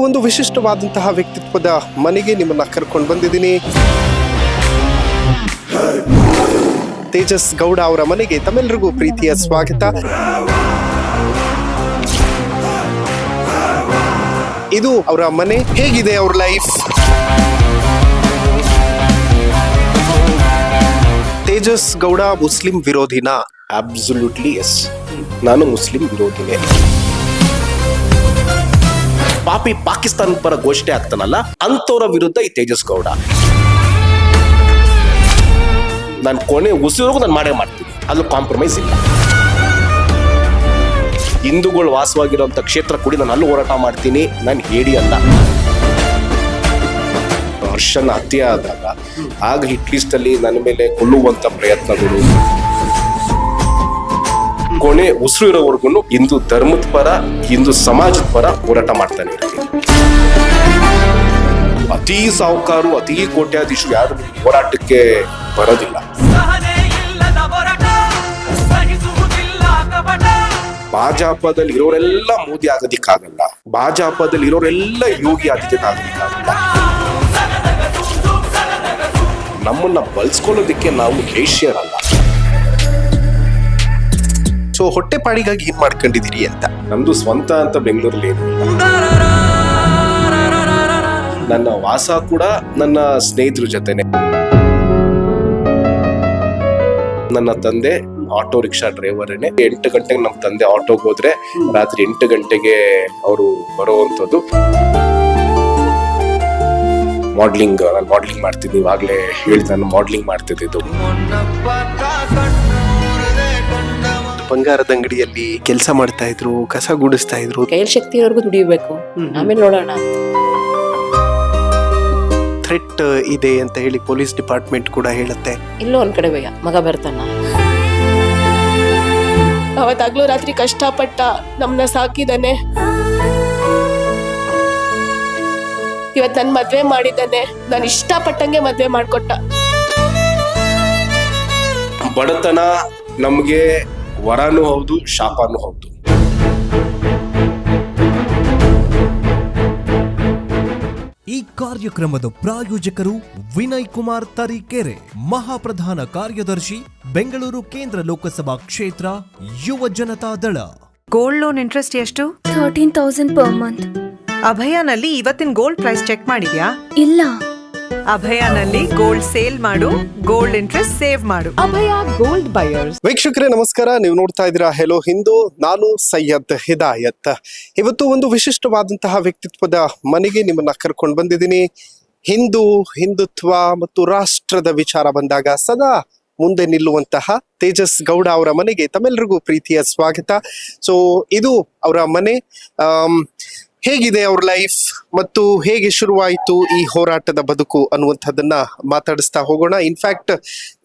ಒಂದು ವಿಶಿಷ್ಟವಾದಂತಹ ವ್ಯಕ್ತಿತ್ವದ ಮನೆಗೆ ನಿಮ್ಮನ್ನ ಕರ್ಕೊಂಡು ಬಂದಿದ್ದೀನಿ. ತೇಜಸ್ ಗೌಡ ಅವರ ಮನೆಗೆ ತಮ್ಮೆಲ್ಲರಿಗೂ ಪ್ರೀತಿಯ ಸ್ವಾಗತ. ಇದು ಅವರ ಮನೆ. ಹೇಗಿದೆ ಅವ್ರ ಲೈಫ್? ತೇಜಸ್ ಗೌಡ ಮುಸ್ಲಿಂ ವಿರೋಧಿನಾ? ಅಬ್ಸಲ್ಯೂಟ್ಲಿ ಎಸ್, ನಾನು ಮುಸ್ಲಿಂ ವಿರೋಧಿನೇ. ಪಾಪಿ ಪಾಕಿಸ್ತಾನ ಪರ ಘೋಷಣೆ ಆಗ್ತಾನಲ್ಲ, ಅಂತವರ ವಿರುದ್ಧ ಈ ತೇಜಸ್ ಗೌಡ. ನಾನು ಕೊನೆ ಉಸಿರೋಗೂ ನಾನು ಮಾಡೇ ಮಾಡ್ತೀನಿ, ಅದು ಕಾಂಪ್ರಮೈಸ್ ಇಲ್ಲ. ಹಿಂದೂಗಳು ವಾಸವಾಗಿರುವಂತ ಕ್ಷೇತ್ರ ಕೂಡಿ ನಾನು ಅಲ್ಲೂ ಹೋರಾಟ ಮಾಡ್ತೀನಿ. ನಾನು ಹೇಳಿ ಅಲ್ಲ. ಹರ್ಷನ ಹತ್ಯೆ ಆದಾಗ ಆಗ ಹಿಟ್ ಲಿಸ್ಟ್ ಅಲ್ಲಿ ನನ್ನ ಮೇಲೆ ಕೊಲ್ಲುವಂತ ಪ್ರಯತ್ನಗಳು, ಕೊನೆ ಉಸಿರು ಇರೋವರೆಗೂ ಹಿಂದೂ ಧರ್ಮದ ಪರ, ಹಿಂದೂ ಸಮಾಜದ ಪರ ಹೋರಾಟ ಮಾಡ್ತಾನೆ ಇರ್ತೀನಿ. ಅತಿ ಸಾಹುಕಾರು, ಅತಿ ಕೋಟ್ಯಾಧೀಶರು ಯಾರು ಹೋರಾಟಕ್ಕೆ ಬರೋದಿಲ್ಲ. ಭಾಜಪದಲ್ಲಿ ಇರೋರೆಲ್ಲ ಮೋದಿ ಆಗೋದಿಕ್ಕಾಗಲ್ಲ, ಭಾಜಪದಲ್ಲಿ ಇರೋರೆಲ್ಲ ಯೋಗಿ ಆದಿತ್ಯನಾಥ್ ಆಗೋದಿಕ್ಕಾಗಲ್ಲ. ನಮ್ಮನ್ನ ಬಳಸ್ಕೊಳ್ಳೋದಿಕ್ಕೆ ನಾವು ಏಷ್ಯರಲ್ಲ. ಸೊ ಹೊಟ್ಟೆ ಪಾಡಿಗಾಗಿ ಏನ್ ಮಾಡ್ಕೊಂಡಿದ್ದೀರಿ ಅಂತ? ನಮ್ದು ಸ್ವಂತ ಅಂತ ಬೆಂಗಳೂರಲ್ಲಿ ಏನು ಇಲ್ಲ. ನನ್ನ ವಾಸ ಕೂಡ ನನ್ನ ಸ್ನೇಹಿತರ ಜೊತೆನೆ. ನನ್ನ ತಂದೆ ಆಟೋ ರಿಕ್ಷಾ ಡ್ರೈವರ್ನೇ. 8 ಗಂಟೆಗೆ ನಮ್ಮ ತಂದೆ ಆಟೋಗೆ ಹೋದ್ರೆ ರಾತ್ರಿ 8 ಗಂಟೆಗೆ ಅವರು ಬರೋವಂಥದ್ದು. ಮಾಡ್ಲಿಂಗ್, ನಾನು ಮಾಡ್ಲಿಂಗ್ ಮಾಡ್ತಿದ್ದೆ. ಇವಾಗಲೇ ಹೇಳಿದ, ನಾನು ಮಾಡ್ಲಿಂಗ್ ಮಾಡ್ತಿದ್ದು. ಬಂಗಾರದ ಅಂಗಡಿಯಲ್ಲಿ ಕೆಲಸ ಮಾಡ್ತಾ ಇದ್ರು, ಕಸ ಗುಡಿಸ್ತಾ ಇದ್ರು. ಕೈಯಲ್ಲಿ ಶಕ್ತಿವರೆಗೂ ದುಡಿಬೇಕು, ಆಮೇಲೆ ನೋಡೋಣ. ಥ್ರೆಟ್ ಇದೆ ಅಂತ ಹೇಳಿ ಪೊಲೀಸ್ ಡಿಪಾರ್ಟ್ಮೆಂಟ್ ಕೂಡ ಹೇಳುತ್ತೆ. ಇಲ್ಲೋ ಒಂದ್ ಕಡೆ ಭಯ, ಮಗ ಬರ್ತಾನ. ಅವತ್ತಾಗ್ಲೂ ರಾತ್ರಿ ಕಷ್ಟಪಟ್ಟ ನಮ್ನ ಸಾಕಿದಾನೆ. ಇವತ್ ನನ್ ಮದ್ವೆ ಮಾಡಿದ್ದಾನೆ. ನಾನು ಇಷ್ಟಪಟ್ಟಂಗೆ ಮದ್ವೆ ಮಾಡ್ಕೊಟ್ಟ. ಬಡತನ ನಮ್ಗೆ ವರನೂ ಹೌದು, ಶಾಪನೂ ಹೌದು. ಈ ಕಾರ್ಯಕ್ರಮದ ಪ್ರಾಯೋಜಕರು ವಿನಯ್ ಕುಮಾರ್ ತರೀಕೆರೆ, ಮಹಾಪ್ರಧಾನ ಕಾರ್ಯದರ್ಶಿ, ಬೆಂಗಳೂರು ಕೇಂದ್ರ ಲೋಕಸಭಾ ಕ್ಷೇತ್ರ, ಯುವ ಜನತಾ ದಳ. ಗೋಲ್ಡ್ ಲೋನ್ ಇಂಟ್ರೆಸ್ಟ್ ಎಷ್ಟು? 13,000 per month. ಅಭಯನಲ್ಲಿ ಇವತ್ತಿನ ಗೋಲ್ಡ್ ಪ್ರೈಸ್ ಚೆಕ್ ಮಾಡಿದ್ಯಾ? ಇಲ್ಲ. ಅಭಯನಲ್ಲಿ ಗೋಲ್ಡ್ ಸೇಲ್ ಮಾಡು, ಗೋಲ್ಡ್ ಇಂಟ್ರೆಸ್ಟ್ ಸೇವ್ ಮಾಡು. ಅಭಯ ಗೋಲ್ಡ್ ಬಯರ್ಸ್. ವೀಕ್ಷಕರೇ ನಮಸ್ಕಾರ, ನೀವು ನೋಡ್ತಾ ಇದ್ದೀರಾ ಹೆಲೋ ಹಿಂದೂ. ನಾನು ಸೈಯದ್ ಹಿದಾಯತ್. ಇವತ್ತು ಒಂದು ವಿಶಿಷ್ಟವಾದಂತಹ ವ್ಯಕ್ತಿತ್ವದ ಮನೆಗೆ ನಿಮ್ಮನ್ನ ಕರ್ಕೊಂಡು ಬಂದಿದ್ದೀನಿ. ಹಿಂದುತ್ವ ಮತ್ತು ರಾಷ್ಟ್ರದ ವಿಚಾರ ಬಂದಾಗ ಸದಾ ಮುಂದೆ ನಿಲ್ಲುವಂತಹ ತೇಜಸ್ ಗೌಡ ಅವರ ಮನೆಗೆ ತಮ್ಮೆಲ್ಲರಿಗೂ ಪ್ರೀತಿಯ ಸ್ವಾಗತ. ಸೊ ಇದು ಅವರ ಮನೆ. ಹೇಗಿದೆ ಅವ್ರ ಲೈಫ್ ಮತ್ತು ಹೇಗೆ ಶುರುವಾಯಿತು ಈ ಹೋರಾಟದ ಬದುಕು ಅನ್ನುವಂಥದ್ದನ್ನ ಮಾತಾಡಿಸ್ತಾ ಹೋಗೋಣ. ಇನ್ಫ್ಯಾಕ್ಟ್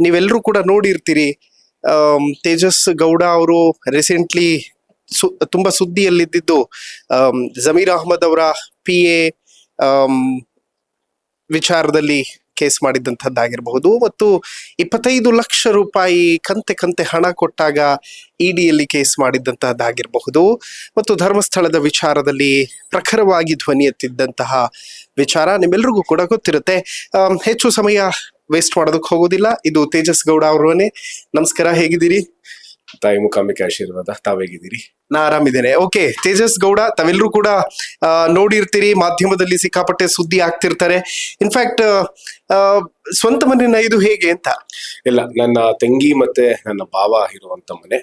ನೀವೆಲ್ಲರೂ ಕೂಡ ನೋಡಿರ್ತೀರಿ, ತೇಜಸ್ ಗೌಡ ಅವರು ರೀಸೆಂಟ್ಲಿ ತುಂಬಾ ಸುದ್ದಿಯಲ್ಲಿದ್ದು ಜಮೀರ್ ಅಹ್ಮದ್ ಅವರ PA ವಿಚಾರದಲ್ಲಿ ಕೇಸ್ ಮಾಡಿದಂಥದ್ದಾಗಿರಬಹುದು, ಮತ್ತು 25 ಲಕ್ಷ ರೂಪಾಯಿ ಕಂತೆ ಹಣ ಕೊಟ್ಟಾಗ EDಯಲ್ಲಿ ಕೇಸ್ ಮಾಡಿದಂತಹದ್ದಾಗಿರಬಹುದು, ಮತ್ತು ಧರ್ಮಸ್ಥಳದ ವಿಚಾರದಲ್ಲಿ ಪ್ರಖರವಾಗಿ ಧ್ವನಿ ಎತ್ತಿದ್ದಂತಹ ವಿಚಾರ ನಿಮ್ಮೆಲ್ರಿಗೂ ಕೂಡ ಗೊತ್ತಿರುತ್ತೆ. ಹೆಚ್ಚು ಸಮಯ ವೇಸ್ಟ್ ಮಾಡೋದಕ್ಕೆ ಹೋಗೋದಿಲ್ಲ. ಇದು ತೇಜಸ್ ಗೌಡ ಅವರೇ. ನಮಸ್ಕಾರ, ಹೇಗಿದ್ದೀರಿ? ತಾಯಿ ಮುಖಾಂಬಿಕೆ ಆಶೀರ್ವಾದ. ತಾವೇಗಿದ್ದೀರಿ? ನಾ ಆರಾಮಿದ್ದೇನೆ. ಓಕೆ, ತೇಜಸ್ ಗೌಡ ತಾವೆಲ್ಲರೂ ಕೂಡ ನೋಡಿರ್ತೀರಿ, ಮಾಧ್ಯಮದಲ್ಲಿ ಸಿಕ್ಕಾಪಟ್ಟೆ ಸುದ್ದಿ ಆಗ್ತಿರ್ತಾರೆ. ಇನ್ಫ್ಯಾಕ್ಟ್ ಸ್ವಂತ ಮನೆನ ಇದು ಹೇಗೆ ಅಂತ? ಇಲ್ಲ, ನನ್ನ ತಂಗಿ ಮತ್ತೆ ನನ್ನ ಭಾವ ಇರುವಂತ ಮನೆ.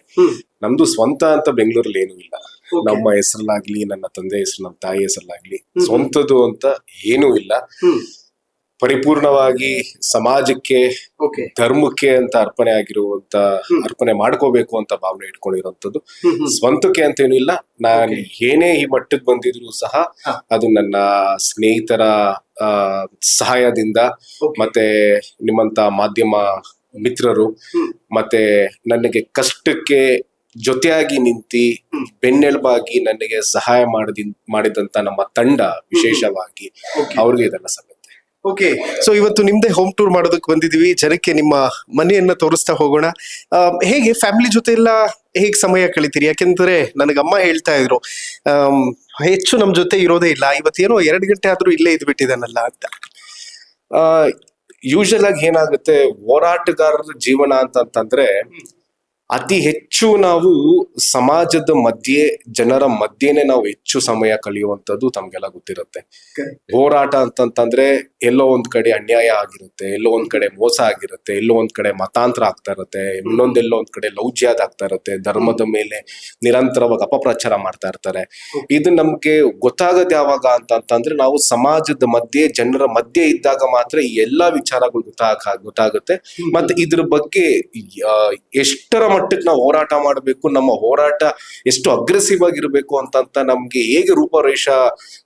ನಮ್ದು ಸ್ವಂತ ಅಂತ ಬೆಂಗಳೂರಲ್ಲಿ ಏನು ಇಲ್ಲ. ನಮ್ಮ ಹೆಸರಲ್ಲಾಗ್ಲಿ, ನನ್ನ ತಂದೆ ಹೆಸರು, ನಮ್ಮ ತಾಯಿ ಹೆಸರಲ್ಲಾಗ್ಲಿ ಸ್ವಂತದ್ದು ಅಂತ ಏನೂ ಇಲ್ಲ. ಪರಿಪೂರ್ಣವಾಗಿ ಸಮಾಜಕ್ಕೆ, ಧರ್ಮಕ್ಕೆ ಅಂತ ಅರ್ಪಣೆ ಮಾಡ್ಕೋಬೇಕು ಅಂತ ಭಾವನೆ ಇಟ್ಕೊಂಡಿರುವಂತದ್ದು. ಸ್ವಂತಕ್ಕೆ ಅಂತ ಏನಿಲ್ಲ. ನಾನು ಏನೇ ಈ ಮಟ್ಟಕ್ಕೆ ಬಂದಿದ್ರು ಸಹ ಅದು ನನ್ನ ಸ್ನೇಹಿತರ ಸಹಾಯದಿಂದ, ಮತ್ತೆ ನಿಮ್ಮಂತ ಮಾಧ್ಯಮ ಮಿತ್ರರು, ಮತ್ತೆ ನನಗೆ ಕಷ್ಟಕ್ಕೆ ಜೊತೆಯಾಗಿ ನಿಂತಿ ಬೆನ್ನೆಲುಬಾಗಿ ನನಗೆ ಸಹಾಯ ಮಾಡಿದಂತ ನಮ್ಮ ತಂಡ, ವಿಶೇಷವಾಗಿ ಅವ್ರಿಗೆ ಇದೆಲ್ಲ ಸಲ್ಲುತ್ತೆ. ಓಕೆ, ಸೊ ಇವತ್ತು ನಿಮ್ದೇ ಹೋಮ್ ಟೂರ್ ಮಾಡೋದಕ್ಕೆ ಬಂದಿದೀವಿ. ಜನಕ್ಕೆ ನಿಮ್ಮ ಮನೆಯನ್ನ ತೋರಿಸ್ತಾ ಹೋಗೋಣ. ಹೇಗೆ ಫ್ಯಾಮಿಲಿ ಜೊತೆ ಎಲ್ಲ ಹೇಗೆ ಸಮಯ ಕಳಿತೀರಿ? ಯಾಕೆಂದ್ರೆ ನನಗಮ್ಮ ಹೇಳ್ತಾ ಇದ್ರು, ಹೆಚ್ಚು ನಮ್ ಜೊತೆ ಇರೋದೇ ಇಲ್ಲ, ಇವತ್ತೇನೋ 2 ಗಂಟೆ ಆದ್ರೂ ಇಲ್ಲೇ ಇದ್ಬಿಟ್ಟಿದಾನಲ್ಲ ಅಂತ. ಯೂಶಲ್ ಆಗಿ ಏನಾಗುತ್ತೆ, ಹೋರಾಟಗಾರರ ಜೀವನ ಅಂತಂದ್ರೆ ಅತಿ ಹೆಚ್ಚು ನಾವು ಸಮಾಜದ ಮಧ್ಯೆ, ಜನರ ಮಧ್ಯೆನೆ ನಾವು ಹೆಚ್ಚು ಸಮಯ ಕಳೆಯುವಂಥದ್ದು ತಮ್ಗೆಲ್ಲ ಗೊತ್ತಿರುತ್ತೆ. ಹೋರಾಟ ಅಂತಂತಂದ್ರೆ ಎಲ್ಲೋ ಒಂದ್ ಕಡೆ ಅನ್ಯಾಯ ಆಗಿರುತ್ತೆ, ಎಲ್ಲೋ ಒಂದ್ ಕಡೆ ಮೋಸ ಆಗಿರುತ್ತೆ, ಎಲ್ಲೋ ಒಂದ್ ಕಡೆ ಮತಾಂತರ ಆಗ್ತಾ ಇರುತ್ತೆ, ಇನ್ನೊಂದೆಲ್ಲೋ ಒಂದ್ ಕಡೆ ಲವ್ ಜಿಹಾದ್ ಆಗ್ತಾ ಇರುತ್ತೆ, ಧರ್ಮದ ಮೇಲೆ ನಿರಂತರವಾಗಿ ಅಪಪ್ರಚಾರ ಮಾಡ್ತಾ ಇರ್ತಾರೆ. ಇದು ನಮ್ಗೆ ಗೊತ್ತಾಗದೆ ಯಾವಾಗ ಅಂತಂದ್ರೆ ನಾವು ಸಮಾಜದ ಮಧ್ಯೆ, ಜನರ ಮಧ್ಯೆ ಇದ್ದಾಗ ಮಾತ್ರ ಈ ಎಲ್ಲಾ ವಿಚಾರಗಳು ಗೊತ್ತಾಗುತ್ತೆ. ಮತ್ತೆ ಇದ್ರ ಬಗ್ಗೆ ಎಷ್ಟರ ಮಟ್ಟಕ್ಕೆ ನಾವು ಹೋರಾಟ ಮಾಡಬೇಕು, ನಮ್ಮ ಹೋರಾಟ ಎಷ್ಟು ಅಗ್ರೆಸಿವ್ ಆಗಿರ್ಬೇಕು ಅಂತ ನಮ್ಗೆ ಹೇಗೆ ರೂಪರೇಷ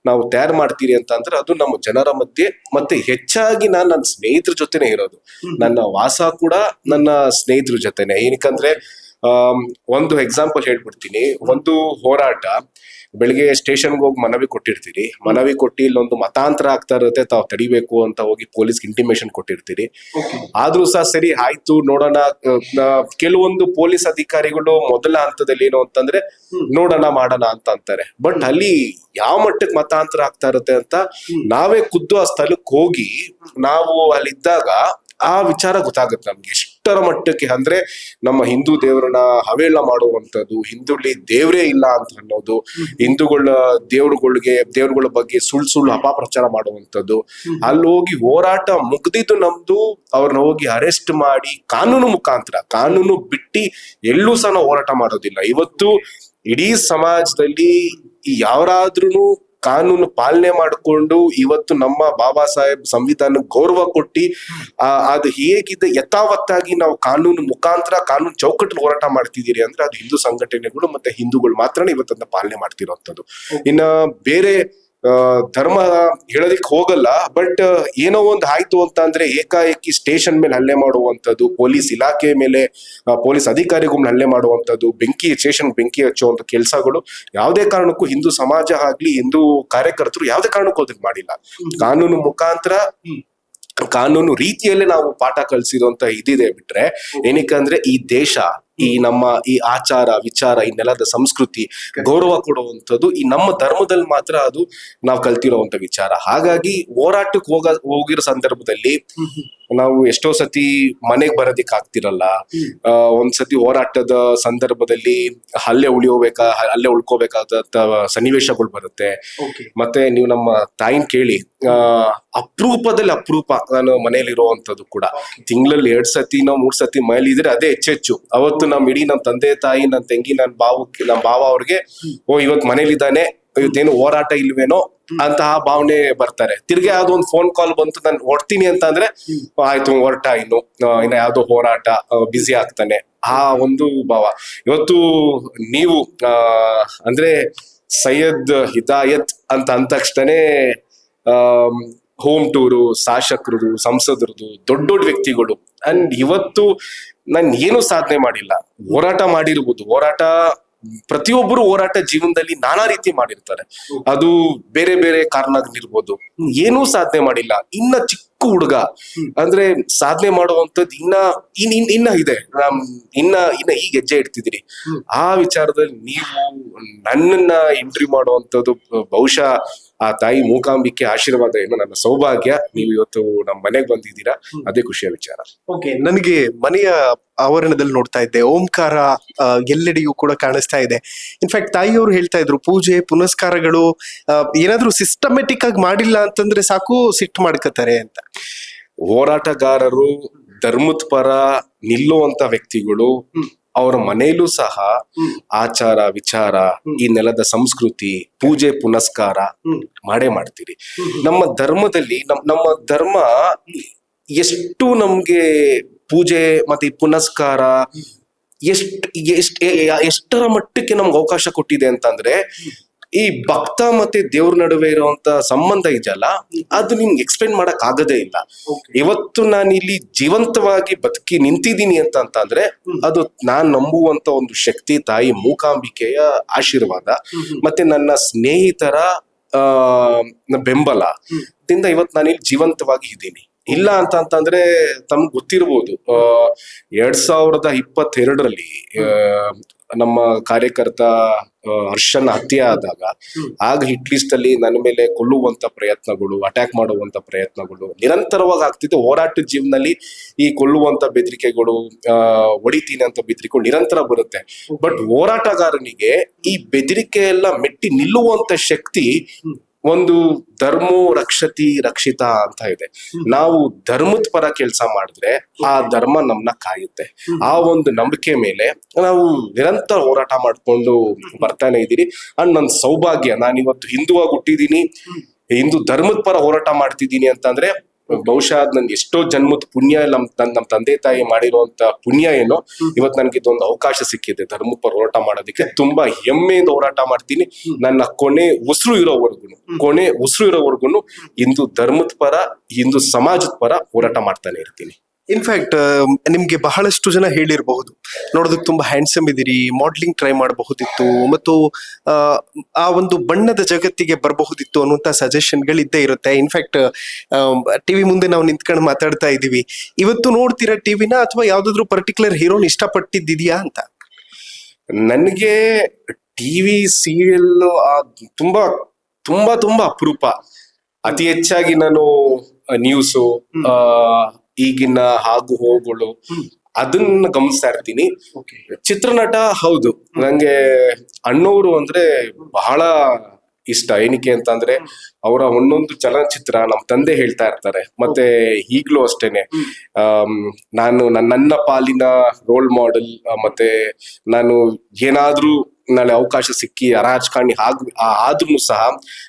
ನಾವು ತಯಾರು ಮಾಡ್ತೀರಿ ಅಂತಂದ್ರೆ ಅದು ನಮ್ಮ ಜನರ ಮಧ್ಯೆ. ಮತ್ತೆ ಹೆಚ್ಚಾಗಿ ನನ್ನ ಸ್ನೇಹಿತರ ಜೊತೆನೆ ಇರೋದು. ನನ್ನ ವಾಸ ಕೂಡ ನನ್ನ ಸ್ನೇಹಿತರ ಜೊತೆನೆ. ಏನಕ್ಕಂದ್ರೆ ಒಂದು ಎಕ್ಸಾಂಪಲ್ ಹೇಳ್ಬಿಡ್ತೀನಿ. ಒಂದು ಹೋರಾಟ, ಬೆಳಿಗ್ಗೆ ಸ್ಟೇಷನ್ಗೆ ಹೋಗಿ ಮನವಿ ಕೊಟ್ಟಿರ್ತೀರಿ, ಮನವಿ ಕೊಟ್ಟು ಇಲ್ಲೊಂದು ಮತಾಂತರ ಆಗ್ತಾ ಇರುತ್ತೆ, ತಾವು ತಡಿಬೇಕು ಅಂತ ಹೋಗಿ ಪೊಲೀಸ್ಗೆ ಇಂಟಿಮೇಶನ್ ಕೊಟ್ಟಿರ್ತೀರಿ. ಆದ್ರೂ ಸಹ ಸರಿ ಆಯ್ತು ನೋಡೋಣ, ಕೆಲವೊಂದು ಪೊಲೀಸ್ ಅಧಿಕಾರಿಗಳು ಮೊದಲ ಹಂತದಲ್ಲಿ ಏನು ಅಂತಂದ್ರೆ ನೋಡೋಣ ಮಾಡೋಣ ಅಂತ ಅಂತಾರೆ. ಬಟ್ ಅಲ್ಲಿ ಯಾವ ಮಟ್ಟಕ್ಕೆ ಮತಾಂತರ ಆಗ್ತಾ ಇರುತ್ತೆ ಅಂತ ನಾವೇ ಖುದ್ದು ಆ ಸ್ಥಳಕ್ಕೆ ಹೋಗಿ ನಾವು ಅಲ್ಲಿದ್ದಾಗ ಆ ವಿಚಾರ ಗೊತ್ತಾಗುತ್ತೆ ನಮ್ಗೆ ಎಷ್ಟರ ಮಟ್ಟಕ್ಕೆ. ಅಂದ್ರೆ ನಮ್ಮ ಹಿಂದೂ ದೇವರನ್ನ ಹವೇಳ ಮಾಡುವಂಥದ್ದು, ಹಿಂದುಳಿ ದೇವರೇ ಇಲ್ಲ ಅಂತ ಅನ್ನೋದು, ಹಿಂದೂಗಳ ದೇವರುಗಳ ಬಗ್ಗೆ ಸುಳ್ಳು ಅಪಪ್ರಚಾರ ಮಾಡುವಂಥದ್ದು. ಅಲ್ಲಿ ಹೋಗಿ ಹೋರಾಟ ಮುಗ್ದಿದ್ದು ನಮ್ದು, ಅವ್ರನ್ನ ಹೋಗಿ ಅರೆಸ್ಟ್ ಮಾಡಿ ಕಾನೂನು ಬಿಟ್ಟು ಎಲ್ಲೂ ಸಹ ನಾವು ಹೋರಾಟ ಮಾಡೋದಿಲ್ಲ. ಇವತ್ತು ಇಡೀ ಸಮಾಜದಲ್ಲಿ ಯಾರಾದ್ರೂ ಕಾನೂನು ಪಾಲನೆ ಮಾಡಿಕೊಂಡು ಇವತ್ತು ನಮ್ಮ ಬಾಬಾ ಸಾಹೇಬ್ ಸಂವಿಧಾನ ಗೌರವ ಕೊಟ್ಟಿ ಅದು ಹೇಗಿದೆ ಯಥಾವತ್ತಾಗಿ ನಾವು ಕಾನೂನು ಚೌಕಟ್ಟಲ್ಲಿ ಹೋರಾಟ ಮಾಡ್ತಿದ್ದೀರಿ ಅಂದ್ರೆ ಅದು ಹಿಂದೂ ಸಂಘಟನೆಗಳು ಮತ್ತೆ ಹಿಂದೂಗಳು ಮಾತ್ರನೇ ಇವತ್ತನ್ನ ಪಾಲನೆ ಮಾಡ್ತಿರೋಂಥದ್ದು. ಇನ್ನ ಬೇರೆ ಧರ್ಮ ಹೇಳೋದಿಕ್ ಹೋಗಲ್ಲ. ಬಟ್ ಏನೋ ಒಂದು ಆಯ್ತು ಅಂತ ಅಂದ್ರೆ ಏಕಾಏಕಿ ಸ್ಟೇಷನ್ ಮೇಲೆ ಹಲ್ಲೆ ಮಾಡುವಂಥದ್ದು, ಪೊಲೀಸ್ ಇಲಾಖೆ ಮೇಲೆ, ಪೊಲೀಸ್ ಅಧಿಕಾರಿಗಳನ್ನ ಹಲ್ಲೆ ಮಾಡುವಂಥದ್ದು, ಸ್ಟೇಷನ್ ಬೆಂಕಿ ಹಚ್ಚುವಂತ ಕೆಲಸಗಳು ಯಾವುದೇ ಕಾರಣಕ್ಕೂ ಹಿಂದೂ ಸಮಾಜ ಆಗ್ಲಿ ಹಿಂದೂ ಕಾರ್ಯಕರ್ತರು ಯಾವುದೇ ಕಾರಣಕ್ಕೂ ಅದನ್ನ ಮಾಡಿಲ್ಲ. ಕಾನೂನು ಮುಖಾಂತರ ಕಾನೂನು ರೀತಿಯಲ್ಲೇ ನಾವು ಪಾಠ ಕಲಿಸಿರುವಂತ ಇದಿದೆ. ಬಿಟ್ರೆ ಏನಕ್ಕಂದ್ರೆ ಈ ದೇಶ, ನಮ್ಮ ಈ ಆಚಾರ ವಿಚಾರ, ಈ ನೆಲದ ಸಂಸ್ಕೃತಿ ಗೌರವ ಕೊಡುವಂಥದ್ದು ಈ ನಮ್ಮ ಧರ್ಮದಲ್ಲಿ ಮಾತ್ರ ಅದು ನಾವು ಕಲ್ತಿರೋವಂಥ ವಿಚಾರ. ಹಾಗಾಗಿ ಹೋರಾಟಕ್ಕೆ ಹೋಗಿರೋ ಸಂದರ್ಭದಲ್ಲಿ ನಾವು ಎಷ್ಟೋ ಸತಿ ಮನೆಗೆ ಬರೋದಿಕ್ ಆಗ್ತಿರಲ್ಲ. ಒಂದ್ಸತಿ ಹೋರಾಟದ ಸಂದರ್ಭದಲ್ಲಿ ಅಲ್ಲೇ ಉಳ್ಕೋಬೇಕಾದ ಸನ್ನಿವೇಶಗಳು ಬರುತ್ತೆ. ಮತ್ತೆ ನೀವು ನಮ್ಮ ತಾಯಿನ ಕೇಳಿ, ಅಪರೂಪದಲ್ಲಿ ಅಪರೂಪ ನಾನು ಮನೇಲಿ ಇರುವಂತದ್ದು ಕೂಡ ತಿಂಗಳಲ್ಲಿ 2 ಸತಿನೋ 3 ಸತಿ ಮನೇಲಿದ್ರೆ ಅದೇ ಹೆಚ್ಚೆಚ್ಚು. ಅವತ್ತು ಇಡೀ ನಮ್ಮ ತಂದೆ ತಾಯಿ, ನನ್ನ ತಂಗಿ, ನಮ್ಮ ಭಾವ ಅವ್ರಿಗೆ ಇವತ್ತು ಮನೇಲಿದ್ದಾನೆ, ಇವತ್ತೇನು ಹೋರಾಟ ಇಲ್ವೇನೋ ಅಂತಹ ಭಾವನೆ ಬರ್ತಾರೆ. ತಿರ್ಗಿ ಯಾವ್ದೋ ಒಂದು ಫೋನ್ ಕಾಲ್ ಬಂತು, ನಾನು ಹೊಡ್ತೀನಿ ಅಂತ ಅಂದ್ರೆ ಆಯ್ತು ಹೊರಟ, ಇನ್ನ ಯಾವ್ದೋ ಹೋರಾಟ, ಬ್ಯುಸಿ ಆಗ್ತಾನೆ, ಆ ಒಂದು ಭಾವ. ಇವತ್ತು ನೀವು ಅಂದ್ರೆ ಸೈಯದ್ ಹಿದಾಯತ್ ಅಂತ ಅಂದ ತಕ್ಷಣನೇ ಹೋಮ್ ಟೂರು, ಶಾಸಕರದು, ಸಂಸದರದು, ದೊಡ್ಡ ವ್ಯಕ್ತಿಗಳು. ಅಂಡ್ ಇವತ್ತು ನಾನು ಏನು ಸಾಧನೆ ಮಾಡಿಲ್ಲ, ಹೋರಾಟ ಮಾಡಿರ್ಬೋದು. ಪ್ರತಿಯೊಬ್ಬರು ಹೋರಾಟ ಜೀವನದಲ್ಲಿ ನಾನಾ ರೀತಿ ಮಾಡಿರ್ತಾರೆ. ಅದು ಬೇರೆ ಬೇರೆ ಕಾರಣಗಳಿರ್ಬೋದು. ಏನೂ ಸಾಧನೆ ಮಾಡಿಲ್ಲ. ಇನ್ನ ಚಿಕ್ಕ ಹುಡುಗ ಅಂದ್ರೆ ಸಾಧನೆ ಮಾಡುವಂತದ್ದು ಇನ್ನ ಇದೆ. ಇನ್ನ ಈಗ ಹೆಜ್ಜೆ ಇಡ್ತಿದ್ದೀರಿ. ಆ ವಿಚಾರದಲ್ಲಿ ನೀವು ನನ್ನನ್ನ ಎಂಟ್ರಿ ಮಾಡುವಂತದ್ದು ಬಹುಶಃ ಆ ತಾಯಿ ಮೂಕಾಂಬಿಕೆ ಆಶೀರ್ವಾದ ಏನು, ನನ್ನ ಸೌಭಾಗ್ಯ. ನೀವು ಇವತ್ತು ನಮ್ಮ ಮನೆಗೆ ಬಂದಿದ್ದೀರಾ, ಅದೇ ಖುಷಿಯ ವಿಚಾರ. ಓಕೆ, ನನಗೆ ಮನೆಯ ಆವರಣದಲ್ಲಿ ನೋಡ್ತಾ ಇದ್ದೆ, ಓಂಕಾರ ಎಲ್ಲೆಡೆಯೂ ಕೂಡ ಕಾಣಿಸ್ತಾ ಇದೆ. ಇನ್ಫ್ಯಾಕ್ಟ್ ತಾಯಿಯವರು ಹೇಳ್ತಾ ಇದ್ರು, ಪೂಜೆ ಪುನಸ್ಕಾರಗಳು ಏನಾದ್ರೂ ಸಿಸ್ಟಮೆಟಿಕ್ ಆಗಿ ಮಾಡಿಲ್ಲ ಅಂತಂದ್ರೆ ಸಾಕು ಸಿಟ್ಟು ಮಾಡ್ಕೋತಾರೆ ಅಂತ. ಹೋರಾಟಗಾರರು, ಧರ್ಮದ ಪರ ನಿಲ್ಲುವಂತ ವ್ಯಕ್ತಿಗಳು ಅವರ ಮನೆಯಲ್ಲೂ ಸಹ ಆಚಾರ ವಿಚಾರ, ಈ ನೆಲದ ಸಂಸ್ಕೃತಿ, ಪೂಜೆ ಪುನಸ್ಕಾರ ಮಾಡೇ ಮಾಡ್ತೀರಿ. ನಮ್ಮ ಧರ್ಮದಲ್ಲಿ ನಮ್ಮ ಧರ್ಮ ಎಷ್ಟು ನಮ್ಗೆ ಪೂಜೆ ಮತ್ತೆ ಈ ಪುನಸ್ಕಾರ ಎಷ್ಟರ ಮಟ್ಟಕ್ಕೆ ನಮ್ಗೆ ಅವಕಾಶ ಕೊಟ್ಟಿದೆ ಅಂತಂದ್ರೆ, ಈ ಭಕ್ತ ಮತ್ತೆ ದೇವ್ರ ನಡುವೆ ಇರುವಂತ ಸಂಬಂಧ ಇದೆಯಲ್ಲ, ಅದು ನಿಮ್ಗೆ ಎಕ್ಸ್ಪ್ಲೇನ್ ಮಾಡಕ್ ಆಗದೇ ಇಲ್ಲ. ಇವತ್ತು ನಾನು ಇಲ್ಲಿ ಜೀವಂತವಾಗಿ ಬದುಕಿ ನಿಂತಿದ್ದೀನಿ ಅಂತಂದ್ರೆ ಅದು ನಾನ್ ನಂಬುವಂತ ಒಂದು ಶಕ್ತಿ, ತಾಯಿ ಮೂಕಾಂಬಿಕೆಯ ಆಶೀರ್ವಾದ. ಮತ್ತೆ ನನ್ನ ಸ್ನೇಹಿತರ ಬೆಂಬಲ ದಿಂದ ಇವತ್ತು ನಾನು ಇಲ್ಲಿ ಜೀವಂತವಾಗಿ ಇದ್ದೀನಿ. ಇಲ್ಲ ಅಂತಂದ್ರೆ ತಮ್ಗೆ ಗೊತ್ತಿರ್ಬೋದು, 2022ರಲ್ಲಿ ನಮ್ಮ ಕಾರ್ಯಕರ್ತ ಹರ್ಷನ್ ಹತ್ಯೆ ಆದಾಗ ಆಗ ಹಿಟ್ ಲಿಸ್ಟ್ ಅಲ್ಲಿ ನನ್ನ ಮೇಲೆ ಕೊಲ್ಲುವಂತ ಪ್ರಯತ್ನಗಳು, ಅಟ್ಯಾಕ್ ಮಾಡುವಂತ ಪ್ರಯತ್ನಗಳು ನಿರಂತರವಾಗಿ ಆಗ್ತಿದೆ. ಹೋರಾಟದ ಜೀವನದಲ್ಲಿ ಈ ಕೊಲ್ಲುವಂತ ಬೆದರಿಕೆಗಳು, ಹೊಡಿತೀನಿ ಅಂತ ಬೆದರಿಕೆಗಳು ನಿರಂತರ ಬರುತ್ತೆ. ಬಟ್ ಹೋರಾಟಗಾರನಿಗೆ ಈ ಬೆದರಿಕೆ ಎಲ್ಲ ಮೆಟ್ಟಿ ನಿಲ್ಲುವಂತ ಶಕ್ತಿ ಒಂದು ಧರ್ಮೋ ರಕ್ಷತಿ ರಕ್ಷಿತ ಅಂತ ಇದೆ. ನಾವು ಧರ್ಮದ ಪರ ಕೆಲಸ ಮಾಡಿದ್ರೆ ಆ ಧರ್ಮ ನಮ್ಮನ್ನ ಕಾಯುತ್ತೆ. ಆ ಒಂದು ನಂಬಿಕೆ ಮೇಲೆ ನಾವು ನಿರಂತರ ಹೋರಾಟ ಮಾಡ್ಕೊಂಡು ಬರ್ತಾನೆ ಇದ್ದೀರಿ. ಅಂಡ್ ನನ್ನ ಸೌಭಾಗ್ಯ, ನಾನಿವತ್ತು ಹಿಂದುವಾಗಿ ಹುಟ್ಟಿದೀನಿ, ಹಿಂದೂ ಧರ್ಮದ ಪರ ಹೋರಾಟ ಮಾಡ್ತಿದ್ದೀನಿ ಅಂತಂದ್ರೆ ಬಹುಶಃ ನನ್ಗೆ ಎಷ್ಟೋ ಜನ್ಮದ ಪುಣ್ಯ, ನಮ್ಮ ತಂದೆ ತಾಯಿ ಮಾಡಿರುವಂತ ಪುಣ್ಯ ಏನೋ ಇವತ್ತು ನನ್ಗೆ ಇದೊಂದು ಅವಕಾಶ ಸಿಕ್ಕಿದೆ ಧರ್ಮದ ಪರ ಹೋರಾಟ ಮಾಡೋದಕ್ಕೆ. ತುಂಬಾ ಹೆಮ್ಮೆಯಿಂದ ಹೋರಾಟ ಮಾಡ್ತೀನಿ. ನನ್ನ ಕೊನೆ ಉಸಿರು ಇರೋವರೆಗೂ ಹಿಂದೂ ಧರ್ಮದ ಪರ, ಹಿಂದೂ ಸಮಾಜದ ಪರ ಹೋರಾಟ ಮಾಡ್ತಾನೆ ಇರ್ತೀನಿ. ಇನ್ಫ್ಯಾಕ್ಟ್ ನಿಮ್ಗೆ ಬಹಳಷ್ಟು ಜನ ಹೇಳಿರಬಹುದು, ನೋಡೋದಕ್ಕೆ ತುಂಬಾ ಹ್ಯಾಂಡ್ಸಮ್ ಇದೀರಿ, ಮಾಡ್ಲಿಂಗ್ ಟ್ರೈ ಮಾಡಬಹುದಿತ್ತು ಮತ್ತು ಆ ಒಂದು ಬಣ್ಣದ ಜಗತ್ತಿಗೆ ಬರಬಹುದಿತ್ತು ಅನ್ನುವಂತ ಸಜೆಷನ್ಗಳಿದ್ದೇ ಇರುತ್ತೆ. ಇನ್ಫ್ಯಾಕ್ಟ್ ಟಿವಿ ಮುಂದೆ ನಾವು ನಿಂತ್ಕೊಂಡು ಮಾತಾಡ್ತಾ ಇದೀವಿ, ಇವತ್ತು ನೋಡ್ತೀರಾ ಟಿವಿನ ಅಥವಾ ಯಾವ್ದಾದ್ರು ಪರ್ಟಿಕ್ಯುಲರ್ ಹೀರೋನ್ ಇಷ್ಟಪಟ್ಟಿದ್ದಿದ್ಯಾ ಅಂತ? ನನಗೆ ಟಿವಿ ಸೀರಿಯಲ್ ತುಂಬಾ ತುಂಬಾ ತುಂಬಾ ಅಪರೂಪ. ಅತಿ ಹೆಚ್ಚಾಗಿ ನಾನು ನ್ಯೂಸು, ಈಗಿನ ಆಗು ಹೋಗುಗಳು ಅದನ್ನ ಗಮನಿಸ್ತಾ ಇರ್ತೀನಿ. ಚಿತ್ರನಟ ಹೌದು, ನಂಗೆ ಅಣ್ಣವರು ಅಂದ್ರೆ ಬಹಳ ಇಷ್ಟ. ಏನಕ್ಕೆ ಅಂತಂದ್ರೆ ಅವರ ಒಂದೊಂದು ಚಲನಚಿತ್ರ ನಮ್ಮ ತಂದೆ ಹೇಳ್ತಾ ಇರ್ತಾರೆ, ಮತ್ತೆ ಈಗ್ಲೂ ಅಷ್ಟೇನೆ. ನಾನು ನನ್ನ ಪಾಲಿನ ರೋಲ್ ಮಾಡೆಲ್. ಮತ್ತೆ ನಾನು ಏನಾದ್ರೂ ನಾಳೆ ಅವಕಾಶ ಸಿಕ್ಕಿ ರಾಜಕಾರಣಿ ಆದ್ರೂ ಸಹ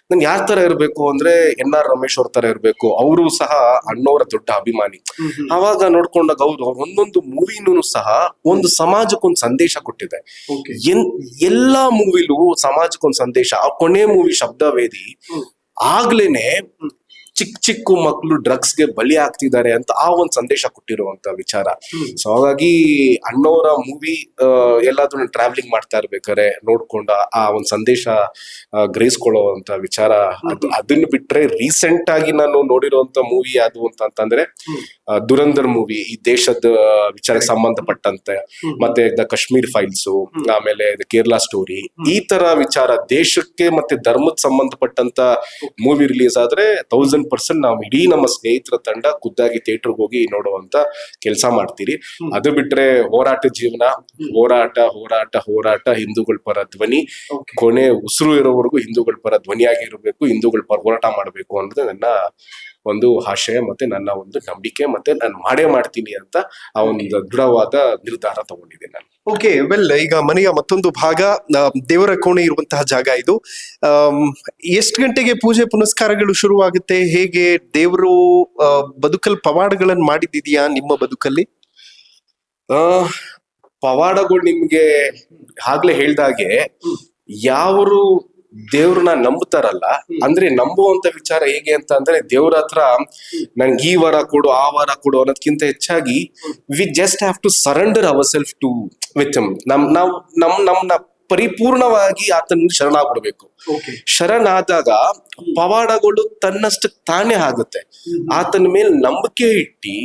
ನಾನು ಯಾರ ತರ ಇರ್ಬೇಕು ಅಂದ್ರೆ NR ರಮೇಶ್ ಅವ್ರ ತರ ಇರ್ಬೇಕು. ಅವರು ಸಹ ಅಣ್ಣವರ ದೊಡ್ಡ ಅಭಿಮಾನಿ. ಅವಾಗ ನೋಡ್ಕೊಂಡಾಗ ಅವ್ರ ಒಂದೊಂದು ಮೂವಿನೂ ಸಹ ಒಂದು ಸಮಾಜಕ್ಕೊಂದು ಸಂದೇಶ ಕೊಟ್ಟಿದೆ. ಎಲ್ಲಾ ಮೂವಿಲೂ ಸಮಾಜಕ್ಕೊಂದು ಸಂದೇಶ. ಆ ಕೊನೆ ಮೂವಿ ಶಬ್ದವೇದಿ ಆಗ್ಲೇನೆ ಚಿಕ್ಕ ಮಕ್ಕಳು ಡ್ರಗ್ಸ್ಗೆ ಬಲಿ ಆಗ್ತಿದ್ದಾರೆ ಅಂತ ಆ ಒಂದು ಸಂದೇಶ ಕೊಟ್ಟಿರುವಂತ ವಿಚಾರ. ಸೊ ಹಾಗಾಗಿ ಅಣ್ಣವರ ಮೂವಿ ಎಲ್ಲಾದ್ರೂ ಟ್ರಾವೆಲಿಂಗ್ ಮಾಡ್ತಾ ಇರ್ಬೇಕಾರೆ ನೋಡ್ಕೊಂಡ ಆ ಒಂದು ಸಂದೇಶ ಗ್ರಹಿಸ್ಕೊಳ್ಳುವಂತ ವಿಚಾರ. ಅದನ್ನ ಬಿಟ್ರೆ ರೀಸೆಂಟ್ ಆಗಿ ನಾನು ನೋಡಿರುವಂತ ಮೂವಿ ಯಾವುದು ಅಂತಂದ್ರೆ ದುರಂಧರ್ ಮೂವಿ, ಈ ದೇಶದ ವಿಚಾರಕ್ಕೆ ಸಂಬಂಧಪಟ್ಟಂತೆ, ಮತ್ತೆ ದ ಕಾಶ್ಮೀರ್ ಫೈಲ್ಸ್, ಆಮೇಲೆ ಕೇರಳ ಸ್ಟೋರಿ, ಈ ತರ ವಿಚಾರ ದೇಶಕ್ಕೆ ಮತ್ತೆ ಧರ್ಮದ ಸಂಬಂಧಪಟ್ಟಂತ ಮೂವಿ ರಿಲೀಸ್ ಆದ್ರೆ 1000% ನಾವು ಇಡೀ ನಮ್ಮ ಸ್ನೇಹಿತರ ತಂಡ ಖುದ್ದಾಗಿ ಥಿಯೇಟರ್ಗೆ ಹೋಗಿ ನೋಡುವಂತ ಕೆಲಸ ಮಾಡ್ತೀರಿ. ಅದು ಬಿಟ್ರೆ ಹೋರಾಟ ಜೀವನ, ಹೋರಾಟ ಹೋರಾಟ ಹೋರಾಟ, ಹಿಂದೂಗಳ ಪರ ಧ್ವನಿ, ಕೊನೆ ಉಸಿರು ಇರೋವರೆಗೂ ಹಿಂದೂಗಳ ಪರ ಧ್ವನಿಯಾಗಿ ಇರಬೇಕು, ಹಿಂದೂಗಳ ಪರ ಹೋರಾಟ ಮಾಡಬೇಕು ಅನ್ನೋದು ನನ್ನ ಒಂದು ಆಶಯ ಮತ್ತೆ ನನ್ನ ಒಂದು ನಂಬಿಕೆ. ಮತ್ತೆ ನಾನು ಮಾಡೇ ಮಾಡ್ತೀನಿ ಅಂತ ಆ ಒಂದು ದೃಢವಾದ ನಿರ್ಧಾರ ತಗೊಂಡಿದ್ದೆ ನಾನು. ಓಕೆ, ವೆಲ್, ಈಗ ಮನೆಯ ಮತ್ತೊಂದು ಭಾಗ ದೇವರ ಕೋಣೆ ಇರುವಂತಹ ಜಾಗ ಇದು. ಎಷ್ಟು ಗಂಟೆಗೆ ಪೂಜೆ ಪುನಸ್ಕಾರಗಳು ಶುರುವಾಗುತ್ತೆ? ಹೇಗೆ ದೇವರು ಬದುಕಲ್ಲಿ ಪವಾಡಗಳನ್ನು ಮಾಡಿದ್ಯಾ ನಿಮ್ಮ ಬದುಕಲ್ಲಿ? ಪವಾಡಗಳು ನಿಮ್ಗೆ ಆಗ್ಲೇ ಹೇಳ್ದಾಗೆ ಯಾವರು ದೇವ್ರನ್ನ ನಂಬುತ್ತಾರಲ್ಲ, ಅಂದ್ರೆ ನಂಬುವಂತ ವಿಚಾರ ಹೇಗೆ ಅಂತ ಅಂದ್ರೆ ದೇವ್ರ ಹತ್ರ ನನ್ಗೆ ಈ ವರ ಕೊಡು ಆ ವರ ಕೊಡು ಅನ್ನೋದಕ್ಕಿಂತ ಹೆಚ್ಚಾಗಿ we just have to surrender our self to with him. ನಮ್ನ ಪರಿಪೂರ್ಣವಾಗಿ ಆತನ ಶರಣಾಗ್ಬಿಡ್ಬೇಕು. ಶರಣಾದಾಗ ಪವಾಡಗಳು ತನ್ನಷ್ಟು ತಾನೇ ಆಗುತ್ತೆ. ಆತನ ಮೇಲೆ ನಂಬಿಕೆ ಇಟ್ಟಿ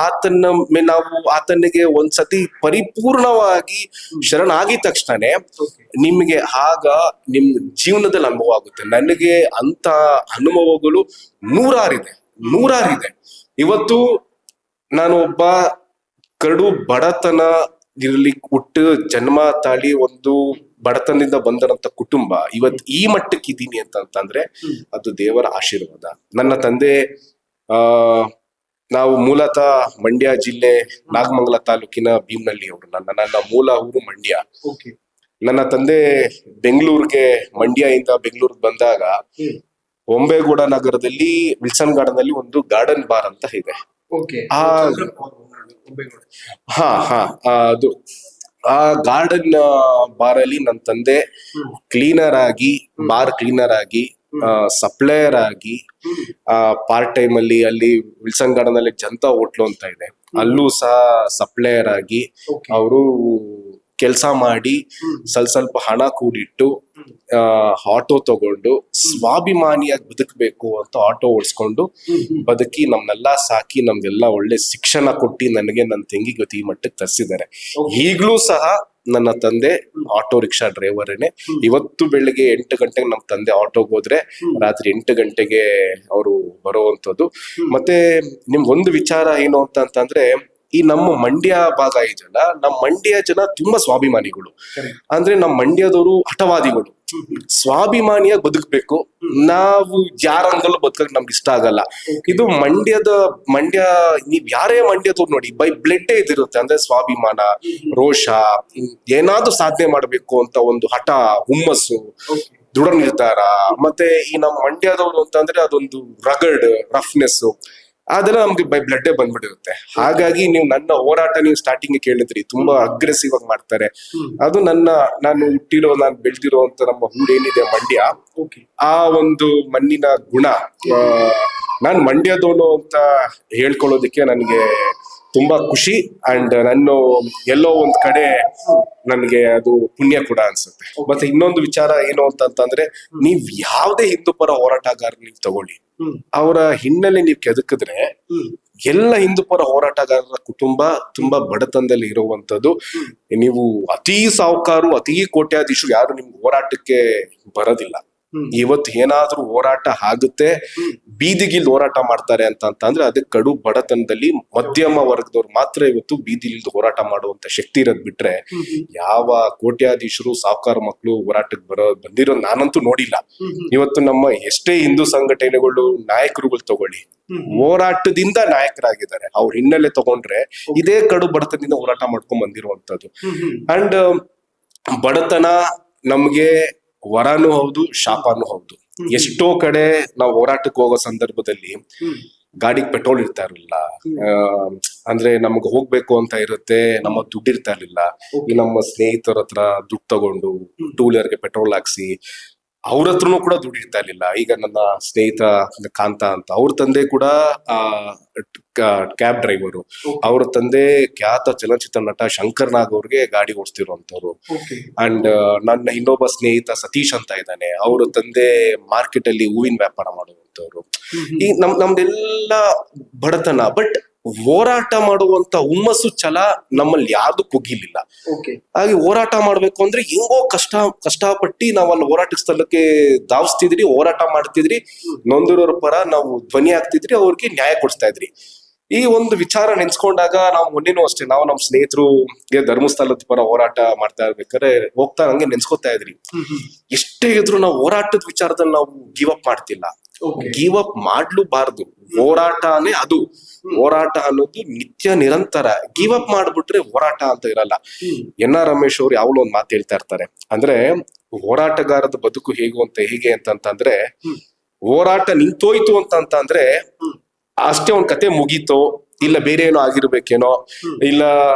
ಆತನ ಮೇಲೆ ನಾವು ಆತನಿಗೆ ಒಂದ್ಸತಿ ಪರಿಪೂರ್ಣವಾಗಿ ಶರಣಾಗಿದ ತಕ್ಷಣನೇ ನಿಮ್ಗೆ ಆಗ ನಿಮ್ ಜೀವನದಲ್ಲಿ ಅನುಭವ ಆಗುತ್ತೆ. ನನಗೆ ಅಂತ ಅನುಭವಗಳು ನೂರಾರಿದೆ. ಇವತ್ತು ನಾನು ಒಬ್ಬ ಕಡು ಬಡತನ ಇರಲಿ ಹುಟ್ಟು ಜನ್ಮ ತಾಳಿ ಒಂದು ಬಡತನದಿಂದ ಬಂದಂತ ಕುಟುಂಬ ಇವತ್ತು ಈ ಮಟ್ಟಕ್ಕೆ ಇದ್ದೀನಿ ಅಂತಂದ್ರೆ ಅದು ದೇವರ ಆಶೀರ್ವಾದ. ನನ್ನ ತಂದೆ ನಾವು ಮೂಲತಃ ಮಂಡ್ಯ ಜಿಲ್ಲೆ ನಾಗಮಂಗಲ ತಾಲೂಕಿನ ಭೀಮನಹಳ್ಳಿ ಅವರು. ನನ್ನ ಮೂಲ ಊರು ಮಂಡ್ಯ. ನನ್ನ ತಂದೆ ಮಂಡ್ಯದಿಂದ ಬೆಂಗಳೂರಿಗೆ ಬಂದಾಗ ಹೊಂಬೇಗೌಡ ನಗರದಲ್ಲಿ ವಿಲ್ಸನ್ ಗಾರ್ಡನ್ ಅಲ್ಲಿ ಒಂದು ಗಾರ್ಡನ್ ಬಾರ್ ಅಂತ ಇದೆ. ಅದು ಆ ಗಾರ್ಡನ್ ಬಾರ್ ಅಲ್ಲಿ ನನ್ನ ತಂದೆ ಬಾರ್ ಕ್ಲೀನರ್ ಆಗಿ ಸಪ್ಲೈಯರ್ ಆಗಿ ಪಾರ್ಟ್ ಟೈಮ್ ಅಲ್ಲಿ ವಿಲ್ಸನ್ ಗಾರ್ಡನ್ ಅಲ್ಲಿ ಜನತಾ ಹೋಟ್ಲು ಅಂತ ಇದೆ, ಅಲ್ಲೂ ಸಹ ಸಪ್ಲೈಯರ್ ಆಗಿ ಅವರು ಕೆಲಸ ಮಾಡಿ ಸ್ವಲ್ಪ ಹಣ ಕೂಡಿಟ್ಟು ಆಟೋ ತಗೊಂಡು ಸ್ವಾಭಿಮಾನಿಯಾಗಿ ಬದುಕಬೇಕು ಅಂತ ಆಟೋ ಓಡಿಸ್ಕೊಂಡು ಬದುಕಿ ನಮ್ನೆಲ್ಲಾ ಸಾಕಿ ನಮ್ಗೆಲ್ಲ ಒಳ್ಳೆ ಶಿಕ್ಷಣ ಕೊಟ್ಟಿ ನನಗೆ ನನ್ನ ತಂಗಿ ಗತಿ ಈ ಮಟ್ಟಕ್ಕೆ ತರಿಸಿದ್ದಾರೆ. ಈಗ್ಲೂ ಸಹ ನನ್ನ ತಂದೆ ಆಟೋ ರಿಕ್ಷಾ ಡ್ರೈವರೇನೆ. ಇವತ್ತು ಬೆಳಿಗ್ಗೆ 8 ಗಂಟೆಗೆ ನಮ್ಮ ತಂದೆ ಆಟೋಗೆ ಹೋದ್ರೆ ರಾತ್ರಿ 8 ಗಂಟೆಗೆ ಅವರು ಬರುವಂತದ್ದು. ಮತ್ತೆ ನಿಮ್ಗೊಂದು ವಿಚಾರ ಏನು ಅಂತಂದ್ರೆ, ಈ ನಮ್ಮ ಮಂಡ್ಯ ಭಾಗ ಇದೆಯಲ್ಲ, ನಮ್ಮ ಮಂಡ್ಯ ಜನ ತುಂಬಾ ಸ್ವಾಭಿಮಾನಿಗಳು. ಅಂದ್ರೆ ನಮ್ಮ ಮಂಡ್ಯದವರು ಹಠವಾದಿಗಳು, ಸ್ವಾಭಿಮಾನಿಯಾಗಿ ಬದುಕಬೇಕು. ನಾವು ಯಾರಂಗಲ್ಲೂ ಬದುಕಕ್ ನಮ್ಗೆ ಇಷ್ಟ ಆಗಲ್ಲ. ಇದು ಮಂಡ್ಯ ನೀವ್ ಯಾರೇ ಮಂಡ್ಯದವ್ರು ನೋಡಿ, ಬೈ ಬ್ಲಡ್ ಇದಿರುತ್ತೆ. ಅಂದ್ರೆ ಸ್ವಾಭಿಮಾನ, ರೋಷ, ಏನಾದ್ರೂ ಸಾಧನೆ ಮಾಡ್ಬೇಕು ಅಂತ ಒಂದು ಹಠ, ಹುಮ್ಮಸ್ಸು, ದೃಢ ನಿರ್ಧಾರ. ಮತ್ತೆ ಈ ನಮ್ಮ ಮಂಡ್ಯದವರು ಅಂತಂದ್ರೆ ಅದೊಂದು ರಗಡ್ ರಫ್ನೆಸ್, ಅದೆಲ್ಲ ನಮ್ಗೆ ಬೈ ಬ್ಲಡ್ ಬಂದ್ಬಿಟ್ಟಿರುತ್ತೆ. ಹಾಗಾಗಿ ನೀವು ನನ್ನ ಹೋರಾಟ ನೀವು ಸ್ಟಾರ್ಟಿಂಗ್ ಕೇಳಿದ್ರಿ, ತುಂಬಾ ಅಗ್ರೆಸಿವ್ ಆಗಿ ಮಾಡ್ತಾರೆ. ಅದು ನಾನು ಹುಟ್ಟಿರೋ, ನಾನು ಬೆಳೆದಿರೋ ಅಂತ ನಮ್ಮ ಊರೇನಿದೆ ಮಂಡ್ಯ, ಆ ಒಂದು ಮಣ್ಣಿನ ಗುಣ. ನಾನು ಮಂಡ್ಯದವನು ಅಂತ ಹೇಳ್ಕೊಳ್ಳೋದಕ್ಕೆ ನನಗೆ ತುಂಬಾ ಖುಷಿ. ಅಂಡ್ ನಾನು ಎಲ್ಲೋ ಒಂದ್ ಕಡೆ ನನ್ಗೆ ಅದು ಪುಣ್ಯ ಕೂಡ ಅನ್ಸುತ್ತೆ. ಮತ್ತೆ ಇನ್ನೊಂದು ವಿಚಾರ ಏನು ಅಂತಂದ್ರೆ, ನೀವ್ ಯಾವ್ದೇ ಹಿಂದೂ ಪರ ಹೋರಾಟಗಾರ ನೀವ್ ತಗೊಳ್ಳಿ, ಅವರ ಹಿನ್ನೆಲೆ ನೀವ್ ಕೆದಕಿದ್ರೆ ಎಲ್ಲ ಹಿಂದೂ ಪರ ಹೋರಾಟಗಾರರ ಕುಟುಂಬ ತುಂಬಾ ಬಡತನದಲ್ಲಿ ಇರುವಂತದ್ದು. ನೀವು ಅತಿ ಸಾಹುಕಾರು, ಅತಿ ಕೋಟ್ಯಾಧೀಶರು ಯಾರು ನಿಮ್ಗೆ ಹೋರಾಟಕ್ಕೆ ಬರೋದಿಲ್ಲ. ಇವತ್ತು ಏನಾದ್ರೂ ಹೋರಾಟ ಆಗುತ್ತೆ, ಬೀದಿಗಿಲ್ ಹೋರಾಟ ಮಾಡ್ತಾರೆ ಅಂತಂದ್ರೆ ಅದಕ್ಕೆ ಕಡು ಬಡತನದಲ್ಲಿ ಮಧ್ಯಮ ವರ್ಗದವ್ರು ಮಾತ್ರ ಇವತ್ತು ಬೀದಿಗಿಲ್ದು ಹೋರಾಟ ಮಾಡುವಂತ ಶಕ್ತಿ ಇರೋದ್ ಬಿಟ್ರೆ ಯಾವ ಕೋಟ್ಯಾಧೀಶರು ಸಾಹುಕಾರ ಮಕ್ಕಳು ಹೋರಾಟಕ್ಕೆ ಬಂದಿರೋ ನಾನಂತೂ ನೋಡಿಲ್ಲ. ಇವತ್ತು ನಮ್ಮ ಎಷ್ಟೇ ಹಿಂದೂ ಸಂಘಟನೆಗಳು ನಾಯಕರುಗಳು ತಗೊಳ್ಳಿ, ಹೋರಾಟದಿಂದ ನಾಯಕರಾಗಿದ್ದಾರೆ. ಅವ್ರ ಹಿನ್ನೆಲೆ ತಗೊಂಡ್ರೆ ಇದೇ ಕಡು ಬಡತನದಿಂದ ಹೋರಾಟ ಮಾಡ್ಕೊಂಡ್ ಬಂದಿರುವಂತದ್ದು. ಅಂಡ್ ಬಡತನ ನಮ್ಗೆ ವರನೂ ಹೌದು, ಶಾಪನೂ ಹೌದು. ಎಷ್ಟೋ ಕಡೆ ನಾವು ಹೋರಾಟಕ್ಕೆ ಹೋಗೋ ಸಂದರ್ಭದಲ್ಲಿ ಗಾಡಿಗೆ ಪೆಟ್ರೋಲ್ ಇರ್ತಾ ಇರಲಿಲ್ಲ. ಅಂದ್ರೆ ನಮ್ಗೆ ಹೋಗ್ಬೇಕು ಅಂತ ಇರುತ್ತೆ, ನಮ್ಮ ದುಡ್ಡು ಇರ್ತಾ ಇರ್ಲಿಲ್ಲ. ಈ ನಮ್ಮ ಸ್ನೇಹಿತರ ಹತ್ರ ದುಡ್ಡು ತಗೊಂಡು 2 ವೀಲರ್ಗೆ ಪೆಟ್ರೋಲ್ ಹಾಕ್ಸಿ, ಅವ್ರ ಹತ್ರನೂ ಕೂಡ ದುಡ್ಡು ಇರ್ತಾ ಇರ್ಲಿಲ್ಲ. ಈಗ ನನ್ನ ಸ್ನೇಹಿತ ಕಾಂತ ಅಂತ, ಅವ್ರ ತಂದೆ ಕೂಡ ಕ್ಯಾಬ್ ಡ್ರೈವರು. ಅವ್ರ ತಂದೆ ಖ್ಯಾತ ಚಲನಚಿತ್ರ ನಟ ಶಂಕರ್ ನಾಗ್ ಅವ್ರಿಗೆ ಗಾಡಿ ಓಡಿಸ್ತಿರುವಂತವ್ರು. ಅಂಡ್ ನನ್ನ ಇನ್ನೊಬ್ಬ ಸ್ನೇಹಿತ ಸತೀಶ್ ಅಂತ ಇದ್ದಾನೆ, ಅವ್ರ ತಂದೆ ಮಾರ್ಕೆಟ್ ಅಲ್ಲಿ ಹೂವಿನ ವ್ಯಾಪಾರ ಮಾಡುವಂತವ್ರು. ಈ ನಮ್ದೆಲ್ಲ ಬಡತನ, ಬಟ್ ಹೋರಾಟ ಮಾಡುವಂತ ಹುಮ್ಮಸ್ಸು ಛಲ ನಮ್ಮಲ್ಲಿ ಯಾವ್ದು ಕುಗ್ಗಿಲಿಲ್ಲ. ಹಾಗೆ ಹೋರಾಟ ಮಾಡ್ಬೇಕು ಅಂದ್ರೆ ಹೆಂಗೋ ಕಷ್ಟಪಟ್ಟಿ ನಾವ್ ಅಲ್ಲಿ ಹೋರಾಟ ಸ್ಥಳಕ್ಕೆ ಧಾವಿಸ್ತಿದ್ರಿ, ಹೋರಾಟ ಮಾಡ್ತಿದ್ರಿ, ನೊಂದಿರೋರ ಪರ ನಾವು ಧ್ವನಿ ಆಗ್ತಿದ್ರಿ, ಅವ್ರಿಗೆ ನ್ಯಾಯ ಕೊಡಿಸ್ತಾ ಇದ್ರಿ. ಈ ಒಂದು ವಿಚಾರ ನೆನ್ಸ್ಕೊಂಡಾಗ ನಾವು ಮೊನ್ನೆನೂ ಅಷ್ಟೇ, ನಾವು ನಮ್ಮ ಸ್ನೇಹಿತರು ಧರ್ಮಸ್ಥಳದ ಪರ ಹೋರಾಟ ಮಾಡ್ತಾ ಇರ್ಬೇಕಾದ್ರೆ ಹೋಗ್ತಾ ಹಂಗೆ ನೆನ್ಸ್ಕೊತಾ ಇದ್ರಿ, ಎಷ್ಟೇ ಇದ್ರು ನಾವು ಹೋರಾಟದ ವಿಚಾರದಲ್ಲಿ ನಾವು ಗಿವ್ ಅಪ್ ಮಾಡ್ತಿಲ್ಲ. ಗಿವ್ ಅಪ್ ಮಾಡ್ಲೂಬಾರ್ದು. ಹೋರಾಟನೇ ಅದು. ಹೋರಾಟ ಅನ್ನೋದು ನಿತ್ಯ ನಿರಂತರ. ಗಿವ್ ಅಪ್ ಮಾಡ್ಬಿಟ್ರೆ ಹೋರಾಟ ಅಂತ ಇರಲ್ಲ. ಎನ್.ಆರ್. ರಮೇಶ್ ಅವ್ರು ಯಾವಾಗಲೂ ಒಂದ್ ಮಾತು ಹೇಳ್ತಾ ಇರ್ತಾರೆ, ಅಂದ್ರೆ ಹೋರಾಟಗಾರದ ಬದುಕು ಹೇಗೆ ಅಂತಂದ್ರೆ, ಹೋರಾಟ ನಿಂತೋಯ್ತು ಅಂತಂದ್ರೆ ಅಷ್ಟೇ ಒಂದ್ ಕತೆ ಮುಗೀತು, ಇಲ್ಲ ಬೇರೆ ಏನೋ ಆಗಿರ್ಬೇಕೇನೋ, ಇಲ್ಲ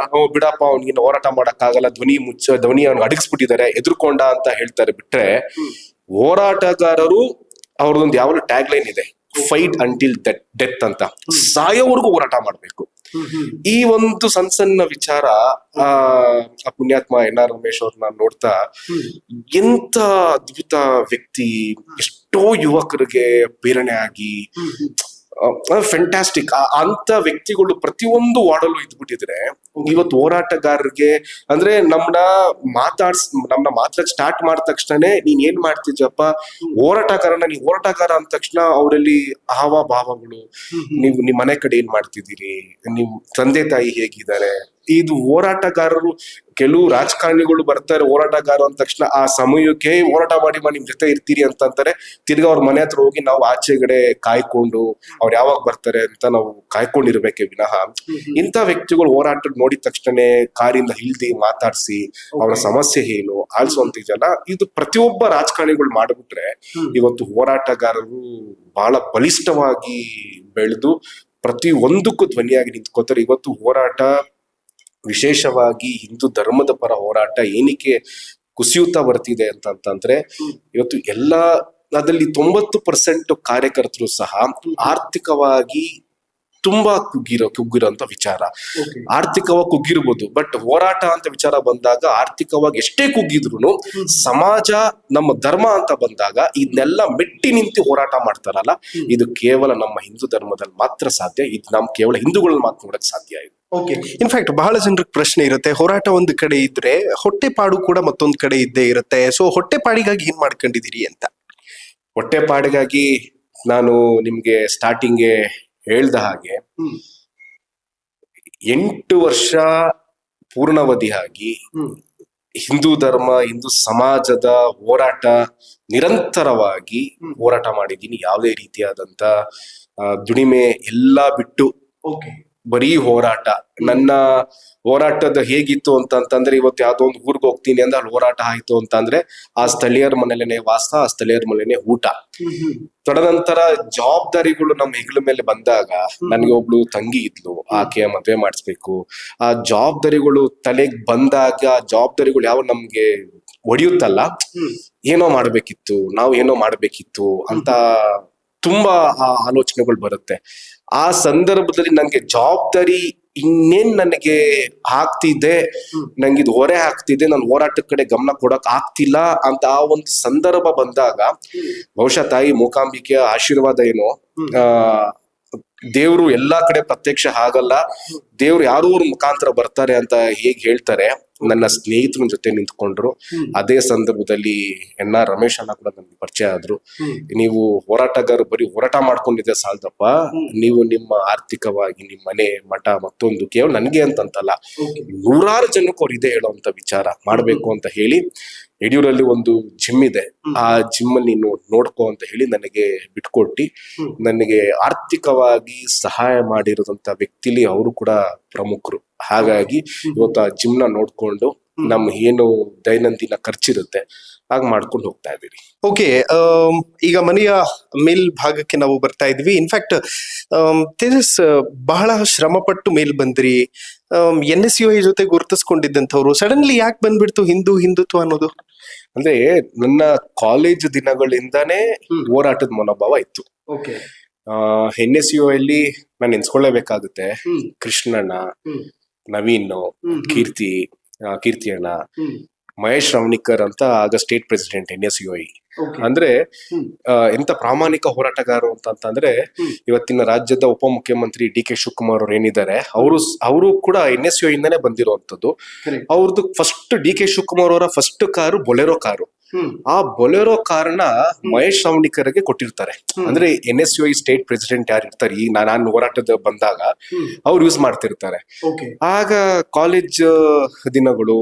ಬಿಡಪ್ಪ ಅವ್ನಿಗೆ ಹೋರಾಟ ಮಾಡಕ್ ಆಗಲ್ಲ, ಧ್ವನಿ ಅವ್ನಿಗೆ ಅಡಗಿಸ್ಬಿಟ್ಟಿದ್ದಾರೆ, ಎದುರ್ಕೊಂಡ ಅಂತ ಹೇಳ್ತಾರೆ. ಬಿಟ್ರೆ ಹೋರಾಟಗಾರರು ಅವ್ರದೊಂದು ಯಾವಾಗಲೂ ಟ್ಯಾಗ್ ಲೈನ್ ಇದೆ, ಫೈಟ್ ಅಂಟಿಲ್ ಡೆತ್ ಅಂತ. ಸಾಯೋವರೆಗೂ ಹೋರಾಟ ಮಾಡ್ಬೇಕು. ಈ ಒಂದು ಸಣ್ಣ ವಿಚಾರ ಆ ಪುಣ್ಯಾತ್ಮ ಎನ್.ಆರ್. ರಮೇಶ್ ಅವ್ರನ್ನ ನೋಡ್ತಾ, ಎಂತ ಅದ್ಭುತ ವ್ಯಕ್ತಿ, ಎಷ್ಟೋ ಯುವಕರಿಗೆ ಪ್ರೇರಣೆ ಆಗಿ ಫ್ಯಾಂಟಾಸ್ಟಿಕ್. ಅಂತ ವ್ಯಕ್ತಿಗಳು ಪ್ರತಿಯೊಂದು ವಾರ್ಡಲ್ಲೂ ಇದ್ಬಿಟ್ಟಿದ್ರೆ ಇವತ್ತು ಹೋರಾಟಗಾರರಿಗೆ ಅಂದ್ರೆ ನಮ್ಮನ್ನ ಮಾತಾಡಕ್ ಸ್ಟಾರ್ಟ್ ಮಾಡಿದ ತಕ್ಷಣನೇ ನೀನ್ ಏನ್ ಮಾಡ್ತಿದ್ಯಪ್ಪ ನೀವ್ ಹೋರಾಟಗಾರ ಅಂದ ತಕ್ಷಣ ಅವರಲ್ಲಿ ಭಾವಗಳು, ನೀವು ನಿಮ್ ಮನೆ ಕಡೆ ಏನ್ ಮಾಡ್ತಿದ್ದೀರಿ, ನಿಮ್ ತಂದೆ ತಾಯಿ ಹೇಗಿದ್ದಾರೆ. ಇದು ಹೋರಾಟಗಾರರು, ಕೆಲವು ರಾಜಕಾರಣಿಗಳು ಬರ್ತಾರೆ ಹೋರಾಟಗಾರ ಅಂದ ತಕ್ಷಣ ಆ ಸಮಯಕ್ಕೆ ಹೋರಾಟ ಮಾಡಿ ನಿಮ್ ಜೊತೆ ಇರ್ತೀರಿ ಅಂತಂತಾರೆ. ತಿರ್ಗಾ ಅವ್ರ ಮನೆ ಹತ್ರ ಹೋಗಿ ನಾವು ಆಚೆಗಡೆ ಕಾಯ್ಕೊಂಡು ಅವ್ರು ಯಾವಾಗ ಬರ್ತಾರೆ ಅಂತ ನಾವು ಕಾಯ್ಕೊಂಡಿರ್ಬೇಕೆ ವಿನಃ, ಇಂಥ ವ್ಯಕ್ತಿಗಳು ಹೋರಾಟ ನೋಡಿದ ತಕ್ಷಣನೇ ಕಾರಿಂದ ಇಳ್ದಿ ಮಾತಾಡ್ಸಿ ಅವರ ಸಮಸ್ಯೆ ಏನು ಆಲಿಸುವಂತ ಇದೆಯಲ್ಲ, ಇದು ಪ್ರತಿಯೊಬ್ಬ ರಾಜಕಾರಣಿಗಳು ಮಾಡ್ಬಿಟ್ರೆ ಇವತ್ತು ಹೋರಾಟಗಾರರು ಬಹಳ ಬಲಿಷ್ಠವಾಗಿ ಬೆಳೆದು ಪ್ರತಿ ಒಂದಕ್ಕೂ ಧ್ವನಿಯಾಗಿ ನಿಂತ್ಕೋತಾರೆ. ಇವತ್ತು ಹೋರಾಟ ವಿಶೇಷವಾಗಿ ಹಿಂದೂ ಧರ್ಮದ ಪರ ಹೋರಾಟ ಏನಕ್ಕೆ ಕುಸಿಯುತ್ತಾ ಬರ್ತಿದೆ ಅಂತಂದ್ರೆ, ಇವತ್ತು ಅದರಲ್ಲಿ 90% ಕಾರ್ಯಕರ್ತರು ಸಹ ಆರ್ಥಿಕವಾಗಿ ತುಂಬಾ ಕುಗ್ಗಿರೋಂತ ವಿಚಾರ. ಆರ್ಥಿಕವಾಗಿ ಕುಗ್ಗಿರ್ಬೋದು, ಬಟ್ ಹೋರಾಟ ಅಂತ ವಿಚಾರ ಬಂದಾಗ ಆರ್ಥಿಕವಾಗಿ ಎಷ್ಟೇ ಕುಗ್ಗಿದ್ರು ಸಮಾಜ, ನಮ್ಮ ಧರ್ಮ ಅಂತ ಬಂದಾಗ ಇದನ್ನೆಲ್ಲ ಮೆಟ್ಟಿ ನಿಂತು ಹೋರಾಟ ಮಾಡ್ತಾರಲ್ಲ, ಇದು ಕೇವಲ ನಮ್ಮ ಹಿಂದೂ ಧರ್ಮದಲ್ಲಿ ಮಾತ್ರ ಸಾಧ್ಯ. ಇದು ನಮ್ ಕೇವಲ ಹಿಂದೂಗಳಲ್ಲಿ ಮಾತ್ರ ನೋಡಕ್ ಸಾಧ್ಯ ಇದೆ. ಇನ್ಫ್ಯಾಕ್ಟ್ ಬಹಳ ಜನರಿಗೆ ಪ್ರಶ್ನೆ ಇರುತ್ತೆ, ಹೋರಾಟ ಒಂದು ಕಡೆ ಇದ್ರೆ ಹೊಟ್ಟೆಪಾಡು ಕೂಡ ಮತ್ತೊಂದು ಕಡೆ ಇದ್ದೇ ಇರುತ್ತೆ. ಸೊ ಹೊಟ್ಟೆಪಾಡಿಗಾಗಿ ಏನ್ ಮಾಡ್ಕೊಂಡಿದೀರಿ ಅಂತ? ಹೊಟ್ಟೆಪಾಡಿಗಾಗಿ ನಾನು ನಿಮ್ಗೆ ಸ್ಟಾರ್ಟಿಂಗ್ಗೆ ಹೇಳ್ದ ಹಾಗೆ 8 ವರ್ಷ ಪೂರ್ಣಾವಧಿಯಾಗಿ ಹಿಂದೂ ಧರ್ಮ, ಹಿಂದೂ ಸಮಾಜದ ಹೋರಾಟ ನಿರಂತರವಾಗಿ ಹೋರಾಟ ಮಾಡಿದ್ದೀನಿ. ಯಾವುದೇ ರೀತಿಯಾದಂತ ದುಡಿಮೆ ಎಲ್ಲ ಬಿಟ್ಟು ಬರೀ ಹೋರಾಟ. ನನ್ನ ಹೋರಾಟದ ಹೇಗಿತ್ತು ಅಂತಂದ್ರೆ, ಇವತ್ತು ಯಾವ್ದೋ ಒಂದು ಊರ್ಗ್ ಹೋಗ್ತೀನಿ ಅಂದ್ರೆ ಅಲ್ಲಿ ಹೋರಾಟ ಆಯ್ತು ಅಂತಂದ್ರೆ ಆ ಸ್ಥಳೀಯರ ಮನೇಲೇನೆ ವಾಸ, ಆ ಸ್ಥಳೀಯರ ಮನೇನೆ ಊಟ. ತದನಂತರ ಜವಾಬ್ದಾರಿಗಳು ನಮ್ಮ ಹೆಗ್ಲ ಮೇಲೆ ಬಂದಾಗ, ನನ್ಗೆ ಒಬ್ಳು ತಂಗಿ ಇದ್ಲು, ಆಕೆಯ ಮದ್ವೆ ಮಾಡಿಸ್ಬೇಕು. ಆ ಜವಾಬ್ದಾರಿಗಳು ತಲೆಗ್ ಬಂದಾಗ, ಜವಾಬ್ದಾರಿಗಳು ಯಾವ ನಮ್ಗೆ ಹೊಡೆಯುತ್ತಲ್ಲ, ಏನೋ ಮಾಡ್ಬೇಕಿತ್ತು, ನಾವು ಏನೋ ಮಾಡ್ಬೇಕಿತ್ತು ಅಂತ ತುಂಬಾ ಆಲೋಚನೆಗಳು ಬರುತ್ತೆ. ಆ ಸಂದರ್ಭದಲ್ಲಿ ನಂಗೆ ಜವಾಬ್ದಾರಿ ಇನ್ನೇನ್ ನನಗೆ ಆಗ್ತಿದೆ, ನಂಗೆ ಇದು ಹೊರೆ ಆಗ್ತಿದೆ, ನಾನು ಹೋರಾಟದ ಕಡೆ ಗಮನ ಕೊಡಕ್ ಆಗ್ತಿಲ್ಲ ಅಂತ ಆ ಒಂದು ಸಂದರ್ಭ ಬಂದಾಗ, ಬಹುಶಃ ತಾಯಿ ಮೂಕಾಂಬಿಕೆಯ ಆಶೀರ್ವಾದ ಏನೋ, ದೇವ್ರು ಎಲ್ಲಾ ಕಡೆ ಪ್ರತ್ಯಕ್ಷ ಆಗಲ್ಲ, ದೇವ್ರು ಯಾರೋ ಅವ್ರ ಮುಖಾಂತರ ಬರ್ತಾರೆ ಅಂತ ಹೇಗ್ ಹೇಳ್ತಾರೆ, ನನ್ನ ಸ್ನೇಹಿತರ ಜೊತೆ ನಿಂತ್ಕೊಂಡ್ರು. ಅದೇ ಸಂದರ್ಭದಲ್ಲಿ NR ರಮೇಶ್ ಅಣ್ಣ ಕೂಡ ನನ್ಗೆ ಪರಿಚಯ ಆದ್ರು. ನೀವು ಹೋರಾಟಗಾರರು ಬರೀ ಹೋರಾಟ ಮಾಡ್ಕೊಂಡಿದ್ದೆ ಸಾಲದಪ್ಪ, ನೀವು ನಿಮ್ಮ ಆರ್ಥಿಕವಾಗಿ ನಿಮ್ಮ ಮನೆ ಮಠ ಮತ್ತೊಂದು ಕೇವಲ ನನ್ಗೆ ಅಂತಲ್ಲ, ನೂರಾರು ಜನಕ್ಕೂ ಅವ್ರು ಇದೇ ಹೇಳೋಂತ ವಿಚಾರ ಮಾಡ್ಬೇಕು ಅಂತ ಹೇಳಿ, ಯಡಿಯೂರಲ್ಲಿ ಒಂದು ಜಿಮ್ ಇದೆ, ಆ ಜಿಮ್ ಅಲ್ಲಿ ನೀನು ನೋಡ್ಕೋ ಅಂತ ಹೇಳಿ ನನಗೆ ಬಿಟ್ಕೊಟ್ಟಿ, ನನಗೆ ಆರ್ಥಿಕವಾಗಿ ಸಹಾಯ ಮಾಡಿರೋದಂತ ವ್ಯಕ್ತಿಲಿ ಅವರು ಕೂಡ ಪ್ರಮುಖರು. ಹಾಗಾಗಿ ಇವತ್ತು ಆ ಜಿಮ್ ನ ನೋಡ್ಕೊಂಡು ನಮ್ ಏನು ದೈನಂದಿನ ಖರ್ಚಿರುತ್ತೆ ಹಾಗ ಮಾಡ್ಕೊಂಡು ಹೋಗ್ತಾ ಇದೀವಿ. ಓಕೆ, ಈಗ ಮನೆಯ ಮೇಲ್ ಭಾಗಕ್ಕೆ ನಾವು ಬರ್ತಾ ಇದ್ವಿ. ಇನ್ಫ್ಯಾಕ್ಟ್ ತೇಜಸ್ ಬಹಳ ಶ್ರಮ ಪಟ್ಟು ಮೇಲ್ ಬಂದ್ರಿ. NSUI ಜೊತೆ ಗುರುತಿಸ್ಕೊಂಡಿದ್ದಂಥವ್ರು ಸಡನ್ಲಿ ಯಾಕೆ ಬಂದ್ಬಿಡ್ತು ಹಿಂದುತ್ವ ಅನ್ನೋದು? ಅಂದ್ರೆ ನನ್ನ ಕಾಲೇಜ್ ದಿನಗಳಿಂದಾನೇ ಹೋರಾಟದ ಮನೋಭಾವ ಇತ್ತು. NSUI ಅಲ್ಲಿ ನಾನು ಎನ್ಸ್ಕೊಳ್ಳೇಬೇಕಾಗುತ್ತೆ, ಕೃಷ್ಣಣ್ಣ, ನವೀನ್, ಕೀರ್ತಿ ಅಣ್ಣ, ಮಹೇಶ್ ರವಣಿಕರ್ ಅಂತ ಆಗ ಸ್ಟೇಟ್ ಪ್ರೆಸಿಡೆಂಟ್ NSUI. ಅಂದ್ರೆ ಎಂತ ಪ್ರಾಮಾಣಿಕ ಹೋರಾಟಗಾರರು ಅಂತಂದ್ರೆ, ಇವತ್ತಿನ ರಾಜ್ಯದ ಉಪಮುಖ್ಯಮಂತ್ರಿ DK ಶಿವಕುಮಾರ್ ಅವ್ರು ಏನಿದ್ದಾರೆ, ಅವರು ಕೂಡ NSUI ಇಂದಾನೆ ಬಂದಿರುವಂತದ್ದು. ಅವ್ರದ್ದು ಫಸ್ಟ್ DK ಶಿವಕುಮಾರ್ ಅವರ ಫಸ್ಟ್ ಕಾರು ಬೊಲೆರೋ ಕಾರು. ಆ ಬೊಲೆರೋ ಕಾರಣ ಮಹೇಶ್ ರವಣಿಕರ್ಗೆ ಕೊಟ್ಟಿರ್ತಾರೆ. ಅಂದ್ರೆ NSUI ಸ್ಟೇಟ್ ಪ್ರೆಸಿಡೆಂಟ್ ಯಾರು ಇರ್ತಾರೆ, ಈ ನಾನು ಹೋರಾಟದ ಬಂದಾಗ ಅವ್ರು ಯೂಸ್ ಮಾಡ್ತಿರ್ತಾರೆ. ಆಗ ಕಾಲೇಜ್ ದಿನಗಳು,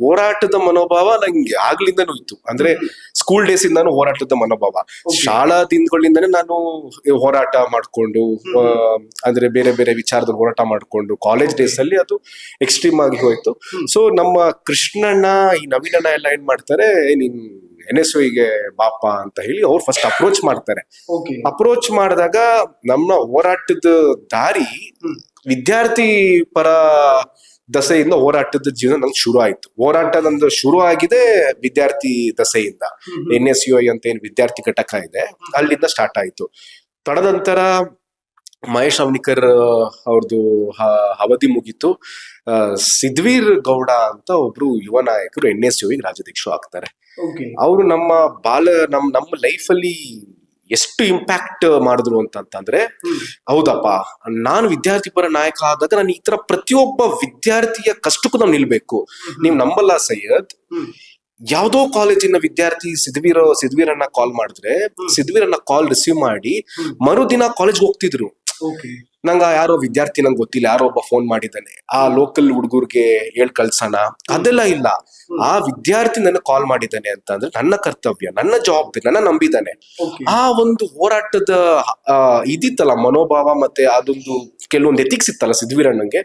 ಹೋರಾಟದ ಮನೋಭಾವ ನಂಗೆ ಆಗ್ಲಿಂದನೂ ಇತ್ತು. ಅಂದ್ರೆ ಸ್ಕೂಲ್ ಡೇಸ್ ಇಂದಾನು ಹೋರಾಟದ ಮನೋಭಾವ, ಶಾಲಾ ದಿನಗಳಿಂದಾನೇ ನಾನು ಹೋರಾಟ ಮಾಡ್ಕೊಂಡು, ಅಂದ್ರೆ ಬೇರೆ ಬೇರೆ ವಿಚಾರದಲ್ಲಿ ಹೋರಾಟ ಮಾಡ್ಕೊಂಡು, ಕಾಲೇಜ್ ಡೇಸ್ ಅಲ್ಲಿ ಅದು ಎಕ್ಸ್ಟ್ರೀಮ್ ಆಗಿ ಹೋಯ್ತು. ಸೊ ನಮ್ಮ ಕೃಷ್ಣಣ್ಣ, ಈ ನವೀನಣ್ಣ ಎಲ್ಲ ಏನ್ ಮಾಡ್ತಾರೆ, ನೀನ್ NSUIಗೆ ಬಾಪ ಅಂತ ಹೇಳಿ ಅವ್ರು ಫಸ್ಟ್ ಅಪ್ರೋಚ್ ಮಾಡ್ತಾರೆ. ಅಪ್ರೋಚ್ ಮಾಡಿದಾಗ ನಮ್ಮ ಹೋರಾಟದ ದಾರಿ ವಿದ್ಯಾರ್ಥಿ ಪರ ದಸೆಯಿಂದ ಹೋರಾಟದ ಜೀವನ ನಂಗೆ ಶುರು ಆಯ್ತು. ಹೋರಾಟ ನಂದು ಶುರು ಆಗಿದೆ ವಿದ್ಯಾರ್ಥಿ ದಸೆಯಿಂದ. NSUI ಅಂತ ಏನ್ ವಿದ್ಯಾರ್ಥಿ ಘಟಕ ಇದೆ ಅಲ್ಲಿಂದ ಸ್ಟಾರ್ಟ್ ಆಯ್ತು. ತದನಂತರ ಮಹೇಶ್ ರವಣಿಕರ್ ಅವ್ರದ್ದು ಅವಧಿ ಮುಗೀತು. ಸಿದ್ವೀರ್ ಗೌಡ ಅಂತ ಒಬ್ರು ಯುವ ನಾಯಕರು NSUI ರಾಜ್ಯಾಧ್ಯಕ್ಷರು ಆಗ್ತಾರೆ. ಅವರು ನಮ್ಮ ಲೈಫ್ ಅಲ್ಲಿ ಎಷ್ಟು ಇಂಪ್ಯಾಕ್ಟ್ ಮಾಡಿದ್ರು ಅಂತಂದ್ರೆ, ಹೌದಪ್ಪ, ನಾನು ವಿದ್ಯಾರ್ಥಿ ಪರ ನಾಯಕ ಆದಾಗ ನಾನು ಈ ತರ ಪ್ರತಿಯೊಬ್ಬ ವಿದ್ಯಾರ್ಥಿಯ ಕಷ್ಟಕ್ಕೂ ನಾವು ನಿಲ್ಬೇಕು. ನೀವ್ ನಂಬಲ್ಲ ಸೈಯದ್, ಯಾವ್ದೋ ಕಾಲೇಜಿನ ವಿದ್ಯಾರ್ಥಿ ಸಿದ್ವೀರನ್ನ ಕಾಲ್ ಮಾಡಿದ್ರೆ, ಸಿದ್ವೀರನ್ನ ಕಾಲ್ ರಿಸೀವ್ ಮಾಡಿ ಮರುದಿನ ಕಾಲೇಜ್ ಹೋಗ್ತಿದ್ರು. ನಂಗ ಯಾರೋ ವಿದ್ಯಾರ್ಥಿ ನಂಗೆ ಗೊತ್ತಿಲ್ಲ, ಯಾರೋ ಒಬ್ಬ ಫೋನ್ ಮಾಡಿದ್ದಾನೆ, ಆ ಲೋಕಲ್ ಹುಡುಗರ್ಗೆ ಹೇಳ್ ಕಳ್ಸೋಣ, ಅದೆಲ್ಲ ಇಲ್ಲ. ಆ ವಿದ್ಯಾರ್ಥಿ ನನ್ನ ಕಾಲ್ ಮಾಡಿದ್ದಾನೆ ಅಂತ ಅಂದ್ರೆ ನನ್ನ ಕರ್ತವ್ಯ, ನನ್ನ ಜವಾಬ್ದಾರಿ, ನನ್ನ ನಂಬಿದ್ದಾನೆ. ಆ ಒಂದು ಹೋರಾಟದ ಇದಿತ್ತಲ್ಲ ಮನೋಭಾವ, ಮತ್ತೆ ಅದೊಂದು ಕೆಲವೊಂದು ಎಥಿಕ್ಸ್ ಇತ್ತಲ್ಲ ಸಿದ್ವೀರಣ್ಣಂಗೆ,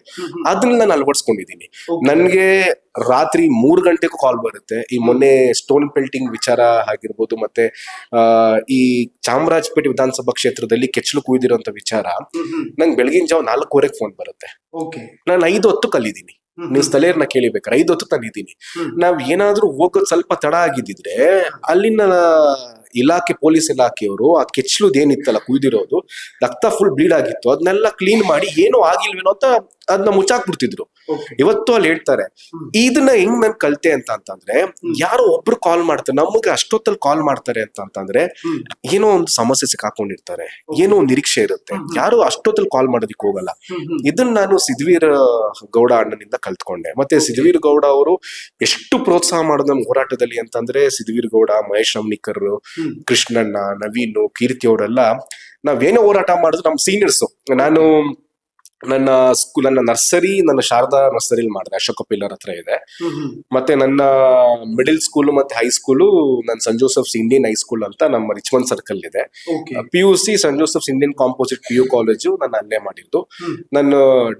ಅದನ್ನ ನಾನು ಅಳವಡಿಸ್ಕೊಂಡಿದ್ದೀನಿ. ನನ್ಗೆ ರಾತ್ರಿ 3 ಗಂಟೆಗೂ ಕಾಲ್ ಬರುತ್ತೆ. ಈ ಮೊನ್ನೆ ಸ್ಟೋನ್ ಪೆಲ್ಟಿಂಗ್ ವಿಚಾರ ಆಗಿರ್ಬೋದು, ಮತ್ತೆ ಈ ಚಾಮರಾಜಪೇಟೆ ವಿಧಾನಸಭಾ ಕ್ಷೇತ್ರದಲ್ಲಿ ಕೆಚ್ಚಲು ಕುಯ್ದಿರೋಂತ ವಿಚಾರ, ನಂಗೆ ಬೆಳಗಿನ ಜಾವ 4:15 ಫೋನ್ ಬರುತ್ತೆ. ನಾನು 5:10 ಕಲ್ಲಿದ್ದೀನಿ. ನೀವು ಸ್ಥಳೀಯರನ್ನ ಕೇಳಿಬೇಕಾರೆ 5:10 ತಂದಿದ್ದೀನಿ. ನಾವ್ ಏನಾದ್ರೂ ಹೋಗೋದ್ ಸ್ವಲ್ಪ ತಡ ಆಗಿದ್ದಿದ್ರೆ ಅಲ್ಲಿನ ಪೊಲೀಸ್ ಇಲಾಖೆಯವರು ಆ ಕೆಚ್ಚಲುದ್ ಏನಿತ್ತಲ್ಲ ಕುಯ್ದಿರೋದು, ರಕ್ತ ಫುಲ್ ಬ್ಲೀಡ್ ಆಗಿತ್ತು, ಅದನ್ನೆಲ್ಲ ಕ್ಲೀನ್ ಮಾಡಿ ಏನೂ ಆಗಿಲ್ವೇನೋ ಅಂತ ಅದನ್ನ ಮುಚ್ಚಾಕ್ಬಿಡ್ತಿದ್ರು. ಇವತ್ತು ಅಲ್ಲಿ ಹೇಳ್ತಾರೆ ಇದನ್ನ ಹೆಂಗ್ ನನ್ ಕಲ್ತೆ ಅಂತಂದ್ರೆ, ಯಾರೋ ಒಬ್ರು ಕಾಲ್ ಮಾಡ್ತಾರೆ, ನಮಗೆ ಅಷ್ಟೊತ್ತಲ್ಲಿ ಕಾಲ್ ಮಾಡ್ತಾರೆ ಅಂತಂದ್ರೆ ಏನೋ ಒಂದು ಸಮಸ್ಯೆ ಸಿಕ್ಕಾಕೊಂಡಿರ್ತಾರೆ, ಏನೋ ಒಂದು ನಿರೀಕ್ಷೆ ಇರುತ್ತೆ, ಯಾರು ಅಷ್ಟೊತ್ತಲ್ಲಿ ಕಾಲ್ ಮಾಡೋದಿಕ್ ಹೋಗಲ್ಲ. ಇದನ್ನ ನಾನು ಸಿದ್ವೀರ್ ಗೌಡ ಅಣ್ಣನಿಂದ ಕಲ್ತ್ಕೊಂಡೆ. ಮತ್ತೆ ಸಿದ್ವೀರ್ ಗೌಡ ಅವರು ಎಷ್ಟು ಪ್ರೋತ್ಸಾಹ ಮಾಡೋದು ನಮ್ ಹೋರಾಟದಲ್ಲಿ ಅಂತಂದ್ರೆ, ಸಿದ್ವೀರ್ ಗೌಡ, ಮಹೇಶ್ ಅಮ್ನಿಕರ್, ಕೃಷ್ಣಣ್ಣ, ನವೀನು, ಕೀರ್ತಿ ಅವರೆಲ್ಲ ನಾವೇನೋ ಹೋರಾಟ ಮಾಡಿದ್ರು ನಮ್ ಸೀನಿಯರ್ಸ್. ನಾನು ನನ್ನ ನರ್ಸರಿ, ನನ್ನ ಶಾರದಾ ನರ್ಸರಿಲಿ ಮಾಡಿದೆ, ಅಶೋಕ ಪಿಲ್ಲರ್ ಹತ್ರ ಇದೆ. ಮತ್ತೆ ನನ್ನ ಮಿಡಿಲ್ ಸ್ಕೂಲ್ ಮತ್ತೆ ಹೈಸ್ಕೂಲು ನನ್ನ ಸೆಂಟ್ ಜೋಸೆಫ್ಸ್ ಇಂಡಿಯನ್ ಹೈಸ್ಕೂಲ್ ಅಂತ ನಮ್ಮ ರಿಚ್ಮಂಡ್ ಸರ್ಕಲ್ ಇದೆ. PUC Saint Joseph's Indian Composite PU College ನಾನು ಅಲ್ಲೇ ಮಾಡಿದ್ದು. ನನ್ನ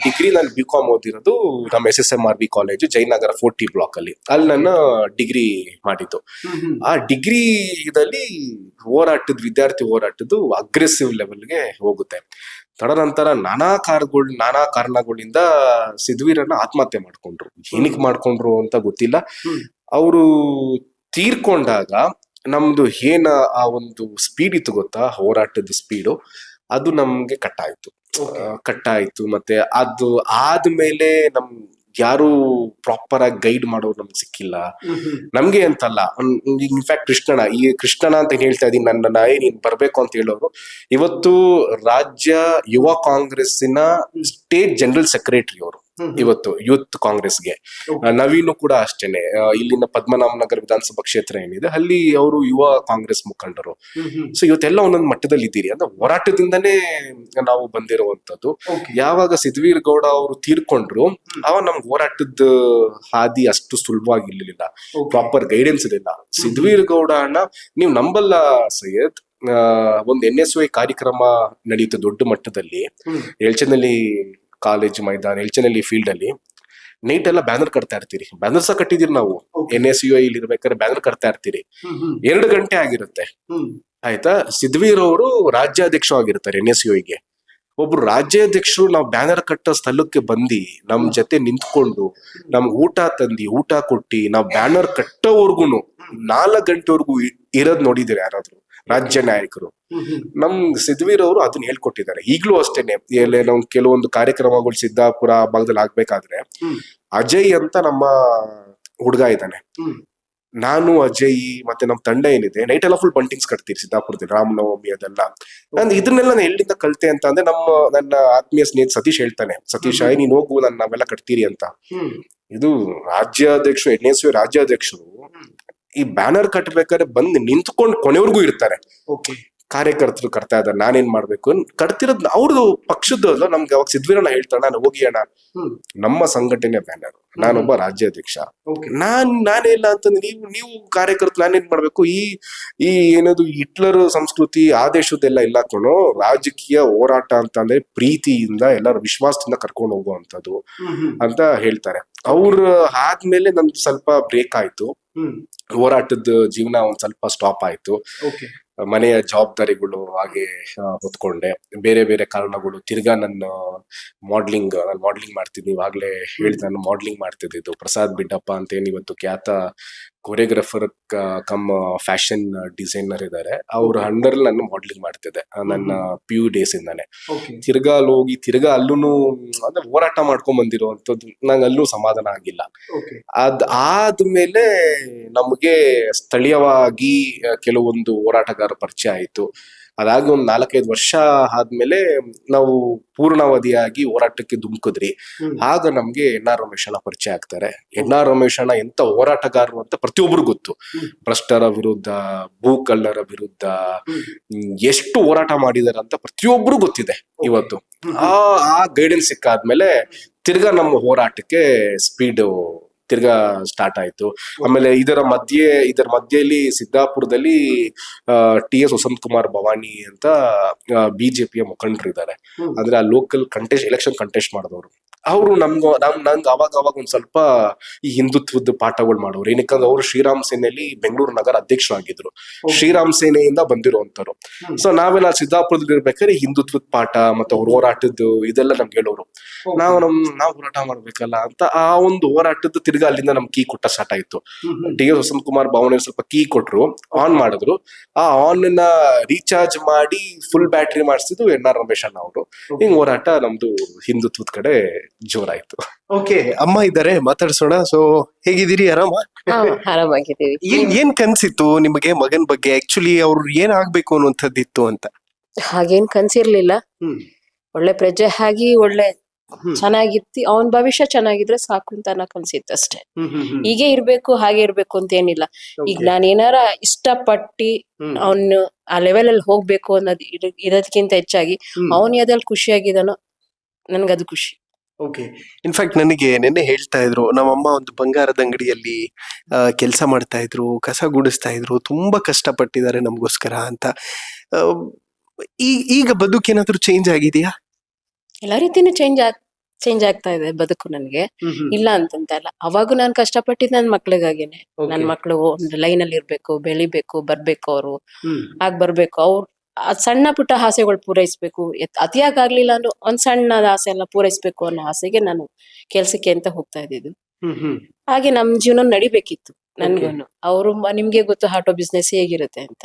ಡಿಗ್ರಿ ನಾನು BCom ಓದಿರೋದು ನಮ್ಮ SSMRB ಕಾಲೇಜು ಜಯನಗರ 40 ಬ್ಲಾಕ್ ಅಲ್ಲಿ ನನ್ನ ಡಿಗ್ರಿ ಮಾಡಿದ್ದು. ಆ ಡಿಗ್ರಿ ಇದಲ್ಲಿ ವಿದ್ಯಾರ್ಥಿ ಹೋರಾಟದ್ದು ಅಗ್ರೆಸಿವ್ ಲೆವೆಲ್ಗೆ ಹೋಗುತ್ತೆ. ತದನಂತರ ನಾನಾ ಕಾರಣಗಳಿಂದ ಸಿದ್ವೀರನ್ನ ಆತ್ಮಹತ್ಯೆ ಮಾಡ್ಕೊಂಡ್ರು. ಏನಕ್ಕೆ ಮಾಡ್ಕೊಂಡ್ರು ಅಂತ ಗೊತ್ತಿಲ್ಲ. ಅವರು ತೀರ್ಕೊಂಡಾಗ ನಮ್ದು ಆ ಒಂದು ಸ್ಪೀಡ್ ಇತ್ತು ಗೊತ್ತಾ, ಹೋರಾಟದ ಸ್ಪೀಡು, ಅದು ನಮ್ಗೆ ಕಟ್ಟಾಯ್ತು. ಮತ್ತೆ ಅದು ಆದ್ಮೇಲೆ ಯಾರು ಪ್ರಾಪರ್ ಆಗಿ ಗೈಡ್ ಮಾಡೋರು ನಮ್ಗೆ ಸಿಕ್ಕಿಲ್ಲ. ನಮ್ಗೆ ಅಂತಲ್ಲ, ಇನ್ಫ್ಯಾಕ್ಟ್ ಕೃಷ್ಣಣ್ಣ ಅಂತ ಹೇಳ್ತಾ ಇದೀನಿ, ನನ್ನ ನೀನ್ ಬರ್ಬೇಕು ಅಂತ ಹೇಳೋರು ಇವತ್ತು ರಾಜ್ಯ ಯುವ ಕಾಂಗ್ರೆಸ್ಸಿನ ಸ್ಟೇಟ್ ಜನರಲ್ ಸೆಕ್ರೆಟರಿ ಅವರು ಇವತ್ತು ಯೂತ್ ಕಾಂಗ್ರೆಸ್ಗೆ. ನವೀನು ಕೂಡ ಅಷ್ಟೇನೆ, ಇಲ್ಲಿನ ಪದ್ಮನಾಭನಗರ ವಿಧಾನಸಭಾ ಕ್ಷೇತ್ರ ಏನಿದೆ ಅಲ್ಲಿ ಅವರು ಯುವ ಕಾಂಗ್ರೆಸ್ ಮುಖಂಡರು. ಸೊ ಇವತ್ತೆಲ್ಲ ಒಂದೊಂದು ಮಟ್ಟದಲ್ಲಿ ಇದ್ದೀರಿ ಅಂದ್ರೆ ಹೋರಾಟದಿಂದನೇ ನಾವು ಬಂದಿರುವಂತದ್ದು. ಯಾವಾಗ ಸಿದ್ವೀರ್ ಗೌಡ ಅವರು ತೀರ್ಕೊಂಡ್ರು ಅವಾಗ ನಮ್ಗೆ ಹೋರಾಟದ ಹಾದಿ ಅಷ್ಟು ಸುಲಭವಾಗಿ ಇರ್ಲಿಲ್ಲ, ಪ್ರಾಪರ್ ಗೈಡೆನ್ಸ್ ಇರಲಿಲ್ಲ. ಸಿದ್ವೀರ್ ಗೌಡ ಅಣ್ಣ, ನೀವು ನಂಬಲ್ಲ ಸೈಯದ್, ಒಂದು NSY ಕಾರ್ಯಕ್ರಮ ನಡೆಯುತ್ತೆ ದೊಡ್ಡ ಮಟ್ಟದಲ್ಲಿ, ಎಲ್ಚನಹಳ್ಳಿ ಕಾಲೇಜ್ ಮೈದಾನ, ಎಲ್ಚನಹಳ್ಳಿ ಫೀಲ್ಡ್ ಅಲ್ಲಿ ನೈಟ್ ಎಲ್ಲ ಬ್ಯಾನರ್ ಕಟ್ತಾ ಇರ್ತೀರಿ. ಬ್ಯಾನರ್ ಸಹ ಕಟ್ಟಿದಿರಿ ನಾವು, NSUI ಇಲ್ಲಿ ಇರ್ಬೇಕಾದ್ರೆ ಬ್ಯಾನರ್ ಕಟ್ತಾ ಇರ್ತೀರಿ. 2 ಗಂಟೆ ಆಗಿರುತ್ತೆ ಆಯ್ತಾ. ಸಿದ್ವೀರ್ ಅವರು ರಾಜ್ಯಾಧ್ಯಕ್ಷ ಆಗಿರ್ತಾರೆ NSUIಗೆ. ಒಬ್ರು ರಾಜ್ಯಾಧ್ಯಕ್ಷರು ನಾವು ಬ್ಯಾನರ್ ಕಟ್ಟೋ ಸ್ಥಳಕ್ಕೆ ಬಂದು ನಮ್ ಜೊತೆ ನಿಂತ್ಕೊಂಡು ನಮ್ಗೆ ಊಟ ಕೊಟ್ಟಿ ನಾವು ಬ್ಯಾನರ್ ಕಟ್ಟೋವರ್ಗುನು 4 ಗಂಟೆವರೆಗೂ ಇರೋದ್ ನೋಡಿದಿರಿ ಯಾರಾದ್ರು ರಾಜ್ಯ ನಾಯಕರು? ನಮ್ ಸಿದ್ವೀರ್ ಅವರು ಅದನ್ನ ಹೇಳ್ಕೊಟ್ಟಿದ್ದಾರೆ. ಈಗ್ಲೂ ಅಷ್ಟೇನೆ, ನಾವು ಕೆಲವೊಂದು ಕಾರ್ಯಕ್ರಮಗಳು ಸಿದ್ದಾಪುರ ಭಾಗದಲ್ಲಿ ಆಗ್ಬೇಕಾದ್ರೆ ಅಜಯ್ ಅಂತ ನಮ್ಮ ಹುಡುಗ ಇದ್ದಾನೆ, ನಾನು ಅಜಯ್ ಮತ್ತೆ ನಮ್ ತಂಡ ಏನಿದೆ ನೈಟ್ ಎಲ್ಲ ಫುಲ್ ಬಂಟಿಂಗ್ಸ್ ಕಟ್ತೀರಿ ಸಿದ್ದಾಪುರದಲ್ಲಿ, ರಾಮನವಮಿ ಅದೆಲ್ಲ. ನಾನು ಇದನ್ನೆಲ್ಲ ನಾನು ಎಲ್ಲಿಂದ ಕಲ್ತೆ ಅಂತ ಅಂದ್ರೆ ನನ್ನ ಆತ್ಮೀಯ ಸ್ನೇಹಿತ ಸತೀಶ್ ಹೇಳ್ತಾನೆ, ಸತೀಶ್ ನೀನ್ ಹೋಗು, ನಾವೆಲ್ಲ ಕಟ್ತೀರಿ ಅಂತ. ಇದು ರಾಜ್ಯಾಧ್ಯಕ್ಷರು, NSUI ರಾಜ್ಯಾಧ್ಯಕ್ಷರು ಈ ಬ್ಯಾನರ್ ಕಟ್ಬೇಕಾದ್ರೆ ಬಂದು ನಿಂತ್ಕೊಂಡು ಕೊನೆವರೆಗೂ ಇರ್ತಾರೆ. ಕಾರ್ಯಕರ್ತರು ಕಟ್ತಾ ಇದ್ದಾರೆ, ನಾನೇನ್ ಮಾಡ್ಬೇಕು ಕಟ್ತಿರೋದ್ ಅವ್ರದ್ದು ಪಕ್ಷದ. ನಮ್ಗೆ ಅವಾಗ ಸಿದ್ವೀರಣ್ಣ ಹೇಳ್ತಾನೆ, ನಾನು ಹೋಗಿ ಅಣ್ಣ ನಮ್ಮ ಸಂಘಟನೆ ಬ್ಯಾನರ್, ನಾನೊಬ್ಬ ರಾಜ್ಯಾಧ್ಯಕ್ಷ, ನಾನೇ ಇಲ್ಲ ಅಂತಂದ್ರೆ ನೀವು ಕಾರ್ಯಕರ್ತರು ನಾನೇನ್ ಮಾಡ್ಬೇಕು? ಈ ಏನದು ಹಿಟ್ಲರ್ ಸಂಸ್ಕೃತಿ ಆದೇಶದೆಲ್ಲ ಇಲ್ಲ ಕಣೋ, ರಾಜಕೀಯ ಹೋರಾಟ ಅಂತಂದ್ರೆ ಪ್ರೀತಿಯಿಂದ ಎಲ್ಲರ ವಿಶ್ವಾಸದಿಂದ ಕರ್ಕೊಂಡು ಹೋಗುವಂತದ್ದು ಅಂತ ಹೇಳ್ತಾರೆ. ಅವ್ರು ಆದ್ಮೇಲೆ ನಮ್ದು ಸ್ವಲ್ಪ ಬ್ರೇಕ್ ಆಯ್ತು, ಹೋರಾಟದ ಜೀವನ ಒಂದ್ ಸ್ವಲ್ಪ ಸ್ಟಾಪ್ ಆಯ್ತು. ಮನೆಯ ಜವಾಬ್ದಾರಿಗಳು ಹಾಗೆ ಹೊತ್ಕೊಂಡೆ, ಬೇರೆ ಬೇರೆ ಕಾರಣಗಳು. ತಿರ್ಗಾ ನಾನು ಮಾಡ್ಲಿಂಗ್ ಮಾಡ್ತಿದ್ದೆ. ಇವಾಗ್ಲೇ ಹೇಳಿದ, ನಾನು ಮಾಡ್ಲಿಂಗ್ ಮಾಡ್ತಿದ್ದು. ಪ್ರಸಾದ್ ಬಿಡ್ಡಪ್ಪ ಅಂತ ಏನ್ ಇವತ್ತು ಖ್ಯಾತ ಕೊರಿಯೋಗ್ರಾಫರ್ ಕಮ್ ಫ್ಯಾಷನ್ ಡಿಸೈನರ್ ಇದ್ದಾರೆ, ಅವ್ರ ಅಂಡರ್ ನಾನು ಮಾಡ್ಲಿಂಗ್ ಮಾಡ್ತಿದ್ದೆ ನನ್ನ PU ಡೇಸ್ ಇಂದಾನೆ. ತಿರ್ಗಾ ಹೋಗಿ ಅಲ್ಲೂ ಅಂದ್ರೆ ಹೋರಾಟ ಮಾಡ್ಕೊಂಡ್ ಬಂದಿರುವಂತದ್ದು, ನಂಗೆ ಅಲ್ಲೂ ಸಮಾಧಾನ ಆಗಿಲ್ಲ. ಆದ್ಮೇಲೆ ನಮ್ಗೆ ಸ್ಥಳೀಯವಾಗಿ ಕೆಲವೊಂದು ಹೋರಾಟಗಾರ ಪರಿಚಯ ಆಯ್ತು. ಅದಾಗಿ ಒಂದ್ 4-5 ವರ್ಷ ಆದ್ಮೇಲೆ ನಾವು ಪೂರ್ಣಾವಧಿಯಾಗಿ ಹೋರಾಟಕ್ಕೆ ಧುಮುಕಿದ್ರಿ. ಆಗ ನಮ್ಗೆ NR ರಮೇಶ್ ಅಣ್ಣ ಪರಿಚಯ ಆಗ್ತಾರೆ. NR ರಮೇಶ್ ಅಣ್ಣ ಎಂತ ಹೋರಾಟಗಾರರು ಅಂತ ಪ್ರತಿಯೊಬ್ರು ಗೊತ್ತು. ಭ್ರಷ್ಟರ ವಿರುದ್ಧ, ಭೂಕಳ್ಳರ ವಿರುದ್ಧ ಎಷ್ಟು ಹೋರಾಟ ಮಾಡಿದಾರೆ ಅಂತ ಪ್ರತಿಯೊಬ್ರು ಗೊತ್ತಿದೆ ಇವತ್ತು. ಆ ಗೈಡೆನ್ಸ್ ಸಿಕ್ಕಾದ್ಮೇಲೆ ತಿರ್ಗಾ ನಮ್ಮ ಹೋರಾಟಕ್ಕೆ ಸ್ಪೀಡ್ ತಿರ್ಗಾ ಸ್ಟಾರ್ಟ್ ಆಯ್ತು. ಆಮೇಲೆ ಇದರ ಮಧ್ಯೆಯಲ್ಲಿ ಸಿದ್ದಾಪುರದಲ್ಲಿ TS ವಸಂತ್ ಕುಮಾರ್ ಭವಾನಿ ಅಂತ BJPಯ ಮುಖಂಡರು ಇದ್ದಾರೆ. ಅಂದ್ರೆ ಆ ಲೋಕಲ್ ಎಲೆಕ್ಷನ್ ಕಂಟೆಸ್ಟ್ ಮಾಡಿದವರು. ಅವರು ನಂಗೆ ಅವಾಗ ಒಂದ್ ಸ್ವಲ್ಪ ಈ ಹಿಂದುತ್ವದ ಪಾಠಗಳು ಮಾಡೋರು. ಏನಕ್ಕಂದ್ರೆ ಅವರು ಶ್ರೀರಾಮ್ ಸೇನೆಯಲ್ಲಿ ಬೆಂಗಳೂರು ನಗರ ಅಧ್ಯಕ್ಷರಾಗಿದ್ರು. ಶ್ರೀರಾಮ್ ಸೇನೆಯಿಂದ ಬಂದಿರುವಂತವ್ರು. ಸೊ ನಾವೆಲ್ಲ ಸಿದ್ದಾಪುರದಲ್ಲಿ ಇರ್ಬೇಕಾದ್ರೆ ಹಿಂದುತ್ವದ ಪಾಠ ಮತ್ತೆ ಅವ್ರ ಹೋರಾಟದ್ದು ಇದೆಲ್ಲ ನಮ್ಗೆ ಹೇಳೋರು. ನಾವು ಹೋರಾಟ ಮಾಡ್ಬೇಕಲ್ಲ ಅಂತ ಆ ಒಂದು ಹೋರಾಟದ ತಿರ್ಗಾ ಅಲ್ಲಿಂದ ನಮ್ ಕೀ ಕೊಟ್ಟ ಸ್ಟಾರ್ಟ್ ಆಯ್ತು. ಟಿ ಎಸ್ ವಸಂತ್ ಕುಮಾರ್ ಭಾವನೆ ಸ್ವಲ್ಪ ಕೀ ಕೊಟ್ರು, ಆನ್ ಮಾಡಿದ್ರು. ಆ ಆನ್ ನ ರೀಚಾರ್ಜ್ ಮಾಡಿ ಫುಲ್ ಬ್ಯಾಟ್ರಿ ಮಾಡಿಸಿದ್ದು ಎನ್ ಆರ್ ರಮೇಶ್ ಅಣ್ಣ ಅವರು. ಹಿಂಗ್ ಹೋರಾಟ ನಮ್ದು ಹಿಂದುತ್ವದ ಕಡೆ ಜೋರಾಯ್ತು. ಓಕೆ, ಅಮ್ಮ ಇದ್ದಾರೆ, ಮಾತಾಡ್ಸೋಣ. ಸೊ ಹೇಗಿದ್ದೀರಿ, ಆರಾಮ? ಆರಾಮಾಗಿದ್ದೀವಿ. ಏನ್ ಕನ್ಸಿತ್ತು ನಿಮಗೆ ಮಗನ್ ಬಗ್ಗೆ? ಆಕ್ಚುಲಿ ಅವ್ರು ಏನ್ ಆಗ್ಬೇಕು ಅನ್ನುವಂಥದ್ದಿತ್ತು ಅಂತ? ಹಾಗೇನ್ ಕನ್ಸಿರ್ಲಿಲ್ಲ. ಒಳ್ಳೆ ಪ್ರಜೆ ಆಗಿ ಒಳ್ಳೆ ಚೆನ್ನಾಗಿರ್ತಿ, ಅವನ್ ಭವಿಷ್ಯ ಚೆನ್ನಾಗಿದ್ರೆ ಸಾಕು ಅಂತ ನಾ ಕನ್ಸಿತ್ತು ಅಷ್ಟೇ. ಹೀಗೆ ಇರ್ಬೇಕು ಹಾಗೆ ಇರ್ಬೇಕು ಅಂತ ಏನಿಲ್ಲ. ಈಗ ನಾನು ಏನಾರ ಇಷ್ಟಪಟ್ಟಿ ಅವನು ಆ ಲೆವೆಲ್ ಅಲ್ಲಿ ಹೋಗ್ಬೇಕು ಅನ್ನೋದು ಇರೋದಕ್ಕಿಂತ ಹೆಚ್ಚಾಗಿ ಅವನ್ ಯಾವ್ದ್ರಲ್ಲಿ ಖುಷಿಯಾಗಿದಾನೋ ನನ್ಗದು ಖುಷಿ. ಓಕೆ. ಇನ್ಫ್ಯಾಕ್ಟ್ ನನಗೆ ನಿನ್ನೆ ಹೇಳ್ತಾ ಇದ್ರು, ನಮ್ಮಮ್ಮ ಒಂದು ಬಂಗಾರದ ಅಂಗಡಿಯಲ್ಲಿ ಕೆಲಸ ಮಾಡ್ತಾ ಇದ್ರು, ಕಸ ಗುಡಿಸ್ತಾ ಇದ್ರು, ತುಂಬಾ ಕಷ್ಟಪಟ್ಟಿದ್ದಾರೆ ನಮಗೋಸ್ಕರ ಅಂತ. ಆ, ಈಗ ಬದುಕೇನಾದ್ರೂ ಚೇಂಜ್ ಆಗಿದೆಯಾ? ಎಲ್ಲಾ ರೀತಿನೂ ಚೇಂಜ್ ಆಗ್ತಾ ಇದೆ ಬದುಕು ನನ್ಗೆ, ಇಲ್ಲ ಅಂತಂತ ಅಲ್ಲ. ಅವಾಗೂ ನಾನ್ ಕಷ್ಟಪಟ್ಟಿದ್ ನನ್ ಮಕ್ಳಿಗಾಗೇನೆ. ನನ್ ಮಕ್ಳು ಒಂದು ಲೈನ್ ಅಲ್ಲಿ ಇರ್ಬೇಕು, ಬೆಳಿಬೇಕು, ಬರ್ಬೇಕು, ಅವರು ಬರ್ಬೇಕು. ಅವ್ರು ಸಣ್ಣ ಪುಟ್ಟ ಆಸೆಗಳು ಪೂರೈಸ್ಬೇಕು. ಅತಿಯಾಗ್ಲಿಲ್ಲ ಅಂದ್ರೆ ಒಂದ್ ಸಣ್ಣ ಆಸೆ ಎಲ್ಲ ಪೂರೈಸ್ಬೇಕು ಅನ್ನೋ ಆಸೆಗೆ ನಾನು ಕೆಲ್ಸಕ್ಕೆ ಅಂತ ಹೋಗ್ತಾ ಇದ್ದಿದ್ದು. ಹಾಗೆ ನಮ್ ಜೀವನ ನಡಿಬೇಕಿತ್ತು ನನ್ಗೂನು. ಅವ್ರು ನಿಮ್ಗೆ ಗೊತ್ತು ಆಟೋ ಬಿಸ್ನೆಸ್ ಹೇಗಿರುತ್ತೆ ಅಂತ.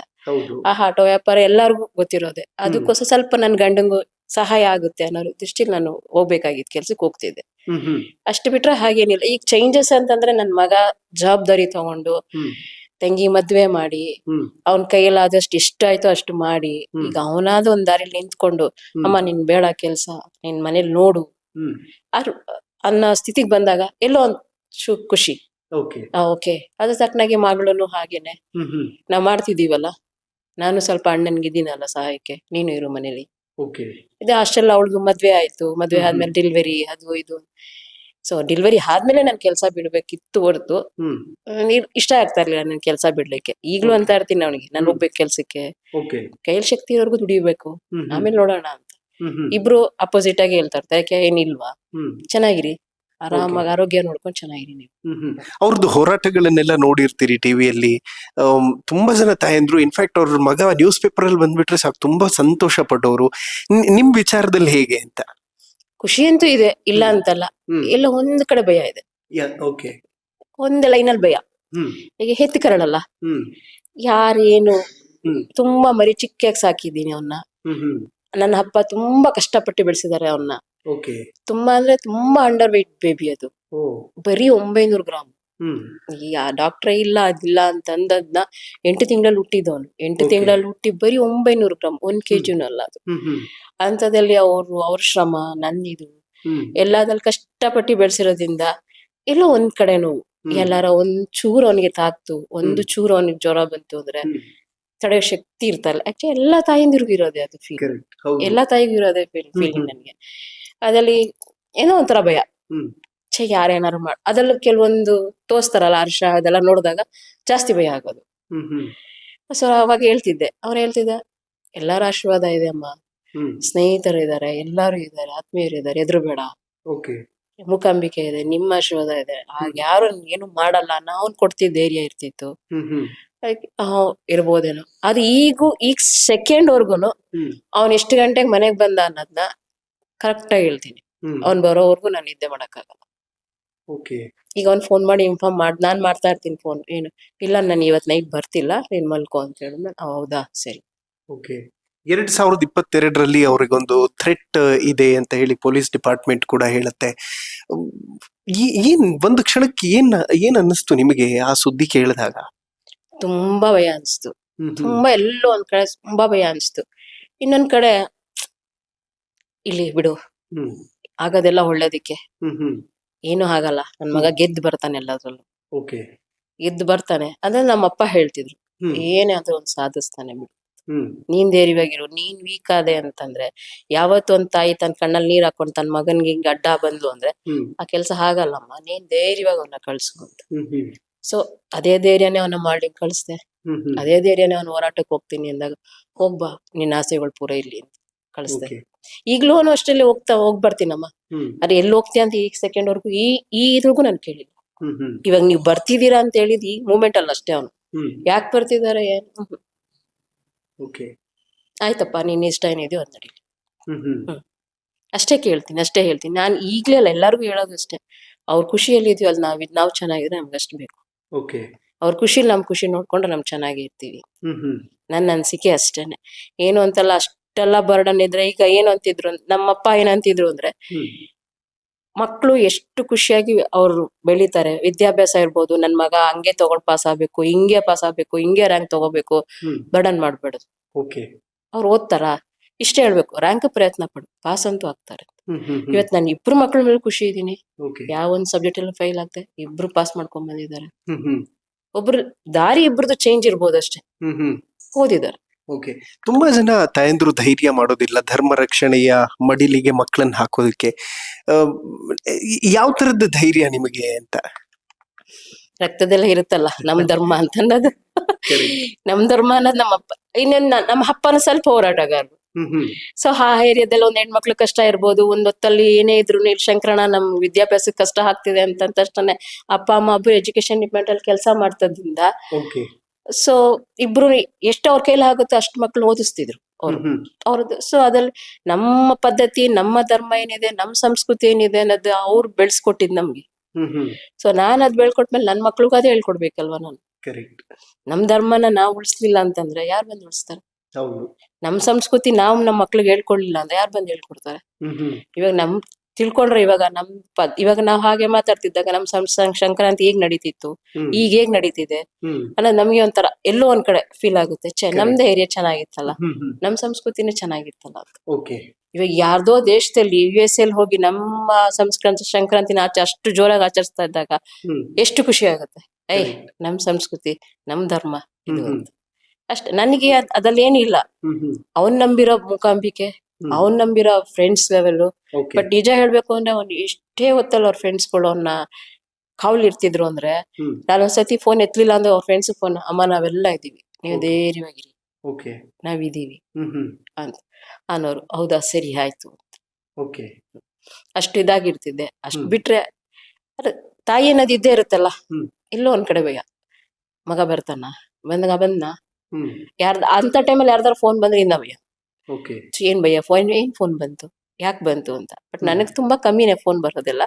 ಆ ಆಟೋ ವ್ಯಾಪಾರ ಎಲ್ಲಾರ್ಗು ಗೊತ್ತಿರೋದೆ. ಅದಕ್ಕೋಸ್ಕರ ಸ್ವಲ್ಪ ನನ್ ಗಂಡಂಗು ಸಹಾಯ ಆಗುತ್ತೆ ಅನ್ನೋ ದೃಷ್ಟಿಲಿ ನಾನು ಹೋಗ್ಬೇಕಾಗಿತ್ತು, ಕೆಲ್ಸಕ್ಕೆ ಹೋಗ್ತಿದ್ದೆ. ಅಷ್ಟು ಬಿಟ್ರೆ ಹಾಗೇನಿಲ್ಲ. ಈಗ ಚೇಂಜಸ್ ಅಂತಂದ್ರೆ ನನ್ ಮಗ ಜವಾಬ್ದಾರಿ ತಗೊಂಡು ತಂಗಿ ಮದ್ವೆ ಮಾಡಿ ಅವನ್ ಕೈಯಲ್ಲಾದಷ್ಟು ಇಷ್ಟ ಆಯ್ತು ಅಷ್ಟು ಮಾಡಿ, ಈಗ ಅವನಾದ ಒಂದ್ ದಾರಿಲಿ ನಿಂತ್ಕೊಂಡು ಅಮ್ಮ ನಿನ್ ಬೇಡ ಕೆಲ್ಸ, ನಿನ್ ಮನೇಲಿ ನೋಡು ಅನ್ನೋ ಸ್ಥಿತಿಗೆ ಬಂದಾಗ ಎಲ್ಲೋ ಒಂದ್ ಖುಷಿ. ಓಕೆ, ಅದ್ರ ತಕ್ಕನಾಗಿ ಮಗಳನ್ನು ಹಾಗೇನೆ ನಾವ್ ಮಾಡ್ತಿದೀವಲ್ಲ. ನಾನು ಸ್ವಲ್ಪ ಅಣ್ಣನ್ಗಿದ್ದೀನಲ್ಲ ಸಹಾಯಕ್ಕೆ, ನೀನು ಇರು ಮನೇಲಿ. ಇದೆ ಅಷ್ಟೆಲ್ಲ ಅವಳಿಗೂ ಮದ್ವೆ ಆಯ್ತು. ಮದ್ವೆ ಆದ್ಮೇಲೆ ಡೆಲಿವರಿ ಅದು ಇದು. ಸೊ ಡೆಲಿವರಿ ಆದ್ಮೇಲೆ ನನ್ ಕೆಲ್ಸ ಬಿಡ್ಬೇಕಿತ್ತು ಹೊರತು ಇಷ್ಟ ಆಗ್ತಾ ಇರ್ಲಿಲ್ಲ ನನ್ ಕೆಲ್ಸ ಬಿಡ್ಲಿಕ್ಕೆ. ಈಗ್ಲೂ ಅಂತ ಇರ್ತೀನಿ ಅವನಿಗೆ, ನಾನ್ ಹೋಗ್ಬೇಕು ಕೆಲ್ಸಕ್ಕೆ, ಕೈಯಲ್ಲಿ ಶಕ್ತಿ ಇರೋರ್ಗು ದುಡಿಬೇಕು, ಆಮೇಲೆ ನೋಡೋಣ ಅಂತ. ಇಬ್ರು ಅಪೋಸಿಟ್ ಆಗಿ ಹೇಳ್ತಾ ಇರ್ತಾರೆ, ಯಾಕೆ ಏನಿಲ್ವಾ, ಚೆನ್ನಾಗಿರಿ, ಆರಾಮಾಗಿ ಆರೋಗ್ಯ ನೋಡ್ಕೊಂಡು ಚೆನ್ನಾಗಿರಿ ನೀವು. ಅವ್ರದ್ದು ಹೋರಾಟಗಳನ್ನೆಲ್ಲ ನೋಡಿರ್ತೀರಿ ಟಿವಿಯಲ್ಲಿ. ತುಂಬಾ ಜನ ತಾಯಂದ್ರು, ಇನ್ಫ್ಯಾಕ್ಟ್ ಅವ್ರ ಮಗ ನ್ಯೂಸ್ ಪೇಪರ್ ಅಲ್ಲಿ ಬಂದ್ಬಿಟ್ರೆ ಸಾಕು ತುಂಬಾ ಸಂತೋಷ ಪಟ್ಟವರು. ನಿಮ್ ವಿಚಾರದಲ್ಲಿ ಹೇಗೆ ಅಂತ? ಖುಷಿ ಅಂತೂ ಇದೆ, ಇಲ್ಲ ಅಂತಲ್ಲ. ಎಲ್ಲ ಒಂದ್ ಕಡೆ ಭಯ ಇದೆ. ಒಂದ್ ಲೈನಲ್ಲಿ ಭಯ. ಈಗ ಹೆತ್ತಕರಳಲ್ಲ, ಯಾರೇನು ತುಂಬಾ ಮರಿ ಚಿಕ್ಕಾಗಿ ಸಾಕಿದೀನಿ ಅವನ್ನ. ನನ್ನ ಅಪ್ಪ ತುಂಬಾ ಕಷ್ಟಪಟ್ಟು ಬೆಳೆಸಿದ್ದಾರೆ ಅವನ್ನ. ತುಂಬಾ ಅಂದ್ರೆ ತುಂಬಾ ಅಂಡರ್ ವೇಟ್ ಬೇಬಿ ಅದು. ಬರೀ 900 ಗ್ರಾಮ್. ಈ ಡಾಕ್ಟ್ರೇ ಇಲ್ಲ ಅದಿಲ್ಲ ಅಂತ ಅಂದದ್ನ 8 ತಿಂಗಳಲ್ಲಿ ಹುಟ್ಟಿದವನು. 8 ತಿಂಗಳಲ್ಲಿ ಹುಟ್ಟಿ ಬರೀ 900 ಗ್ರಾಮ್, 1 kg ಅಲ್ಲ ಅದು. ಅಂತದಲ್ಲಿ ಅವ್ರ ಶ್ರಮ, ನಂದಿದು ಎಲ್ಲಾದ್ರಲ್ಲಿ ಕಷ್ಟಪಟ್ಟು ಬೆಳೆಸಿರೋದ್ರಿಂದ ಎಲ್ಲೋ ಒಂದ್ ಕಡೆ ನೋವು. ಎಲ್ಲಾರ ಒಂದ್ ಚೂರು ಅವನಿಗೆ ತಾಕ್ತು, ಒಂದು ಚೂರು ಅವನಿಗೆ ಜ್ವರ ಬಂತು ಅಂದ್ರೆ ತಡೆಯೋ ಶಕ್ತಿ ಇರ್ತಲ್ಲ. ಆಕ್ಚುಲಿ ಎಲ್ಲಾ ತಾಯಿಂದಿರ್ಗು ಇರೋದೆ ಅದು ಫೀಲ್. ಎಲ್ಲಾ ತಾಯಿಗೂ ಇರೋದೇ ಫೀಲಿಂಗ್ ನನ್ಗೆ. ಅದ್ರಲ್ಲಿ ಏನೋ ಒಂಥರ ಭಯ. ಯಾರೇನಾರು ಅದ್ರಲ್ಲೂ ಕೆಲವೊಂದು ತೋರಿಸ್ತಾರಲ್ಲ ಹರ್ಷ, ಅದೆಲ್ಲ ನೋಡಿದಾಗ ಜಾಸ್ತಿ ಭಯ ಆಗೋದು. ಸೊ ಅವಾಗ ಹೇಳ್ತಿದ್ದೆ, ಅವ್ರು ಹೇಳ್ತಿದ್ದ, ಎಲ್ಲಾರ ಆಶೀರ್ವಾದ ಇದೆ ಅಮ್ಮ, ಸ್ನೇಹಿತರು ಇದಾರೆ, ಎಲ್ಲಾರು ಇದಾರೆ, ಆತ್ಮೀಯರು ಇದಾರೆ, ಎದುರು ಬೇಡ, ಮೂಕಾಂಬಿಕೆ ಇದೆ, ನಿಮ್ಮ ಆಶೀರ್ವಾದ ಇದೆ, ಆಗ ಯಾರು ಏನು ಮಾಡಲ್ಲ, ನಾವು ಕೊಡ್ತಿದ್ದ ಧೈರ್ಯ ಇರ್ತಿತ್ತು. ಇರ್ಬೋದೇನೋ. ಅದು ಈಗ ಸೆಕೆಂಡ್ ವರ್ಗುನು ಅವ್ನ್ ಎಷ್ಟು ಗಂಟೆಗೆ ಮನೆಗ್ ಬಂದ ಅನ್ನೋದ್ನ ಕರೆಕ್ಟ್ ಆಗಿ ಹೇಳ್ತೀನಿ. ಅವ್ನ್ ಬರೋವರ್ಗು ನಾನು ನಿದ್ದೆ ಮಾಡಕ್ಕಾಗಲ್ಲ. ಈಗ ಅವ್ನ್ ಫೋನ್ ಮಾಡಿ ಇನ್ಫಾರ್ಮ್ ನಾನ್ ಮಾಡ್ತಾ ಇರ್ತೀನಿ ಫೋನ್, ಏನು ಇಲ್ಲ ನಾನು ಇವತ್ ನೈಟ್ ಬರ್ತಿಲ್ಲ, ನೀನ್ ಮಲ್ಕೋ ಅಂತ ಹೇಳಿದ್ಮೇಲೆ ಹೌದಾ ಸರಿ. 2022ರಲ್ಲಿ ಅವ್ರಿಗೊಂದು ಥ್ರೆಟ್ ಇದೆ ಅಂತ ಹೇಳಿ ಪೊಲೀಸ್ ಡಿಪಾರ್ಟ್ಮೆಂಟ್ ಕೂಡ ಹೇಳುತ್ತೆ. ಏನ್ ಒಂದು ಕ್ಷಣಕ್ಕೆ ಏನ್ ಅನ್ನಿಸ್ತು ನಿಮಗೆ ಆ ಸುದ್ದಿ ಕೇಳಿದಾಗ? ತುಂಬಾ ಭಯ ಅನ್ಸ್ತು. ತುಂಬಾ ಎಲ್ಲೋ ಒಂದ್ ಕಡೆ ತುಂಬಾ ಭಯ ಅನ್ಸ್ತು. ಇನ್ನೊಂದ್ ಕಡೆ ಇಲ್ಲಿ ಬಿಡು, ಆಗೋದೆಲ್ಲ ಒಳ್ಳೇದಿಕ್ಕೆ, ಏನು ಆಗಲ್ಲ, ನನ್ ಮಗ ಗೆದ್ದು ಬರ್ತಾನೆ ಎಲ್ಲದ್ರಲ್ಲೂ. ಗೆದ್ದು ಬರ್ತಾನೆ ಅಂದ್ರೆ ನಮ್ಮಪ್ಪ ಹೇಳ್ತಿದ್ರು, ಏನೇ ಆದ್ರೂ ಒಂದ್ ಸಾಧಿಸ್ತಾನೆ ಬಿಡು, ನೀನ್ ಧೈರ್ಯವಾಗಿರು. ನೀನ್ ವೀಕ್ ಆದೆ ಅಂತಂದ್ರೆ, ಯಾವತ್ತು ಒಂದ್ ತಾಯಿ ತನ್ನ ಕಣ್ಣಲ್ಲಿ ನೀರ್ ಹಾಕೊಂಡ್ ತನ್ನ ಮಗನ್ಗೆ ಹಿಂಗ್ ಅಡ್ಡ ಬಂದ್ಲು ಅಂದ್ರೆ ಆ ಕೆಲ್ಸ ಆಗಲ್ಲಮ್ಮ, ನೀನ್ ಧೈರ್ಯವಾಗಿ ಅವನ್ನ ಕಳ್ಸು ಅಂತ. ಸೊ ಅದೇ ಧೈರ್ಯನೇ ಅವನ್ನ ಮಾಡಿ ಕಳಿಸ್ದೆ. ಅದೇ ಧೈರ್ಯನೇ ಅವ್ನ ಹೋರಾಟಕ್ಕೆ ಹೋಗ್ತೀನಿ ಅಂದಾಗ, ಹೋಗ್ಬಾ ನಿನ್ನ ಆಸೆಗಳು ಪೂರ ಇರ್ಲಿ ಅಂತ. ಕಳಿಸ್ದೆ. ಈಗ್ಲೂ ಅಷ್ಟರಲ್ಲಿ ಹೋಗ್ ಬರ್ತೀನಮ್ಮ. ಅರೆ ಎಲ್ಲಿ ಹೋಗ್ತೀಯ ಅಂತ ಈಗ ಸೆಕೆಂಡ್ ವರ್ಗು ಈ ಇದ್ರಿಗೂ ನಾನು ಕೇಳಿಲ್ಲ. ಇವಾಗ ನೀವ್ ಬರ್ತಿದೀರಾ ಅಂತ ಹೇಳಿದ್ ಈ ಮೂಮೆಂಟ್ ಅಲ್ಲ ಅಷ್ಟೇ ಅವನು. ಯಾಕೆ ಬರ್ತಿದಾರೆ ಏನು ಆಯ್ತಪ್ಪ ನಿನ್ ಇಷ್ಟ ಏನಿದೆಯೋ ಅದ್ ನಡೀಲಿ. ಅಷ್ಟೇ ಕೇಳ್ತೀನಿ, ಅಷ್ಟೇ ಹೇಳ್ತೀನಿ. ನಾನ್ ಈಗ್ಲೇ ಅಲ್ಲ ಎಲ್ಲಾರ್ಗು ಹೇಳೋದು ಅಷ್ಟೇ. ಅವ್ರ ಖುಷಿಯಲ್ಲಿ ಇದೀವಿ ಅಲ್ಲಿ ನಾವ್ ಚೆನ್ನಾಗಿದ್ರೆ ನಮ್ಗೆ ಅಷ್ಟು ಬೇಕು. ಅವ್ರ ಖುಷಿಲಿ ನಮ್ ಖುಷಿ ನೋಡ್ಕೊಂಡ್ರೆ ನಮ್ ಚೆನ್ನಾಗಿ ಇರ್ತೀವಿ. ನನ್ನ ಅನ್ಸಿಕೆ ಅಷ್ಟೇನೆ. ಏನು ಅಂತಲ್ಲ, ಅಷ್ಟೆಲ್ಲ ಬರ್ಡನ್ ಇದ್ರೆ ಈಗ ಏನು ಅಂತಿದ್ರು ನಮ್ಮಪ್ಪ ಏನಂತಿದ್ರು ಅಂದ್ರೆ, ಮಕ್ಕಳು ಎಷ್ಟು ಖುಷಿಯಾಗಿ ಅವ್ರು ಬೆಳಿತಾರೆ. ವಿದ್ಯಾಭ್ಯಾಸ ಇರ್ಬೋದು, ನನ್ ಮಗ ಹಂಗೆ ತಗೊಂಡ್ ಪಾಸ್ ಆಗ್ಬೇಕು, ಹಿಂಗೆ ಪಾಸ್ ಆಗ್ಬೇಕು, ಹಿಂಗೆ ರ್ಯಾಂಕ್ ತಗೋಬೇಕು, ಬರ್ಡನ್ ಮಾಡ್ಬೇಡದು. ಅವ್ರು ಓದ್ತಾರ ಇಷ್ಟೇ ಹೇಳ್ಬೇಕು, ರ್ಯಾಂಕ್ ಪ್ರಯತ್ನ ಪಡು, ಪಾಸ್ ಅಂತೂ ಆಗ್ತಾರೆ. ಇವತ್ ನಾನು ಇಬ್ರು ಮಕ್ಳ ಮೇಲೆ ಖುಷಿ ಇದೀನಿ. ಯಾವ ಒಂದ್ ಸಬ್ಜೆಕ್ಟ್ ಎಲ್ಲ ಫೈಲ್ ಆಗ್ದೆ, ಇಬ್ರು ಪಾಸ್ ಮಾಡ್ಕೊಂಡ್ ಬಂದಿದ್ದಾರೆ. ಒಬ್ರು ದಾರಿ ಇಬ್ರದ್ದು ಚೇಂಜ್ ಇರ್ಬೋದು ಅಷ್ಟೇ, ಓದಿದ್ದಾರೆ. ತುಂಬಾ ಜನ ತಾಯಂದ್ರು ಧೈರ್ಯ ಮಾಡೋದಿಲ್ಲ ಧರ್ಮ ರಕ್ಷಣೆಯ ಮಡಿಲಿಗೆ ಮಕ್ಕಳನ್ನ ಹಾಕೋದಕ್ಕೆ. ಯಾವ ತರದ ಧೈರ್ಯ ನಿಮಗೆ ಅಂತ? ರಕ್ತದೆಲ್ಲ ಇರುತ್ತಲ್ಲ ನಮ್ ಧರ್ಮ ಅಂತ ಅನ್ನೋದು. ನಮ್ ಧರ್ಮ ಅನ್ನೋದು ನಮ್ಮಪ್ಪ, ಇನ್ನೇನ್ ನಮ್ಮ ಅಪ್ಪನ ಸ್ವಲ್ಪ ಹೋರಾಟಗಾರರು. ಸೊ ಆ ಏರಿಯಾದಲ್ಲಿ ಒಂದ್ ಹೆಣ್ಮಕ್ಳು ಕಷ್ಟ ಇರ್ಬೋದು, ಒಂದ್ ಹೊತ್ತಲ್ಲಿ ಏನೇ ಇದ್ರು ಶಂಕರಣ್ಣ ನಮ್ ವಿದ್ಯಾಭ್ಯಾಸಕ್ಕೆ ಕಷ್ಟ ಆಗ್ತಿದೆ ಅಂತ ತಕ್ಷಣ ಅಪ್ಪ ಅಮ್ಮ ಒಬ್ರು ಎಜುಕೇಶನ್ ಡಿಪಾರ್ಟ್ಮೆಂಟ್ ಅಲ್ಲಿ ಕೆಲಸ ಮಾಡ್ತದ್ರಿಂದ, ಸೊ ಇಬ್ರು ಎಷ್ಟು ಅವ್ರ ಕೈಲಿ ಆಗುತ್ತೆ ಅಷ್ಟು ಮಕ್ಳು ಓದಿಸ್ತಿದ್ರು ಅವ್ರದ್ದು. ಸೊ ಅದ್ರಲ್ಲಿ ನಮ್ಮ ಪದ್ಧತಿ, ನಮ್ಮ ಧರ್ಮ ಏನಿದೆ, ನಮ್ಮ ಸಂಸ್ಕೃತಿ ಏನಿದೆ ಅನ್ನೋದು ಅವ್ರು ಬೆಳೆಸ್ಕೊಟ್ಟಿದ್ ನಮ್ಗೆ. ಸೊ ನಾನ್ ಅದ್ ಬೆಳ್ಕೊಟ್ಮೇಲೆ ನನ್ ಮಕ್ಳಿಗೂ ಅದೇ ಹೇಳ್ಕೊಡ್ಬೇಕಲ್ವಾ ನಾನು. ನಮ್ ಧರ್ಮನ ನಾವ್ ಉಳಿಸ್ಲಿಲ್ಲ ಅಂತಂದ್ರೆ ಯಾರು ಬಂದ್ ಉಳಿಸ್ತಾರೆ? ನಮ್ ಸಂಸ್ಕೃತಿ ನಾವ್ ನಮ್ ಮಕ್ಳಿಗೆ ಹೇಳ್ಕೊಡ್ಲಿಲ್ಲ ಅಂದ್ರೆ ಯಾರು ಬಂದ್ ಹೇಳ್ಕೊಡ್ತಾರೆ? ಇವಾಗ ನಮ್ ತಿಳ್ಕೊಂಡ್ರೆ ಇವಾಗ ನಾವ್ ಹಾಗೆ ಮಾತಾಡ್ತಿದ್ದಾಗ ನಮ್ ಸಂಕ್ರಾಂತಿ ಹೇಗ್ ನಡೀತಿತ್ತು, ಈಗ ಹೇಗ್ ನಡೀತಿದೆ ಅನ್ನೋದು ನಮ್ಗೆ ಒಂಥರ ಎಲ್ಲೋ ಒಂದ್ ಕಡೆ ಫೀಲ್ ಆಗುತ್ತೆ. ನಮ್ದೇ ಏರಿಯಾ ಚೆನ್ನಾಗಿತ್ತಲ್ಲ, ನಮ್ ಸಂಸ್ಕೃತಿನೇ ಚೆನ್ನಾಗಿತ್ತಲ್ಲ ಅಂತ. ಇವಾಗ ಯಾರ್ದೋ ದೇಶದಲ್ಲಿ US ಅಲ್ಲಿ ಹೋಗಿ ನಮ್ಮ ಸಂಕ್ರಾಂತಿನ ಅಷ್ಟು ಜೋರಾಗಿ ಆಚರಿಸ್ತಾ ಇದ್ದಾಗ ಎಷ್ಟು ಖುಷಿ ಆಗುತ್ತೆ. ನಮ್ ಸಂಸ್ಕೃತಿ, ನಮ್ ಧರ್ಮ ಇದು ಅಂತ ಅಷ್ಟೇ. ನನಗೆ ಅದ್ರಲ್ಲೇನಿಲ್ಲ. ಅವನ್ ನಂಬಿರೋ ಮೂಕಾಂಬಿಕೆ, ಅವನ್ ನಂಬಿರೋ ಫ್ರೆಂಡ್ಸ್ ಲೆವೆಲ್. ಬಟ್ ನಿಜ ಹೇಳ್ಬೇಕು ಅಂದ್ರೆ ಅವ್ನು ಎಷ್ಟೇ ಹೊತ್ತಲ್ಲ ಅವ್ರ ಫ್ರೆಂಡ್ಸ್ ಗಳು ಅವನ್ನ ಕಾವಲ್ ಇರ್ತಿದ್ರು ಅಂದ್ರೆ, ನಾನೊಂದ್ಸತಿ ಫೋನ್ ಎತ್ಲಿಲ್ಲ ಅಂದ್ರೆ ಅವ್ರ ಫ್ರೆಂಡ್ಸ್ ಫೋನ್, ಅಮ್ಮ ನಾವೆಲ್ಲ ಇದೀವಿ, ನೀವು ಧೈರ್ಯವಾಗಿರಿ, ನಾವಿದೀವಿ ಅಂತ ಅನ್ನೋರು. ಹೌದಾ ಸರಿ ಆಯ್ತು ಅಷ್ಟು ಇದಾಗಿರ್ತಿದ್ದೆ. ಅಷ್ಟ್ ಬಿಟ್ರೆ ತಾಯಿ ಅನ್ನೋದು ಇದ್ದೇ ಇರುತ್ತಲ್ಲ, ಎಲ್ಲೋ ಒಂದ್ ಕಡೆ ಭಯ. ಮಗ ಬರ್ತಾನ, ಬಂದ್ನ ಅಂತ ಟೈಮಲ್ಲಿ ಯಾರ್ದಾರ ಫೋನ್ ಬಂದ್ರೆ ಇನ್ನ ಭಯ. ಏನ್ ಭಯ, ಏನ್ ಫೋನ್ ಬಂತು, ಯಾಕೆ ಬಂತು ಅಂತ. ಬಟ್ ನನಗ್ ತುಂಬಾ ಕಮ್ಮಿನೇ ಫೋನ್ ಬರೋದಿಲ್ಲ,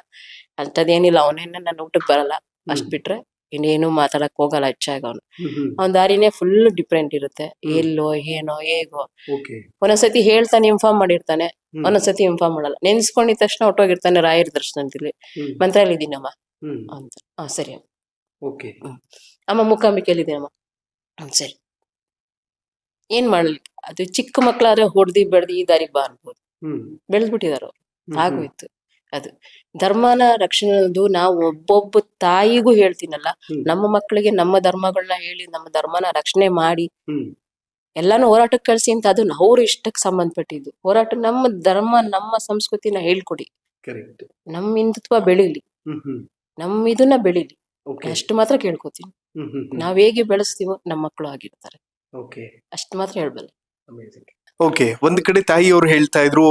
ಅಂತದೇನಿಲ್ಲ. ಅವನೇನ ನನ್ನ ಊಟಕ್ ಬರಲ್ಲ, ಅಷ್ಟ್ ಬಿಟ್ರೆ ಇನ್ನೇನು ಮಾತಾಡಕ್ ಹೋಗಲ್ಲ ಹೆಚ್ಚಾಗ. ಅವನ್ ದಾರಿನೇ ಫುಲ್ ಡಿಫ್ರೆಂಟ್ ಇರುತ್ತೆ. ಎಲ್ಲೋ ಏನೋ ಹೇಗೋ ಒಂದೊಂದ್ಸತಿ ಹೇಳ್ತಾನೆ, ಇನ್ಫಾರ್ಮ್ ಮಾಡಿರ್ತಾನೆ, ಒಂದೊಂದ್ಸತಿ ಇನ್ಫಾರ್ಮ್ ಮಾಡಲ್ಲ. ನೆನ್ಸ್ಕೊಂಡಿದ ತಕ್ಷಣ ಹೊಟ್ಟೋಗಿರ್ತಾನೆ ರಾಯರ ದರ್ಶನದಲ್ಲಿ, ಮಂತ್ರಾಲಯ ಇದೀನಮ್ಮ ಅಂತ. ಸರಿ ಅಮ್ಮ ಮೂಕಾಂಬಿಕೆಯಲ್ಲಿ ಇದೀನಮ್ಮ, ಸರಿ. ಏನ್ ಮಾಡಲಿ, ಅದು ಚಿಕ್ಕ ಮಕ್ಳಾದ್ರೆ ಹೊಡ್ದಿ ಬೆಳ್ದಿ ಈ ದಾರಿಗೆ ಬಾ ಅನ್ಬೋದು, ಬೆಳೆದ್ಬಿಟ್ಟಿದಾರ ಅವ್ರು, ಆಗೋಯ್ತು. ಅದು ಧರ್ಮನ ರಕ್ಷಣೆ ಅನ್ನೋದು ನಾವು ಒಬ್ಬೊಬ್ಬ ತಾಯಿಗೂ ಹೇಳ್ತೀನಲ್ಲ, ನಮ್ಮ ಮಕ್ಕಳಿಗೆ ನಮ್ಮ ಧರ್ಮಗಳನ್ನ ಹೇಳಿ, ನಮ್ಮ ಧರ್ಮನ ರಕ್ಷಣೆ ಮಾಡಿ ಎಲ್ಲಾನು ಹೋರಾಟಕ್ಕೆ ಕಳ್ಸಿ ಅಂತ. ಅದು ಅವ್ರ ಇಷ್ಟಕ್ಕೆ ಸಂಬಂಧಪಟ್ಟಿದ್ದು ಹೋರಾಟ. ನಮ್ಮ ಧರ್ಮ, ನಮ್ಮ ಸಂಸ್ಕೃತಿನ ಹೇಳ್ಕೊಡಿ, ನಮ್ ಹಿಂದುತ್ವ ಬೆಳಿಲಿ, ನಮ್ ಇದನ್ನ ಬೆಳಿಲಿ, ಅಷ್ಟು ಮಾತ್ರ ಕೇಳ್ಕೊತೀನಿ. ನಾವ್ ಹೇಗೆ ಬೆಳೆಸ್ತೀವೋ ನಮ್ಮ ಮಕ್ಕಳು ಆಗಿರ್ತಾರೆ, ಅಷ್ಟು ಮಾತ್ರ ಹೇಳ್ಬಲ್ಲ. ಒಂದ್ ಕಡೆ ತಾಯಿಯವರು ಹೇಳ್ತಾ ಇದ್ರು,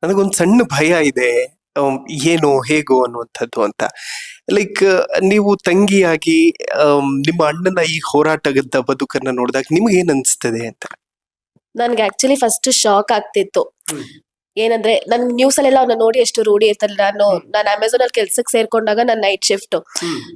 ನನಗೊಂದ್ ಸಣ್ಣ ಭಯ ಇದೆ, ಏನು ಹೇಗೋ ಅನ್ನುವಂಥದ್ದು ಅಂತ. ಲೈಕ್ ನೀವು ತಂಗಿಯಾಗಿ ನಿಮ್ಮ ಅಣ್ಣನ ಈ ಹೋರಾಟದ ಬದುಕನ್ನ ನೋಡಿದಾಗ ನಿಮ್ಗೆ ಏನ್ ಅನ್ಸ್ತದೆ ಅಂತ? ನನ್ಗೆ ಆಕ್ಚುಲಿ ಫಸ್ಟ್ ಶಾಕ್ ಆಗ್ತಿತ್ತು. ಏನಂದ್ರೆ ನನ್ ನ್ಯೂಸ್ ಅಲ್ಲೆಲ್ಲ ಅವ್ನ ನೋಡಿ ಎಷ್ಟು ರೂಢಿ ಇರ್ತಲ್ಲ. ನಾನು ಅಮೆಝಾನ್ ಅಲ್ಲಿ ಕೆಲ್ಸಕ್ಕೆ ಸೇರ್ಕೊಂಡಾಗ ನನ್ night shift.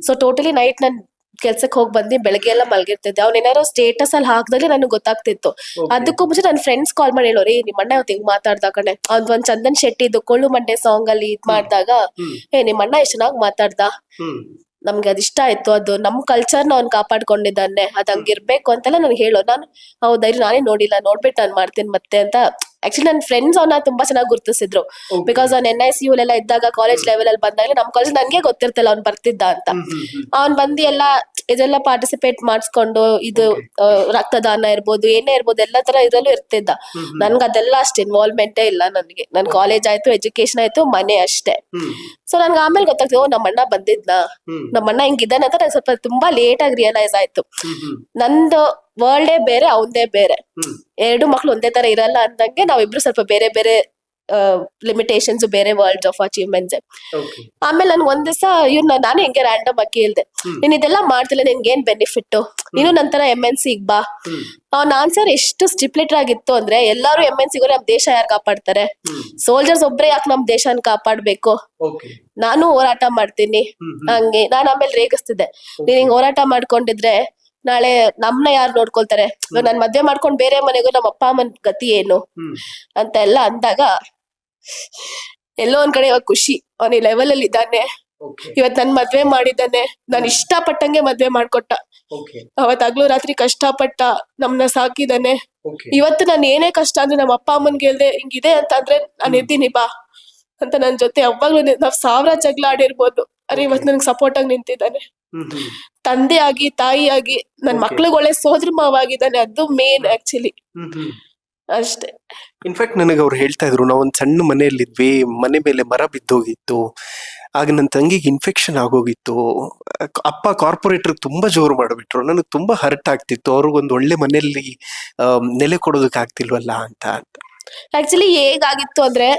So totally night ನನ್ ಕೆಲ್ಸಕ್ಕೆ ಹೋಗಿ ಬಂದು ಬೆಳಗ್ಗೆ ಎಲ್ಲ ಮಲ್ಗಿರ್ತಿದ್ದೆ. ಅವ್ನ ಏನಾರೋ ಸ್ಟೇಟಸ್ ಅಲ್ಲಿ ಹಾಕ್ದಾಗ್ಲೇ ನನಗೆ ಗೊತ್ತಾಗ್ತಿತ್ತು. ಅದಕ್ಕೂ ಮುಂಚೆ ನನ್ನ ಫ್ರೆಂಡ್ಸ್ ಕಾಲ್ ಮಾಡಿ ಹೇಳೋರಿ, ನಿಮ್ ಅಣ್ಣ ಇವತ್ತು ಹಿಂಗ್ ಮಾತಾಡ್ದ ಕಣೆ, ಅವ್ನ್ ಒಂದ್ ಚಂದನ್ ಶೆಟ್ಟಿದ್ದು ಕೊಳ್ಳು ಮಂಡೆ ಸಾಂಗ್ ಅಲ್ಲಿ ಇದ್ ಮಾಡ್ದಾಗ, ನಿಮ್ ಅಣ್ಣ ಎಷ್ಟ್ ಚೆನ್ನಾಗ್ ಮಾತಾಡ್ದ, ನಮ್ಗೆ ಅದ್ ಇಷ್ಟ ಆಯ್ತು, ಅದು ನಮ್ ಕಲ್ಚರ್ನ ಅವ್ನ್ ಕಾಪಾಡ್ಕೊಂಡಿದ್ದಾನೆ, ಅದ್ ಹಂಗಿರ್ಬೇಕು ಅಂತೆಲ್ಲ ನನ್ಗೆ ಹೇಳೋ. ನಾನು ಹೌದಾ ನಾನೇ ನೋಡಿಲ್ಲ, ನೋಡ್ಬಿಟ್ಟು ನಾನ್ ಮಾಡ್ತೀನಿ ಮತ್ತೆ ಅಂತ. ಆಕ್ಚುಲಿ ನನ್ನ ಫ್ರೆಂಡ್ಸ್ ಅವನ್ನ ತುಂಬಾ ಚೆನ್ನಾಗಿ ಗುರ್ತಿಸಿದ್ರು. ಬಿಕಾಸ್ ಅವ್ನ್ NICU ಎಲ್ಲ ಇದ್ದಾಗ ಕಾಲೇಜ್ ಲೆವೆಲ್ ಅಲ್ಲಿ ಬಂದಾಗ ನಮ್ ಕಾಲೇಜ್ ನನ್ಗೆ ಗೊತ್ತಿರ್ತಿಲ್ಲ ಅವ್ನ್ ಬರ್ತಿದ್ದ ಅಂತ. ಅವ್ನ್ ಬಂದು ಇದೆಲ್ಲ ಪಾರ್ಟಿಸಿಪೇಟ್ ಮಾಡಿಸ್ಕೊಂಡು, ಇದು ರಕ್ತದಾನ ಇರ್ಬೋದು, ಏನೇ ಇರ್ಬೋದು, ಎಲ್ಲಾ ತರ ಇದ್ರಲ್ಲೂ ಇರ್ತಿದ್ದ. ನನ್ಗೆ ಅದೆಲ್ಲ ಅಷ್ಟು ಇನ್ವಾಲ್ವ್ಮೆಂಟೇ ಇಲ್ಲ. ನನ್ಗೆ ನನ್ ಕಾಲೇಜ್ ಆಯ್ತು, ಎಜುಕೇಶನ್ ಆಯ್ತು, ಮನೆ ಅಷ್ಟೇ. ಸೊ ನನ್ಗೆ ಆಮೇಲೆ ಗೊತ್ತಾಗ್ತದೆ, ಓ ನಮ್ಮ ಅಣ್ಣ ಬಂದಿದ್ನ, ನಮ್ಮ ಅಣ್ಣ ಹಿಂಗಿದ್ದಾನೆ ಅಂತ ನಂಗೆ ಸ್ವಲ್ಪ ತುಂಬಾ ಲೇಟ್ ಆಗಿ ರಿಯಲೈಸ್ ಆಯ್ತು. ನಂದು ವರ್ಲ್ಡೇ ಬೇರೆ ಅವಂದೇ ಬೇರೆ. ಎರಡು ಮಕ್ಳು ಒಂದೇ ತರ ಇರಲ್ಲ ಅಂದಂಗೆ ನಾವಿಬ್ರು ಸ್ವಲ್ಪ ಬೇರೆ ಬೇರೆ ಲಿಮಿಟೇಷನ್ಸ್, ಬೇರೆ ವರ್ಲ್ಡ್ ಆಫ್ ಅಚೀವ್ಮೆಂಟ್ಸ್. ಆಮೇಲೆ ನನ್ ಒಂದ್ ದಿವಸ ನಾನು ಹೆಂಗೆ ರ್ಯಾಂಡಮ್ ಆಗಿ ಕೇಳ್ದೆ, ನೀನ್ ಇದೆಲ್ಲ ಮಾಡ್ತಿಲ್ಲ, ನಿನ್ಗೆ ಏನ್ ಬೆನಿಫಿಟ್, ನೀನು ನಂತರ MNC ಬಾ. ಅವ್ನ ಆನ್ಸರ್ ಎಷ್ಟು ಸ್ಟಿಪ್ಯುಲೇಟರ್ ಆಗಿತ್ತು ಅಂದ್ರೆ, ಎಲ್ಲಾರು MNC ಗೋರೆ ನಮ್ ದೇಶ ಯಾರು ಕಾಪಾಡ್ತಾರೆ, ಸೋಲ್ಜರ್ಸ್ ಒಬ್ರೇ ಯಾಕೆ ನಮ್ ದೇಶನ ಕಾಪಾಡ್ಬೇಕು, ನಾನು ಹೋರಾಟ ಮಾಡ್ತೀನಿ. ಹಂಗೆ ನಾನ್ ಆಮೇಲೆ ರೇಗಿಸ್ತಿದ್ದೆ, ನೀನ್ ಹಿಂಗ್ ಹೋರಾಟ ಮಾಡ್ಕೊಂಡಿದ್ರೆ ನಾಳೆ ನಮ್ನ ಯಾರು ನೋಡ್ಕೊಳ್ತಾರೆ, ನನ್ ಮದ್ವೆ ಮಾಡ್ಕೊಂಡ್ ಬೇರೆ ಮನೆಗೂ ನಮ್ಮ ಅಪ್ಪ ಅಮ್ಮನ್ ಗತಿ ಏನು ಅಂತ ಎಲ್ಲ ಅಂದಾಗ ಎಲ್ಲೋ ಒಂದ್ ಕಡೆ ಇವಾಗ ಖುಷಿ, ಅವನ್ ಈ ಲೆವೆಲ್ ಅಲ್ಲಿ ಇದ್ದಾನೆ. ಇವತ್ ನನ್ ಮದ್ವೆ ಮಾಡಿದ್ದಾನೆ, ನಾನ್ ಇಷ್ಟಪಟ್ಟಂಗೆ ಮದ್ವೆ ಮಾಡ್ಕೊಟ್ಟ. ಅವತ್ ಹಗ್ಲು ರಾತ್ರಿ ಕಷ್ಟಪಟ್ಟ ನಮ್ನ ಸಾಕಿದಾನೆ. ಇವತ್ತು ನಾನು ಏನೇ ಕಷ್ಟ ಅಂದ್ರೆ ನಮ್ಮ ಅಪ್ಪ ಅಮ್ಮನ್ಗೆ ಹೇಳ್ದೆ, ಹಿಂಗಿದೆ ಅಂತ ಅಂದ್ರೆ ನಾನು ಇದ್ದೀನಿ ಬಾ ಅಂತ ನನ್ ಜೊತೆ ಯಾವಾಗ್ಲೂ ನಾವ್ 1000 ಜಗಳ ಆಡಿರ್ಬೋದು, ಅರೆ ಇವತ್ ನನ್ಗೆ ಸಪೋರ್ಟ್ ಆಗಿ ನಿಂತಿದ್ದಾನೆ. ತಂದೆ ಆಗಿ, ತಾಯಿ ಆಗಿ, ನನ್ ಮಕ್ಳಿಗೆ ಒಳ್ಳೆ ಸೋದರ ಮಾವ ಆಗಿದ್ದಾನೆ. ಅದು ಮೇನ್ ಆಕ್ಚುಲಿ ಅಷ್ಟೇ. ಇನ್ಫ್ಯಾಕ್ಟ್ ನನಗೆ ಅವ್ರು ಹೇಳ್ತಾ ಇದ್ರು, ನಾವೊಂದ್ ಸಣ್ಣ ಮನೆಯಲ್ಲಿದ್ವಿ, ಮನೆ ಮೇಲೆ ಮರ ಬಿದ್ದೋಗಿತ್ತು, ಆಗ ನನ್ನ ತಂಗಿಗೆ ಇನ್ಫೆಕ್ಷನ್ ಆಗೋಗಿತ್ತು, ಅಪ್ಪ ಕಾರ್ಪೊರೇಟರ್ ತುಂಬಾ ಜೋರು ಮಾಡಿಬಿಟ್ರು, ನನಗೆ ತುಂಬಾ ಹರ್ಟ್ ಆಗ್ತಿತ್ತು, ಅವ್ರಿಗೊಂದು ಒಳ್ಳೆ ಮನೆಯಲ್ಲಿ ನೆಲೆ ಕೊಡೋದಕ್ಕೆ ಆಗ್ತಿಲ್ವಲ್ಲ ಅಂತ. ಆಕ್ಚುಲಿ ಹೇಗಾಗಿತ್ತು ಅಂದ್ರೆ,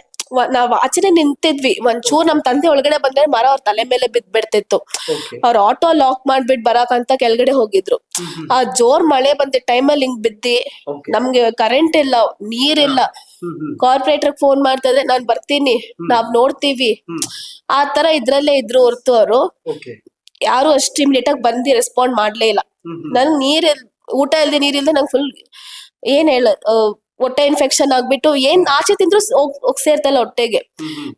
ನಾವ್ ಆಚೆನೆ ನಿಂತಿದ್ವಿ, ಒಂಚೂರ್ ನಮ್ ತಂದೆ ಒಳಗಡೆ ಬಂದ್ರೆ ಮರ ಅವ್ರ ತಲೆ ಮೇಲೆ ಬಿದ್ಬಿಡ್ತಿತ್ತು. ಅವ್ರ ಆಟೋ ಲಾಕ್ ಮಾಡ್ಬಿಟ್ ಬರಾಕಂತ ಕೆಳಗಡೆ ಹೋಗಿದ್ರು. ಆ ಜೋರ್ ಮಳೆ ಬಂದ ಟೈಮಲ್ಲಿ ಹಿಂಗ್ ಬಿದ್ದಿ, ನಮ್ಗೆ ಕರೆಂಟ್ ಇಲ್ಲ, ನೀರಿಲ್ಲ. ಕಾರ್ಪೊರೇಟರ್ ಫೋನ್ ಮಾಡ್ತಾ ಇದ್ರೆ, ನಾನ್ ಬರ್ತೀನಿ, ನಾವ್ ನೋಡ್ತೀವಿ, ಆ ತರ ಇದ್ರಲ್ಲೇ ಇದ್ರು ಹೊರ್ತು ಅವರು ಯಾರು ಅಷ್ಟು ಇಮಿಡಿಯೇಟ್ ಆಗಿ ಬಂದಿ ರೆಸ್ಪಾಂಡ್ ಮಾಡ್ಲೇ ಇಲ್ಲ. ನನ್ ಊಟ ಇಲ್ದೆ ನೀರಿಲ್ದೆ ನಂಗೆ ಫುಲ್ ಏನ್ ಹೊಟ್ಟೆ ಇನ್ಫೆಕ್ಷನ್ ಆಗ್ಬಿಟ್ಟು ಏನ್ ಆಚೆ ತಿಂದ್ರು ಹೋಗ್ ಸೇರ್ತಲ್ಲ ಹೊಟ್ಟೆಗೆ.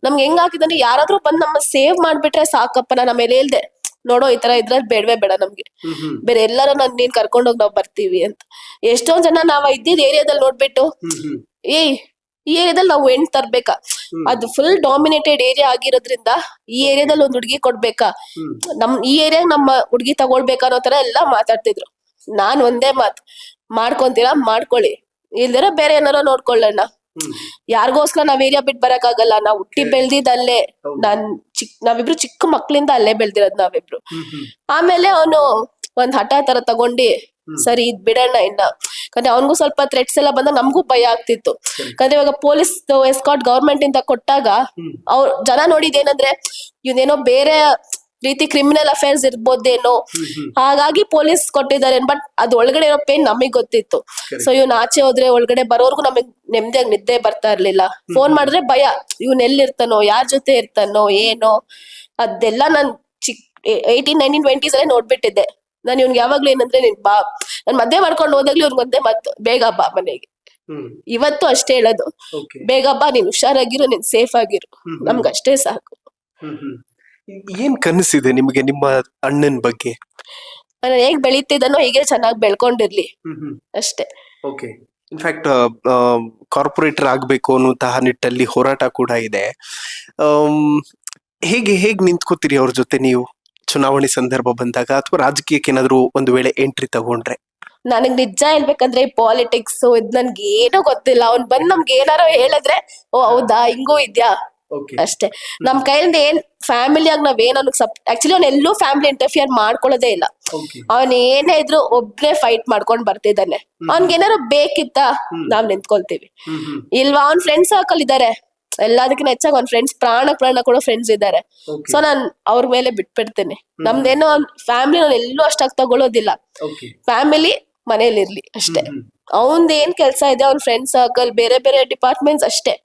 ನಮ್ಗೆ ಹೆಂಗ್ ಹಾಕಿದಂದ್ರೆ, ಯಾರಾದ್ರೂ ಬಂದ್ ನಮ್ಮ ಸೇವ್ ಮಾಡ್ಬಿಟ್ರೆ ಸಾಕಪ್ಪ, ನಾನು ಆಮೇಲೆ ಹೇಳ್ದೆ, ನೋಡೋ ಈ ತರ ಇದ್ರಲ್ಲಿ ಬೇಡವೇ ಬೇಡ ನಮ್ಗೆ, ಬೇರೆ ಎಲ್ಲಾರು ನೀನ್ ಕರ್ಕೊಂಡೋಗಿ ನಾವ್ ಬರ್ತೀವಿ ಅಂತ. ಎಷ್ಟೊಂದ್ ಜನ ನಾವ್ ಇದ್ದಿದ್ ಏರಿಯಾದಲ್ಲಿ ನೋಡ್ಬಿಟ್ಟು, ಈ ಏರಿಯಾದಲ್ಲಿ ನಾವು ಹೆಣ್ ತರ್ಬೇಕಾ, ಅದು ಫುಲ್ ಡಾಮಿನೇಟೆಡ್ ಏರಿಯಾ ಆಗಿರೋದ್ರಿಂದ ಈ ಏರಿಯಾದಲ್ಲಿ ಒಂದ್ ಹುಡ್ಗಿ ಕೊಡ್ಬೇಕಾ, ಈ ಏರಿಯಾಗ ನಮ್ಮ ಹುಡ್ಗಿ ತಗೊಳ್ಬೇಕಾ ಅನ್ನೋ ತರ ಎಲ್ಲಾ ಮಾತಾಡ್ತಿದ್ರು. ನಾನ್ ಒಂದೇ ಮಾತು, ಮಾಡ್ಕೊಂತೀರಾ ಮಾಡ್ಕೊಳ್ಳಿ, ಇಲ್ದಿರ ಬೇರೆ ಏನಾರ ನೋಡ್ಕೊಳ್ಳೋಣ, ಯಾರಿಗೋಸ್ಕರ ನಾವ್ ಏರಿಯಾ ಬಿಟ್ಟು ಬರಕ್ ಆಗಲ್ಲ. ನಾವ್ ಹುಟ್ಟಿ ಬೆಳ್ದಿದ್ ಅಲ್ಲೇ, ನಾವಿಬ್ರು ಚಿಕ್ಕ ಮಕ್ಳಿಂದ ಅಲ್ಲೇ ಬೆಳ್ದಿರೋದ್ ನಾವಿಬ್ರು. ಆಮೇಲೆ ಅವನು ಒಂದ್ ಹಠ ತರ ತಗೊಂಡಿ, ಸರಿ ಇದ್ ಬಿಡೋಣ ಇನ್ನ, ಯಾಕಂದ್ರೆ ಅವನ್ಗೂ ಸ್ವಲ್ಪ ಥ್ರೆಟ್ಸ್ ಎಲ್ಲ ಬಂದಾಗ ನಮಗೂ ಭಯ ಆಗ್ತಿತ್ತು. ಯಾಕಂದ್ರೆ ಇವಾಗ ಪೊಲೀಸ್ ಎಸ್ಕಾರ್ಟ್ ಗವರ್ಮೆಂಟ್ ಇಂದ ಕೊಟ್ಟಾಗ ಅವ್ರ ಜನ ನೋಡಿದೇನಂದ್ರೆ, ಇವನೇನೋ ಬೇರೆ ರೀತಿ ಕ್ರಿಮಿನಲ್ ಅಫೇರ್ಸ್ ಇರ್ಬೋದೇನೋ, ಹಾಗಾಗಿ ಪೊಲೀಸ್ ಕೊಟ್ಟಿದ್ದಾರೆ. ಬಟ್ ಅದ್ ಒಳಗಡೆ ಇರೋ ಪೇನ್ ನಮಗ್ ಗೊತ್ತಿತ್ತು. ಸೊ ಇವ್ನ ಆಚೆ ಹೋದ್ರೆ ಒಳಗಡೆ ಬರೋರ್ಗು ನಮಗ್ ನೆಮ್ಮದಿಯಾಗಿ ನಿದ್ದೆ ಬರ್ತಾ ಇರ್ಲಿಲ್ಲ. ಫೋನ್ ಮಾಡಿದ್ರೆ ಭಯ, ಇವ್ನ ಎಲ್ಲಿರ್ತಾನೋ, ಯಾರ್ ಜೊತೆ ಇರ್ತಾನೋ ಏನೋ, ಅದೆಲ್ಲ ನಾನ್ 18, 19, 20s ಅಲ್ಲೇ ನೋಡ್ಬಿಟ್ಟಿದ್ದೆ. ನಾನು ಇವ್ನ್ಗೆ ಯಾವಾಗ್ಲೂ ಏನಂದ್ರೆ, ನೀನ್ ಬಾ, ನನ್ ಮದ್ವೆ ಮಾಡ್ಕೊಂಡು ಹೋದಾಗ್ಲೂ ಇವ್ನ್ ಒಂದೇ ಮಾತು, ಬೇಗ ಬಾ ಮನೆಗೆ. ಇವತ್ತು ಅಷ್ಟೇ ಹೇಳೋದು, ಬೇಗ ಬಾ, ನೀನ್ ಹುಷಾರಾಗಿರು, ನೀನ್ ಸೇಫ್ ಆಗಿರು, ನಮ್ಗಷ್ಟೇ ಸಾಕು. ಏನ್ ಕನಸಿದೆ ನಿಮ್ಗೆ ನಿಮ್ಮ ಅಣ್ಣನ ಬಗ್ಗೆ? ನಾನು ಹೇಗ್ ಬೆಳೀತಿದ್ದಾನೋ ಹೀಗೆ ಚೆನ್ನಾಗಿ ಬೆಳ್ಕೊಂಡಿರ್ಲಿ ಅಷ್ಟೇ. ಇನ್ಫ್ಯಾಕ್ಟ್ ಕಾರ್ಪೊರೇಟರ್ ಆಗ್ಬೇಕು ಅನ್ನುವಂತಹ ನಿಟ್ಟಲ್ಲಿ ಹೋರಾಟ ಕೂಡ ಇದೆ. ಹೇಗ್ ನಿಂತ್ಕೋತೀರಿ ಅವ್ರ ಜೊತೆ ನೀವು ಚುನಾವಣೆ ಸಂದರ್ಭ ಬಂದಾಗ, ಅಥವಾ ರಾಜಕೀಯಕ್ಕೆ ಏನಾದ್ರು ಒಂದು ವೇಳೆ ಎಂಟ್ರಿ ತಗೊಂಡ್ರೆ? ನನಗ್ ನಿಜ ಹೇಳ್ಬೇಕಂದ್ರೆ ಪಾಲಿಟಿಕ್ಸ್ ಇದ್ ನನ್ಗೆ ಏನೋ ಗೊತ್ತಿಲ್ಲ. ಅವ್ನ್ ಬಂದ್ ನಮ್ಗೆ ಏನಾರೋ ಹೇಳಿದ್ರೆ, ಓ ಹೌದಾ ಹಿಂಗೂ ಇದ್ಯಾ ಅಷ್ಟೇ. ನಮ್ ಕೈಯಿಂದ ಏನ್ ಫ್ಯಾಮಿಲಿಯಾಗ ನಾವ್ ಏನ್ ಆಕ್ಚುಲಿ ಅವ್ನ ಎಲ್ಲೂ ಫ್ಯಾಮಿಲಿ ಇಂಟರ್ಫಿಯರ್ ಮಾಡ್ಕೊಳ್ಳೋದೇ ಇಲ್ಲ. ಅವನ್ ಏನೇ ಇದ್ರು ಒಬ್ನೇ ಫೈಟ್ ಮಾಡ್ಕೊಂಡ್ ಬರ್ತಿದ್ದಾನೆ. ಅವ್ನ್ಗೆ ಏನಾರು ಬೇಕಿತ್ತ ನಾವ್ ನಿಂತ್ಕೊಳ್ತೀವಿ. ಇಲ್ವಾ ಅವ್ನ್ ಫ್ರೆಂಡ್ಸ್ ಸರ್ಕಲ್ ಇದಾರೆ, ಎಲ್ಲದಕ್ಕಿಂತ ಹೆಚ್ಚಾಗಿ ಅವ್ನ ಫ್ರೆಂಡ್ಸ್, ಪ್ರಾಣ ಕೂಡ ಫ್ರೆಂಡ್ಸ್ ಇದ್ದಾರೆ. ಸೊ ನಾನ್ ಅವ್ರ ಮೇಲೆ ಬಿಟ್ಬಿಡ್ತೇನೆ. ನಮ್ದೇನೋ ಫ್ಯಾಮಿಲಿ ನಾನು ಎಲ್ಲೂ ಅಷ್ಟಾಗಿ ತಗೊಳ್ಳೋದಿಲ್ಲ. ಫ್ಯಾಮಿಲಿ ಮನೇಲಿ ಇರ್ಲಿ ಅಷ್ಟೇ. ಅವನ್ದ್ ಏನ್ ಕೆಲ್ಸ ಇದೆ, ಅವ್ನ ಫ್ರೆಂಡ್ ಸರ್ಕಲ್, ಬೇರೆ ಬೇರೆ ಡಿಪಾರ್ಟ್ಮೆಂಟ್ಸ್ ಅಷ್ಟೇ.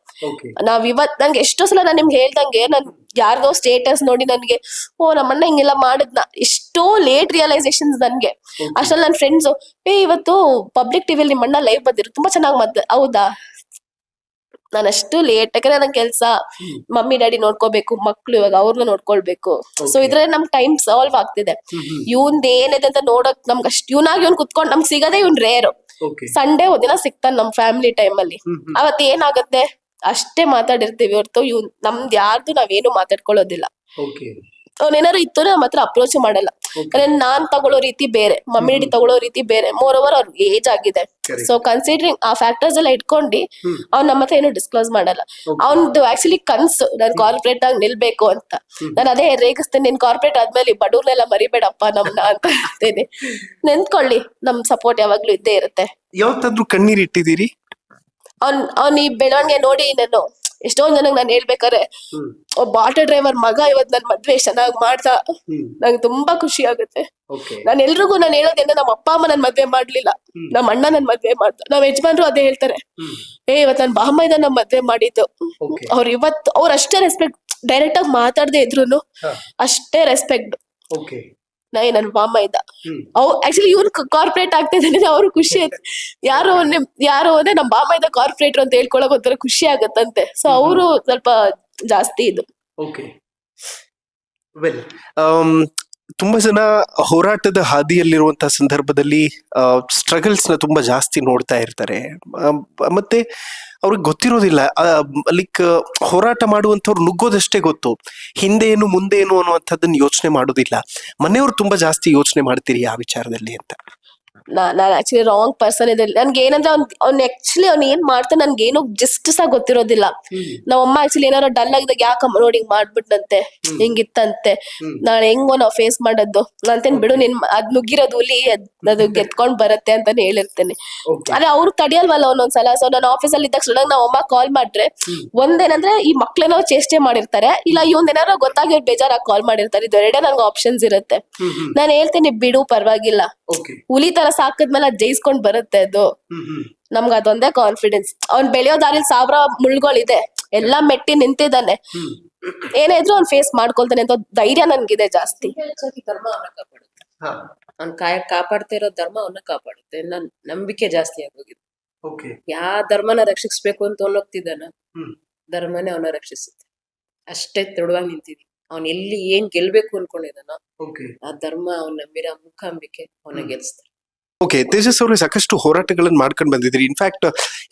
ನಾವ್ ನಂಗೆ ಎಷ್ಟೋ ಸಲ ನಾನ್ ನಿಮ್ಗೆ ಹೇಳ್ದಂಗೆ, ನನ್ ಯಾರ್ದೋ ಸ್ಟೇಟಸ್ ನೋಡಿ ನನ್ಗೆ, ಓ ನಮ್ಮಣ್ಣ ಹಿಂಗೆಲ್ಲ ಮಾಡಿದ್ನ, ಎಷ್ಟೋ ಲೇಟ್ ರಿಯಲೈಸೇಷನ್ಸ್ ನನ್ಗೆ. ಅಷ್ಟ್ರಲ್ಲಿ ನನ್ ಫ್ರೆಂಡ್ಸ್, ಇವತ್ತು ಪಬ್ಲಿಕ್ ಟಿವಿಲಿ ನಿಮ್ಮಣ್ಣ ಲೈವ್ ಬಂದಿರು, ತುಂಬಾ ಚೆನ್ನಾಗಿ ಹೌದಾ, ನಾನು ಅಷ್ಟು ಲೇಟ್, ಯಾಕಂದ್ರೆ ನನ್ ಕೆಲ್ಸ, ಮಮ್ಮಿ ಡ್ಯಾಡಿ ನೋಡ್ಕೋಬೇಕು, ಮಕ್ಳು ಇವಾಗ ಅವ್ರನ್ನ ನೋಡ್ಕೊಳ್ಬೇಕು. ಸೊ ಇದ್ರಲ್ಲಿ ನಮ್ ಟೈಮ್ ಸಾಲ್ವ್ ಆಗ್ತಿದೆ. ಇವ್ನ್ದ್ ಏನಿದೆ ಅಂತ ನೋಡಕ್ ನಮ್ಗೆ ಅಷ್ಟು, ಇವ್ನ್ ಕುತ್ಕೊಂಡ್ ನಮ್ಗೆ ಸಿಗದೆ ಇವ್ನ್ ರೇರು. ಸಂಡೇ ಒಂದಿನ ಸಿಗ್ತಾನ ನಮ್ ಫ್ಯಾಮಿಲಿ ಟೈಮ್ ಅಲ್ಲಿ. ಅವತ್ ಏನಾಗತ್ತೆ ಅಷ್ಟೇ ಮಾತಾಡಿರ್ತೀವಿ ಹೊರ್ತು ನಮ್ದು ಯಾರ್ದು ನಾವೇನು ಮಾತಾಡ್ಕೊಳ್ಳೋದಿಲ್ಲ. ಅವ್ನೇನಾರು ಇತ್ತು ನಮ್ಮ ಹತ್ರ ಅಪ್ರೋಚ್ ಮಾಡಲ್ಲ. ಅಂದ್ರೆ ನಾನ್ ತಗೊಳ್ಳೋ ರೀತಿ ಬೇರೆ, ಮಮ್ಮಿ ಡ್ಯಾಡಿ ತಗೊಳ್ಳೋ ರೀತಿ ಬೇರೆ. ಮೋರ್ ಓವರ್ ಅವ್ರಿಗೆ ಏಜ್ ಆಗಿದೆ. ಸೊ ಕನ್ಸಿಡರಿಂಗ್ ಆ ಫ್ಯಾಕ್ಟರ್ಸ್ ಎಲ್ಲ ಇಟ್ಕೊಂಡು ಅವ್ನ್ ನಮ್ಮ ಹತ್ರ ಏನು ಡಿಸ್ಕ್ಲೋಸ್ ಮಾಡಲ್ಲ. ಅವ್ನ್ದು ಆಕ್ಚುಲಿ ಕನ್ಸು ನಾನ್ ಕಾರ್ಪೊರೇಟ್ ಆಗಿ ನಿಲ್ಬೇಕು ಅಂತ. ನಾನು ಅದೇ ರೇಗಿಸ್ತೇನೆ, ನಿನ್ ಕಾರ್ಪೊರೇಟ್ ಆದ್ಮೇಲೆ ಬಡವ್ರನ್ನೆಲ್ಲ ಮರಿಬೇಡಪ್ಪ ನಮ್ನ ಅಂತ ಹೇಳ್ತೇನೆ. ನೆನ್ಕೊಳ್ಳಿ, ನಮ್ ಸಪೋರ್ಟ್ ಯಾವಾಗ್ಲೂ ಇದ್ದೇ ಇರುತ್ತೆ. ಯಾವತ್ತಾದ್ರೂ ಕಣ್ಣೀರ್ ಇಟ್ಟಿದ್ದೀರಿ? ಅವ್ನ್ ಈ ಬೆಳವಣಿಗೆ ನೋಡಿ ನಾನು ಎಷ್ಟೊಂದ್ ಜನಕ್ಕೆ ನಾನು ಹೇಳ್ಬೇಕಾರೆ, ಒಬ್ಬ ಆಟೋ ಡ್ರೈವರ್ ಮಗ ಇವತ್ ನನ್ ಮದ್ವೆ ಚೆನ್ನಾಗ್ ಮಾಡ್ದ, ನಂಗೆ ತುಂಬಾ ಖುಷಿ ಆಗುತ್ತೆ. ನಾನು ಎಲ್ರಿಗೂ ನಾನು ಹೇಳೋದೇನ, ನಮ್ಮ ಅಪ್ಪ ಅಮ್ಮ ನನ್ ಮದ್ವೆ ಮಾಡ್ಲಿಲ್ಲ, ನಮ್ಮ ಅಣ್ಣ ನನ್ ಮದ್ವೆ ಮಾಡ್ದ. ನಾವ್ ಯಜಮಾನ್ರು ಅದೇ ಹೇಳ್ತಾರೆ, ಇವತ್ ನನ್ ಬಾಮೈದ ನಮ್ ಮದ್ವೆ ಮಾಡಿದ್ದು. ಅವ್ರ ಅಷ್ಟೇ ರೆಸ್ಪೆಕ್ಟ್, ಡೈರೆಕ್ಟ್ ಆಗಿ ಮಾತಾಡದೆ ಇದ್ರು ಅಷ್ಟೇ ರೆಸ್ಪೆಕ್ಟ್. ನನ್ ಬಾಮ ಇದ್ದ. ಆಕ್ಚುಲಿ ಇವ್ರು ಕಾರ್ಪೊರೇಟ್ ಆಗ್ತಾ ಇದ್ದಾನೆ, ಅವ್ರು ಖುಷಿ ಆಯ್ತು. ಯಾರೋ ಅಂದ್ರೆ ನಮ್ ಬಾಮ ಇದ್ದ ಕಾರ್ಪೊರೇಟರ್ ಅಂತ ಹೇಳ್ಕೊಳಕ್ ಒಂಥರ ಖುಷಿ ಆಗತ್ತಂತೆ. ಸೊ ಅವರು ಸ್ವಲ್ಪ ಜಾಸ್ತಿ ಇದು. ತುಂಬಾ ಜನ ಹೋರಾಟದ ಹಾದಿಯಲ್ಲಿರುವಂತಹ ಸಂದರ್ಭದಲ್ಲಿ ಸ್ಟ್ರಗಲ್ಸ್ ನ ತುಂಬಾ ಜಾಸ್ತಿ ನೋಡ್ತಾ ಇರ್ತಾರೆ. ಮತ್ತೆ ಅವ್ರಿಗೆ ಗೊತ್ತಿರೋದಿಲ್ಲ, ಲೈಕ್ ಹೋರಾಟ ಮಾಡುವಂತವ್ರು ನುಗ್ಗೋದಷ್ಟೇ ಗೊತ್ತು, ಹಿಂದೆ ಏನು ಮುಂದೆ ಏನು ಅನ್ನುವಂಥದ್ದನ್ನ ಯೋಚನೆ ಮಾಡೋದಿಲ್ಲ. ಮನೆಯವ್ರು ತುಂಬಾ ಜಾಸ್ತಿ ಯೋಚನೆ ಮಾಡ್ತೀರಿ ಆ ವಿಚಾರದಲ್ಲಿ ಅಂತ? ನಾನ್ ಆಕ್ಚುಲಿ ರಾಂಗ್ ಪರ್ಸನ್ ಇದೆ. ನನ್ಗೆ ಏನಂದ್ರೆ ಅವ್ನ್ ಏನ್ ಮಾಡ್ತಾನೆ ನನ್ಗೇನು ಜಸ್ಟ್ ಸಹ ಗೊತ್ತಿರೋದಿಲ್ಲ. ನಾವಮ್ಮ ಆಕ್ಚುಲಿ ಏನಾರ ಡಲ್ ಆಗಿದಾಗ ಯಾಕಮ್ಮ ನೋಡಿ ಹಿಂಗ್ ಮಾಡ್ಬಿಟ್ನಂತೆ, ಹಿಂಗಿತ್ತಂತೆ, ನಾಳೆ ಹೆಂಗೋ ನಾವ್ ಫೇಸ್ ಮಾಡದ್ದು ಅಂತೇನ್ ಬಿಡು, ನಿನ್ ಅದ್ ನುಗ್ಗಿರೋದು ಹುಲಿ ಅದು ಗೆತ್ಕೊಂಡ್ ಬರತ್ತೆ ಅಂತಾನೆ ಹೇಳಿರ್ತೇನೆ. ಆದ್ರೆ ಅವ್ರು ತಡಿಯಲ್ವಲ್ಲ ಒಂದೊಂದ್ಸಲ. ಸೊ ನಾನು ಆಫೀಸಲ್ಲಿ ಇದ್ದಾಗ ಸಡನ್ ನಾವ್ ಅಮ್ಮ ಕಾಲ್ ಮಾಡ್ರೆ, ಒಂದೇನಂದ್ರೆ ಈ ಮಕ್ಳೇನೋ ಚೇಷ್ಟೆ ಮಾಡಿರ್ತಾರೆ, ಇಲ್ಲ ಇವಂದೇನಾರೋ ಗೊತ್ತಾಗಿ ಬೇಜಾರಾಗಿ ಕಾಲ್ ಮಾಡಿರ್ತಾರೆ. ಇದೆರಡೇ ನನ್ಗೆ ಆಪ್ಷನ್ಸ್ ಇರುತ್ತೆ. ನಾನು ಹೇಳ್ತೇನೆ ಬಿಡು ಪರವಾಗಿಲ್ಲ, ಹುಲಿ ತರ ಸಾಕದ್ಮೇಲೆ ಅದ್ ಜಯಿಸ್ಕೊಂಡ್ ಬರುತ್ತೆ ಅದು. ನಮ್ಗ ಅದೊಂದೇ ಕಾನ್ಫಿಡೆನ್ಸ್. ಅವ್ನ್ ಬೆಳೆಯೋ ದಾರಿಲಿ 1000 ಮುಳ್ಗಳಿದೆ, ಎಲ್ಲಾ ಮೆಟ್ಟಿ ನಿಂತಿದ್ದಾನೆ, ಏನೇ ಇದ್ರು ಅವ್ನ್ ಫೇಸ್ ಮಾಡ್ಕೊಳ್ತಾನೆ ಅಂತ ಧೈರ್ಯ ನನ್ಗಿದೆ ಜಾಸ್ತಿ. ಧರ್ಮ ಅವನ್ನ ಕಾಪಾಡುತ್ತೆ, ಅವ್ನ್ ಕಾಪಾಡ್ತಾ ಇರೋ ಧರ್ಮ ಅವನ್ನ ಕಾಪಾಡುತ್ತೆ. ನನ್ ನಂಬಿಕೆ ಜಾಸ್ತಿ ಆಗೋಗಿದೆ. ಯಾವ ಧರ್ಮನ ರಕ್ಷಿಸ್ಬೇಕು ಅಂತ ಹೋಗ್ತಿದ್ದಾನ, ಧರ್ಮನೇ ಅವನ ರಕ್ಷಿಸುತ್ತೆ. ಅಷ್ಟೇ ದೃಢವಾಗಿ ನಿಂತಿದ್ವಿ. ಅವ್ನ್ ಎಲ್ಲಿ ಏನ್ ಗೆಲ್ಬೇಕು ಅನ್ಕೊಂಡಿದಾನೋ ಆ ಧರ್ಮ ಅವ್ನ ನಂಬಿರೋ ಮೂಕಾಂಬಿಕೆ ಅವನ ಗೆಲ್ಸ್ತಾರೆ. ಓಕೆ, ತೇಜಸ್ ಅವರು ಸಾಕಷ್ಟು ಹೋರಾಟಗಳನ್ನು ಮಾಡ್ಕೊಂಡು ಬಂದಿದ್ರಿ. ಇನ್ಫ್ಯಾಕ್ಟ್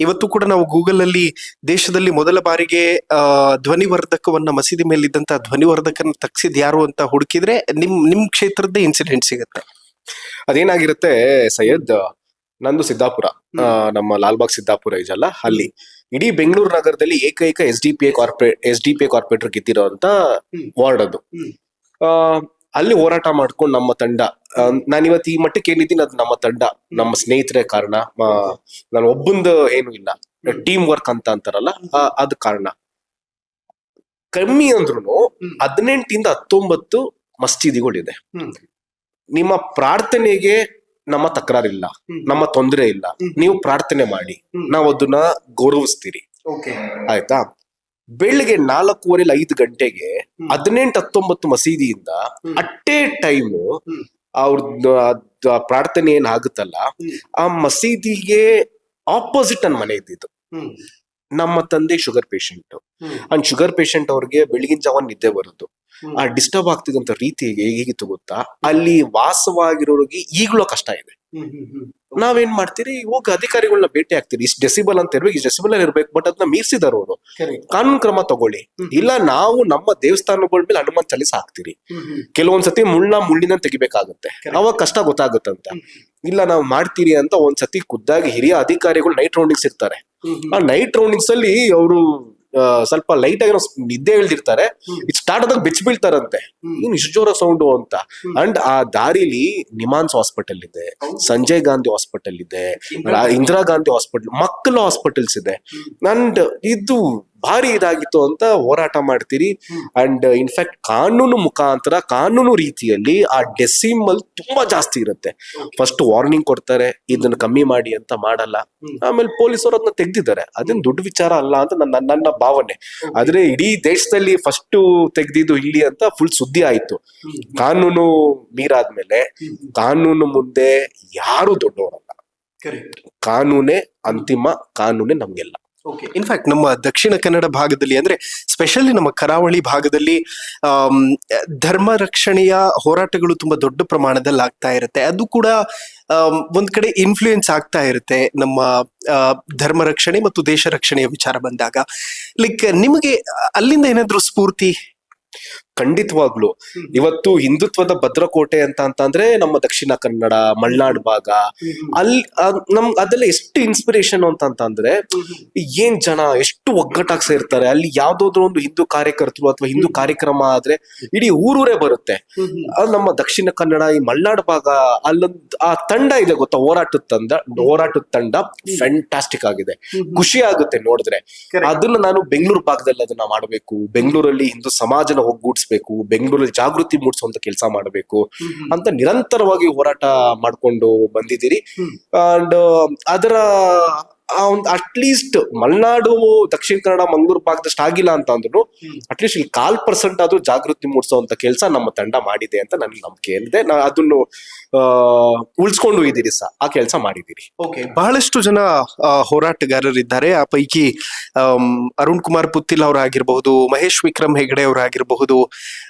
ಇವತ್ತು ಕೂಡ ನಾವು ಗೂಗಲ್ ಅಲ್ಲಿ ದೇಶದಲ್ಲಿ ಮೊದಲ ಬಾರಿಗೆ ಧ್ವನಿವರ್ಧಕವನ್ನ, ಮಸೀದಿ ಮೇಲಿದ್ದಂತ ಧ್ವನಿವರ್ಧಕನ ತಗ್ಸಿದ್ ಯಾರು ಅಂತ ಹುಡುಕಿದ್ರೆ ನಿಮ್ ಕ್ಷೇತ್ರದ್ದೇ ಇನ್ಸಿಡೆಂಟ್ ಸಿಗುತ್ತೆ. ಅದೇನಾಗಿರುತ್ತೆ ಸೈಯದ್, ನಂದು ಸಿದ್ದಾಪುರ, ನಮ್ಮ ಲಾಲ್ಬಾಗ್ ಸಿದ್ದಾಪುರ ಇದೆಯಲ್ಲ, ಅಲ್ಲಿ ಇಡೀ ಬೆಂಗಳೂರು ನಗರದಲ್ಲಿ ಏಕೈಕ S D P I corporator ಗೆದ್ದಿರೋ ಅಂತ ವಾರ್ಡ್ ಅದು. ಅಲ್ಲಿ ಹೋರಾಟ ಮಾಡ್ಕೊಂಡು ನಮ್ಮ ತಂಡ, ನಾನಿವತ್ತು ಈ ಮಟ್ಟಕ್ಕೆ ಏನಿದ್ದೀನಿ ಅದು ನಮ್ಮ ತಂಡ, ನಮ್ಮ ಸ್ನೇಹಿತರೇ ಕಾರಣ. ನಾನು ಒಬ್ಬಂದು ಏನು ಇಲ್ಲ, ಟೀಮ್ ವರ್ಕ್ ಅಂತ ಅಂತಾರಲ್ಲ, ಅದ್ ಕಾರಣ. ಕಮ್ಮಿ ಅಂದ್ರೂ 18 ಇಂದ 19 ಮಸ್ಜಿದಿಗಳಿದೆ. ನಿಮ್ಮ ಪ್ರಾರ್ಥನೆಗೆ ನಮ್ಮ ತಕರಾರಿಲ್ಲ, ನಮ್ಮ ತೊಂದರೆ ಇಲ್ಲ, ನೀವು ಪ್ರಾರ್ಥನೆ ಮಾಡಿ, ನಾವು ಅದನ್ನ ಗೌರವಿಸ್ತೀರಿ, ಆಯ್ತಾ? ಬೆಳಿಗ್ಗೆ 4:15 5 ಗಂಟೆಗೆ 18-19 ಮಸೀದಿಯಿಂದ ಅಟ್ಟೇ ಟೈಮು ಅವ್ರ ಪ್ರಾರ್ಥನೆ ಏನಾಗುತ್ತಲ್ಲ, ಆ ಮಸೀದಿಗೆ ಆಪೋಸಿಟ್ ನನ್ನ ಮನೆ ಇದ್ದಿದ್ದು. ನಮ್ಮ ತಂದೆ sugar patient, and sugar patient ಅವ್ರಿಗೆ ಬೆಳಗಿನ ಜಾವ ನಿದ್ದೆ ಬರೋದು. ಆ ಡಿಸ್ಟರ್ಬ್ ಆಗ್ತಿದಂತ ರೀತಿ ಹೇಗಿತ್ತು ಗೊತ್ತಾ? ಅಲ್ಲಿ ವಾಸವಾಗಿರೋರಿಗೆ ಈಗಲೂ ಕಷ್ಟ ಇದೆ. ನಾವೇನ್ ಮಾಡ್ತೀರಿ, ಹೋಗಿ ಅಧಿಕಾರಿಗಳನ್ನ ಭೇಟಿ ಆಗ್ತೀರಿ, ಇಷ್ಟು ಡೆಸಿಬಲ್ ಅಂತ ಇರ್ಬೇಕು, ಇಷ್ಟು ಡೆಸಿಬಲ್ ಇರ್ಬೇಕು, ಬಟ್ ಅದನ್ನ ಮೀರ್ಸಿದಾರ ಅವರು, ಕಾನೂನು ಕ್ರಮ ತಗೊಳ್ಳಿ. ಇಲ್ಲ ನಾವು ನಮ್ಮ ದೇವಸ್ಥಾನಗಳ ಮೇಲೆ ಹನುಮಾನ್ ಚಾಲೀಸ್ ಹಾಕ್ತಿರಿ, ಕೆಲವೊಂದ್ಸತಿ ಮುಳ್ಳಿನ ತೆಗಿಬೇಕಾಗತ್ತೆ, ಅವಾಗ ಕಷ್ಟ ಗೊತ್ತಾಗುತ್ತಂತ. ಇಲ್ಲ ನಾವು ಮಾಡ್ತೀರಿ ಅಂತ ಒಂದ್ಸತಿ ಖುದ್ದಾಗಿ ಹಿರಿಯ ಅಧಿಕಾರಿಗಳು ನೈಟ್ ರೌಂಡಿಂಗ್ಸ್ ಇರ್ತಾರೆ. ಆ ನೈಟ್ ರೌಂಡಿಂಗ್ಸ್ ಅಲ್ಲಿ ಅವರು ಸ್ವಲ್ಪ ಲೈಟ್ ಆಗಿ ನಿದ್ದೆ ಹೇಳ್ದಿರ್ತಾರೆ, ಇದು ಸ್ಟಾರ್ಟ್ ಆದಾಗ ಬೆಚ್ಚ ಬೀಳ್ತಾರಂತೆ, ಏನ್ ಇಷ್ಟು ಜೋರ ಸೌಂಡು ಅಂತ. ಅಂಡ್ ಆ ದಾರಿಲಿ ನಿಮಾನ್ಸ್ ಹಾಸ್ಪಿಟಲ್ ಇದೆ, ಸಂಜಯ್ ಗಾಂಧಿ ಹಾಸ್ಪಿಟಲ್ ಇದೆ, ಇಂದಿರಾ ಗಾಂಧಿ ಹಾಸ್ಪಿಟಲ್, ಮಕ್ಕಳ ಹಾಸ್ಪಿಟಲ್ಸ್ ಇದೆ. ಅಂಡ್ ಇದು ಭಾರಿ ಇದಾಗಿತ್ತು ಅಂತ ಹೋರಾಟ ಮಾಡ್ತೀರಿ. ಅಂಡ್ ಇನ್ಫ್ಯಾಕ್ಟ್ ಕಾನೂನು ಮುಖಾಂತರ, ಕಾನೂನು ರೀತಿಯಲ್ಲಿ ಆ ಡೆಸಿಮಲ್ ತುಂಬಾ ಜಾಸ್ತಿ ಇರುತ್ತೆ. ಫಸ್ಟ್ ವಾರ್ನಿಂಗ್ ಕೊಡ್ತಾರೆ, ಇದನ್ನ ಕಮ್ಮಿ ಮಾಡಿ ಅಂತ, ಮಾಡಲ್ಲ. ಆಮೇಲೆ ಪೊಲೀಸರು ಅದನ್ನ ತೆಗ್ದಿದ್ದಾರೆ. ಅದೇನ್ ದೊಡ್ಡ ವಿಚಾರ ಅಲ್ಲ ಅಂತ ನನ್ನ ಭಾವನೆ. ಆದ್ರೆ ಇಡೀ ದೇಶದಲ್ಲಿ ಫಸ್ಟ್ ತೆಗ್ದಿದ್ದು ಇಲ್ಲಿ ಅಂತ ಫುಲ್ ಸುದ್ದಿ ಆಯ್ತು. ಕಾನೂನು ಮೀರಾದ್ಮೇಲೆ ಕಾನೂನು ಮುಂದೆ ಯಾರು ದೊಡ್ಡವರಲ್ಲ. ಕಾನೂನೇ ಅಂತಿಮ, ಕಾನೂನೇ ನಮ್ಗೆಲ್ಲ. ಇನ್ಫ್ಯಾಕ್ಟ್ ನಮ್ಮ ದಕ್ಷಿಣ ಕನ್ನಡ ಭಾಗದಲ್ಲಿ, ಅಂದ್ರೆ ಸ್ಪೆಷಲಿ ನಮ್ಮ ಕರಾವಳಿ ಭಾಗದಲ್ಲಿ ಧರ್ಮ ರಕ್ಷಣೆಯ ಹೋರಾಟಗಳು ತುಂಬಾ ದೊಡ್ಡ ಪ್ರಮಾಣದಲ್ಲಿ ಆಗ್ತಾ ಇರುತ್ತೆ. ಅದು ಕೂಡ ಒಂದ್ ಕಡೆ ಇನ್ಫ್ಲೂಯೆನ್ಸ್ ಆಗ್ತಾ ಇರುತ್ತೆ ನಮ್ಮ ಧರ್ಮ ರಕ್ಷಣೆ ಮತ್ತು ದೇಶ ರಕ್ಷಣೆಯ ವಿಚಾರ ಬಂದಾಗ. ಲೈಕ್ ನಿಮಗೆ ಅಲ್ಲಿಂದ ಏನಾದ್ರು ಸ್ಫೂರ್ತಿ? ಖಂಡಿತವಾಗ್ಲು ಇವತ್ತು ಹಿಂದುತ್ವದ ಭದ್ರಕೋಟೆ ಅಂತಂದ್ರೆ ನಮ್ಮ ದಕ್ಷಿಣ ಕನ್ನಡ, ಮಲೆನಾಡು ಭಾಗ, ಅಲ್ಲಿ ಅದೆಲ್ಲ ಎಷ್ಟು ಇನ್ಸ್ಪಿರೇಷನ್ ಅಂತಂದ್ರೆ ಏನ್ ಜನ ಎಷ್ಟು ಒಗ್ಗಟ್ಟಾಗಿ ಸೇರ್ತಾರೆ. ಅಲ್ಲಿ ಯಾವ್ದಾದ್ರು ಒಂದು ಹಿಂದೂ ಕಾರ್ಯಕರ್ತರು ಅಥವಾ ಹಿಂದೂ ಕಾರ್ಯಕ್ರಮ ಆದ್ರೆ ಇಡೀ ಊರೂರೇ ಬರುತ್ತೆ. ಅದು ನಮ್ಮ ದಕ್ಷಿಣ ಕನ್ನಡ, ಈ ಮಲೆನಾಡು ಭಾಗ, ಅಲ್ಲೊಂದು ಆ ತಂಡ ಇದೆ ಗೊತ್ತಾ, ಹೋರಾಟದ ತಂಡ ಫ್ಯಾಂಟಾಸ್ಟಿಕ್ ಆಗಿದೆ. ಖುಷಿ ಆಗುತ್ತೆ ನೋಡಿದ್ರೆ. ಅದನ್ನ ನಾನು ಬೆಂಗಳೂರು ಭಾಗದಲ್ಲಿ ಅದನ್ನ ಮಾಡಬೇಕು, ಬೆಂಗಳೂರಲ್ಲಿ ಹಿಂದೂ ಸಮಾಜನ ಒಗ್ಗೂಡಿಸ್ಬೇಕು, ಬೆಂಗಳೂರಲ್ಲಿ ಜಾಗೃತಿ ಮೂಡಿಸುವಂತ ಕೆಲಸ ಮಾಡಬೇಕು ಅಂತ ನಿರಂತರವಾಗಿ ಹೋರಾಟ ಮಾಡ್ಕೊಂಡು ಬಂದಿದ್ದೀರಿ. ಅಂಡ್ ಅದರ ಒಂದು ಅಟ್ಲೀಸ್ಟ್ ಮಲೆನಾಡು, ದಕ್ಷಿಣ ಕನ್ನಡ, ಮಂಗಳೂರು ಭಾಗದಷ್ಟು ಆಗಿಲ್ಲ ಅಂತ ಅಂದ್ರು ಅಟ್ಲೀಸ್ಟ್ ಇಲ್ಲಿ 1% ಆದ್ರೂ ಜಾಗೃತಿ ಮೂಡಿಸುವಂತ ಕೆಲಸ ನಮ್ಮ ತಂಡ ಮಾಡಿದೆ ಅಂತ ನನ್ಗೆ ನಂಬಿಕೆ ಇದೆ. ಅದನ್ನು ಉಳಿಸ್ಕೊಂಡು ಇದ್ದೀರಿ ಆ ಕೆಲಸ ಮಾಡಿದ್ದೀರಿ. ಓಕೆ, ಬಹಳಷ್ಟು ಜನ ಹೋರಾಟಗಾರರಿದ್ದಾರೆ. ಆ ಪೈಕಿ ಅರುಣ್ ಕುಮಾರ್ ಪುತ್ತಿಲ್ ಅವರಾಗಿರಬಹುದು, ಮಹೇಶ್ ವಿಕ್ರಮ್ ಹೆಗಡೆ ಅವರಾಗಿರಬಹುದು.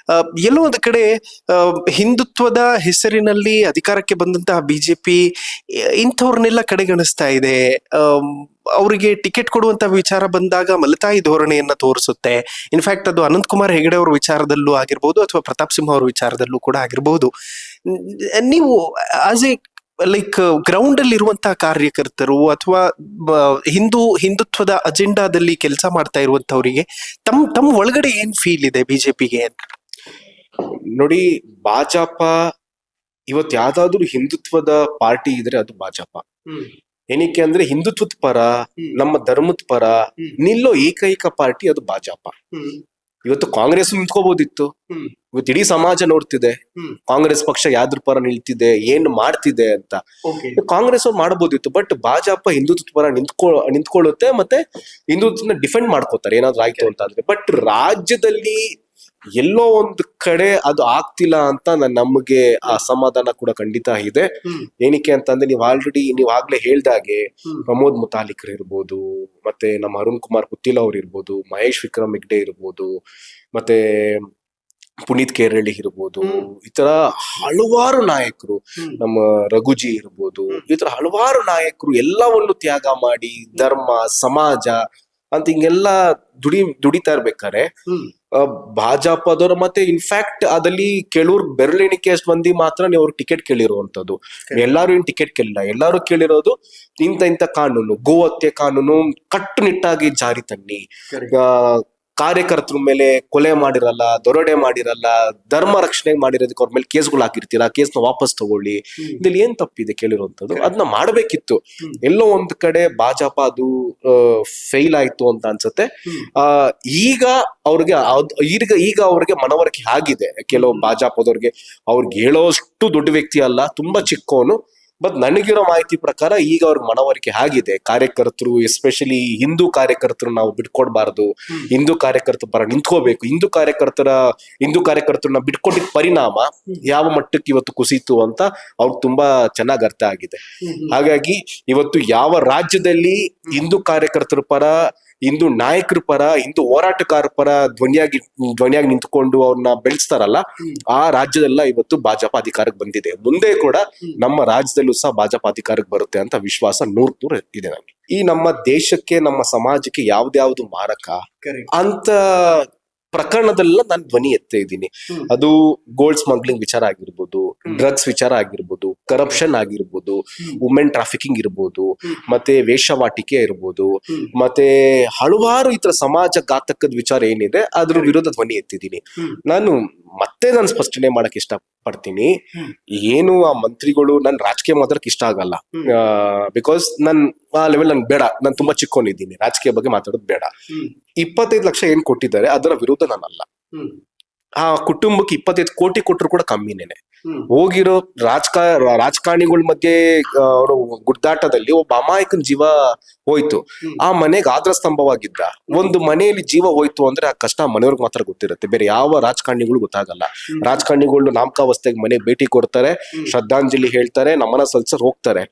ಎಲ್ಲೋ ಒಂದು ಕಡೆ ಹಿಂದುತ್ವದ ಹೆಸರಿನಲ್ಲಿ ಅಧಿಕಾರಕ್ಕೆ ಬಂದಂತಹ ಬಿಜೆಪಿ ಇಂಥವ್ರನ್ನೆಲ್ಲ ಕಡೆಗಣಿಸ್ತಾ ಇದೆ. ಅವರಿಗೆ ಟಿಕೆಟ್ ಕೊಡುವಂತ ವಿಚಾರ ಬಂದಾಗ ಮಲತಾಯಿ ಧೋರಣೆಯನ್ನ ತೋರಿಸುತ್ತೆ. ಇನ್ಫ್ಯಾಕ್ಟ್ ಅದು ಅನಂತ್ ಕುಮಾರ್ ಹೆಗಡೆ ಅವರ ವಿಚಾರದಲ್ಲೂ ಆಗಿರ್ಬೋದು ಅಥವಾ ಪ್ರತಾಪ್ ಸಿಂಹ ಅವರ ವಿಚಾರದಲ್ಲೂ ಕೂಡ ಆಗಿರ್ಬೋದು. ನೀವು ಆಸ್ ಎ ಲೈಕ್ ಗ್ರೌಂಡ್ ಅಲ್ಲಿ ಇರುವಂತಹ ಕಾರ್ಯಕರ್ತರು ಅಥವಾ ಹಿಂದುತ್ವದ ಅಜೆಂಡಾದಲ್ಲಿ ಕೆಲಸ ಮಾಡ್ತಾ ಇರುವಂತವರಿಗೆ ತಮ್ಮ ಒಳಗಡೆ ಏನ್ ಫೀಲ್ ಇದೆ ಬಿಜೆಪಿಗೆ ಅಂತ? ನೋಡಿ, ಭಾಜಪ ಇವತ್ತು ಯಾವ್ದಾದ್ರು ಹಿಂದುತ್ವದ ಪಾರ್ಟಿ ಇದ್ರೆ ಅದು ಭಾಜಪ. ಏನಕ್ಕೆ ಅಂದ್ರೆ ಹಿಂದುತ್ವದ ಪರ, ನಮ್ಮ ಧರ್ಮದ ಪರ ನಿಲ್ಲೋ ಏಕೈಕ ಪಾರ್ಟಿ ಅದು ಭಾಜಪ. ಇವತ್ತು ಕಾಂಗ್ರೆಸ್ ನಿಂತ್ಕೋಬಹುದಿತ್ತು. ಇವತ್ತು ಇಡೀ ಸಮಾಜ ನೋಡ್ತಿದೆ ಕಾಂಗ್ರೆಸ್ ಪಕ್ಷ ಯಾವ್ದ್ರ ಪರ ನಿಲ್ತಿದೆ, ಏನ್ ಮಾಡ್ತಿದೆ ಅಂತ. ಕಾಂಗ್ರೆಸ್ ಅವ್ರು ಮಾಡಬಹುದಿತ್ತು. ಬಟ್ ಭಾಜಪ ಹಿಂದುತ್ವದ ಪರ ನಿಂತ್ಕೊಳ್ಳುತ್ತೆ, ಮತ್ತೆ ಹಿಂದುತ್ವನ ಡಿಫೆಂಡ್ ಮಾಡ್ಕೋತಾರೆ ಏನಾದ್ರು ಆಯ್ತು ಅಂತ ಅಂದ್ರೆ. ಬಟ್ ರಾಜ್ಯದಲ್ಲಿ ಎಲ್ಲೋ ಒಂದು ಕಡೆ ಅದು ಆಗ್ತಿಲ್ಲ ಅಂತ ನಮಗೆ ಅಸಮಾಧಾನ ಕೂಡ ಖಂಡಿತ ಇದೆ. ಏನಕ್ಕೆ ಅಂತಂದ್ರೆ ನೀವು ಆಗ್ಲೇ ಹೇಳ್ದಾಗೆ ಪ್ರಮೋದ್ ಮುತಾಲಿಕರ್ ಇರ್ಬೋದು, ಮತ್ತೆ ನಮ್ಮ ಅರುಣ್ ಕುಮಾರ್ ಪುತ್ತಿಲ್ ಅವ್ರು ಇರ್ಬೋದು, ಮಹೇಶ್ ವಿಕ್ರಮ್ ಹೆಗ್ಡೆ ಇರ್ಬೋದು, ಮತ್ತೆ ಪುನೀತ್ ಕೇರಳಿ ಇರ್ಬೋದು, ಈ ತರ ಹಲವಾರು ನಾಯಕರು, ನಮ್ಮ ರಘುಜಿ ಇರ್ಬೋದು, ಈ ತರ ಹಲವಾರು ನಾಯಕರು ಎಲ್ಲವನ್ನು ತ್ಯಾಗ ಮಾಡಿ ಧರ್ಮ, ಸಮಾಜ ಅಂತ ಹಿಂಗೆಲ್ಲ ದುಡಿತಾ ಇರ್ಬೇಕಾರೆ ಭಾಜಪದವರು ಮತ್ತೆ ಇನ್ಫ್ಯಾಕ್ಟ್ ಅದಲ್ಲಿ ಕೆಲವ್ರು ಬೆರಳೆಣಿಕೆ ಅಷ್ಟು ಮಂದಿ ಮಾತ್ರ ಅವ್ರು ಟಿಕೆಟ್ ಕೇಳಿರುವಂತದ್ದು. ಎಲ್ಲಾರು ಏನ್ ಟಿಕೆಟ್ ಕೇಳಿಲ್ಲ. ಎಲ್ಲಾರು ಕೇಳಿರೋದು ಇಂಥ ಕಾನೂನು, ಗೋಹತ್ಯೆ ಕಾನೂನು ಕಟ್ಟುನಿಟ್ಟಾಗಿ ಜಾರಿ ತನ್ನಿ, ಕಾರ್ಯಕರ್ತರ ಮೇಲೆ ಕೊಲೆ ಮಾಡಿರಲ್ಲ, ದೊರಡೆ ಮಾಡಿರಲ್ಲ, ಧರ್ಮ ರಕ್ಷಣೆ ಮಾಡಿರೋದಕ್ಕೆ ಅವ್ರ ಮೇಲೆ ಕೇಸ್ಗಳು ಹಾಕಿರ್ತೀರ, ಆ ಕೇಸ್ನ ವಾಪಸ್ ತಗೊಳ್ಳಿ. ಇದ್ರಲ್ಲಿ ಏನ್ ತಪ್ಪಿದೆ ಕೇಳಿರುವಂತದ್ದು? ಅದನ್ನ ಮಾಡ್ಬೇಕಿತ್ತು. ಎಲ್ಲೋ ಒಂದ್ ಕಡೆ ಭಾಜಪ ಅದು ಫೇಲ್ ಆಯ್ತು ಅಂತ ಅನ್ಸುತ್ತೆ. ಈಗ ಅವ್ರಿಗೆ ಮನವರಿಕೆ ಆಗಿದೆ. ಕೆಲವು ಭಾಜಪದವ್ರಿಗೆ ಅವ್ರಿಗೆ ಹೇಳೋಷ್ಟು ದೊಡ್ಡ ವ್ಯಕ್ತಿ ಅಲ್ಲ, ತುಂಬಾ ಚಿಕ್ಕವನು. ಬಟ್ ನನಗಿರೋ ಮಾಹಿತಿ ಪ್ರಕಾರ ಈಗ ಅವ್ರಿಗೆ ಮನವರಿಕೆ ಆಗಿದೆ. ಕಾರ್ಯಕರ್ತರು, ಎಸ್ಪೆಷಲಿ ಹಿಂದೂ ಕಾರ್ಯಕರ್ತರು ನಾವು ಬಿಟ್ಕೊಡ್ಬಾರ್ದು, ಹಿಂದೂ ಕಾರ್ಯಕರ್ತರ ಪರ ನಿಂತ್ಕೋಬೇಕು. ಹಿಂದೂ ಕಾರ್ಯಕರ್ತರನ್ನ ಬಿಟ್ಕೊಟ್ಟಿದ ಪರಿಣಾಮ ಯಾವ ಮಟ್ಟಕ್ಕೆ ಇವತ್ತು ಕುಸಿತು ಅಂತ ಅವ್ರಿಗೆ ತುಂಬಾ ಚೆನ್ನಾಗಿ ಅರ್ಥ ಆಗಿದೆ. ಹಾಗಾಗಿ ಇವತ್ತು ಯಾವ ರಾಜ್ಯದಲ್ಲಿ ಹಿಂದೂ ಕಾರ್ಯಕರ್ತರ ಪರ, ಹಿಂದೂ ನಾಯಕರ ಪರ, ಹಿಂದೂ ಹೋರಾಟಗಾರ ಪರ ಧ್ವನಿಯಾಗಿ ನಿಂತ್ಕೊಂಡು ಅವ್ರನ್ನ ಬೆಳೆಸ್ತಾರಲ್ಲ, ಆ ರಾಜ್ಯದೆಲ್ಲ ಇವತ್ತು ಭಾಜಪ ಅಧಿಕಾರಕ್ಕೆ ಬಂದಿದೆ. ಮುಂದೆ ಕೂಡ ನಮ್ಮ ರಾಜ್ಯದಲ್ಲೂ ಸಹ ಭಾಜಪ ಅಧಿಕಾರಕ್ಕೆ ಬರುತ್ತೆ ಅಂತ ವಿಶ್ವಾಸ 100% ಇದೆ ನನಗೆ. ಈ ನಮ್ಮ ದೇಶಕ್ಕೆ, ನಮ್ಮ ಸಮಾಜಕ್ಕೆ ಯಾವ್ದ್ಯಾವ್ದು ಮಾರಕ ಅಂತ ಪ್ರಕರಣದಲ್ಲ ನಾನು ಧ್ವನಿ ಎತ್ತ ಇದ್ದೀನಿ. ಅದು ಗೋಲ್ಡ್ ಸ್ಮಗ್ಲಿಂಗ್ ವಿಚಾರ ಆಗಿರ್ಬೋದು, ಡ್ರಗ್ಸ್ ವಿಚಾರ ಆಗಿರ್ಬೋದು, ಕರಪ್ಷನ್ ಆಗಿರ್ಬೋದು, ವುಮೆನ್ ಟ್ರಾಫಿಕಿಂಗ್ ಇರ್ಬೋದು, ಮತ್ತೆ ವೇಷವಾಟಿಕೆ ಇರ್ಬೋದು, ಮತ್ತೆ ಹಲವಾರು ಈ ತರ ಸಮಾಜ ಘಾತಕದ ವಿಚಾರ ಏನಿದೆ ಅದ್ರ ವಿರುದ್ಧ ಧ್ವನಿ ಎತ್ತಿದ್ದೀನಿ. ನಾನು ಸ್ಪಷ್ಟನೆ ಮಾಡಕ್ ಇಷ್ಟ ಪಡ್ತೀನಿ. ಏನು ಆ ಮಂತ್ರಿಗಳು, ನನ್ ರಾಜಕೀಯ ಮಾತಾಡಕ್ ಇಷ್ಟ ಆಗಲ್ಲ. ಬಿಕಾಸ್ ಆ ಲೆವೆಲ್ ನನ್ ಬೇಡ. ನಾನು ತುಂಬಾ ಚಿಕ್ಕೊಂಡಿದ್ದೀನಿ, ರಾಜಕೀಯ ಬಗ್ಗೆ ಮಾತಾಡೋದು ಬೇಡ. 25 ಲಕ್ಷ ಏನ್ ಕೊಟ್ಟಿದ್ದಾರೆ ಅದರ ವಿರುದ್ಧ ನಾನಲ್ಲ. ಆ ಕುಟುಂಬಕ್ಕೆ 25 ಕೋಟಿ ಕೊಟ್ಟರು ಕೂಡ ಕಮ್ಮಿನೇನೆ. ಹೋಗಿರೋ ರಾಜಕಾರಣಿಗಳ ಮಧ್ಯೆ ಅವರು ಗುಡ್ದಾಟದಲ್ಲಿ ಒಬ್ಬ ಅಮಾಯಕನ ಜೀವ ಹೋಯ್ತು. ಆ ಮನೆಗೆ ಆಧಾರ ಸ್ತಂಭವಾಗಿದ್ದ. ಒಂದು ಮನೆಯಲ್ಲಿ ಜೀವ ಹೋಯ್ತು ಅಂದ್ರೆ ಆ ಕಷ್ಟ ಮನೆಯವ್ರಿಗೆ ಮಾತ್ರ ಗೊತ್ತಿರುತ್ತೆ, ಬೇರೆ ಯಾವ ರಾಜಕಾರಣಿಗಳು ಗೊತ್ತಾಗಲ್ಲ. ರಾಜಕಾರಣಿಗಳು ನಾಮಕಾವಸ್ಥೆಗೆ ಮನೆ ಭೇಟಿ ಕೊಡ್ತಾರೆ, ಶ್ರದ್ಧಾಂಜಲಿ ಹೇಳ್ತಾರೆ, ನಮನ ಸಲ್ಸರ್ ಹೋಗ್ತಾರೆ.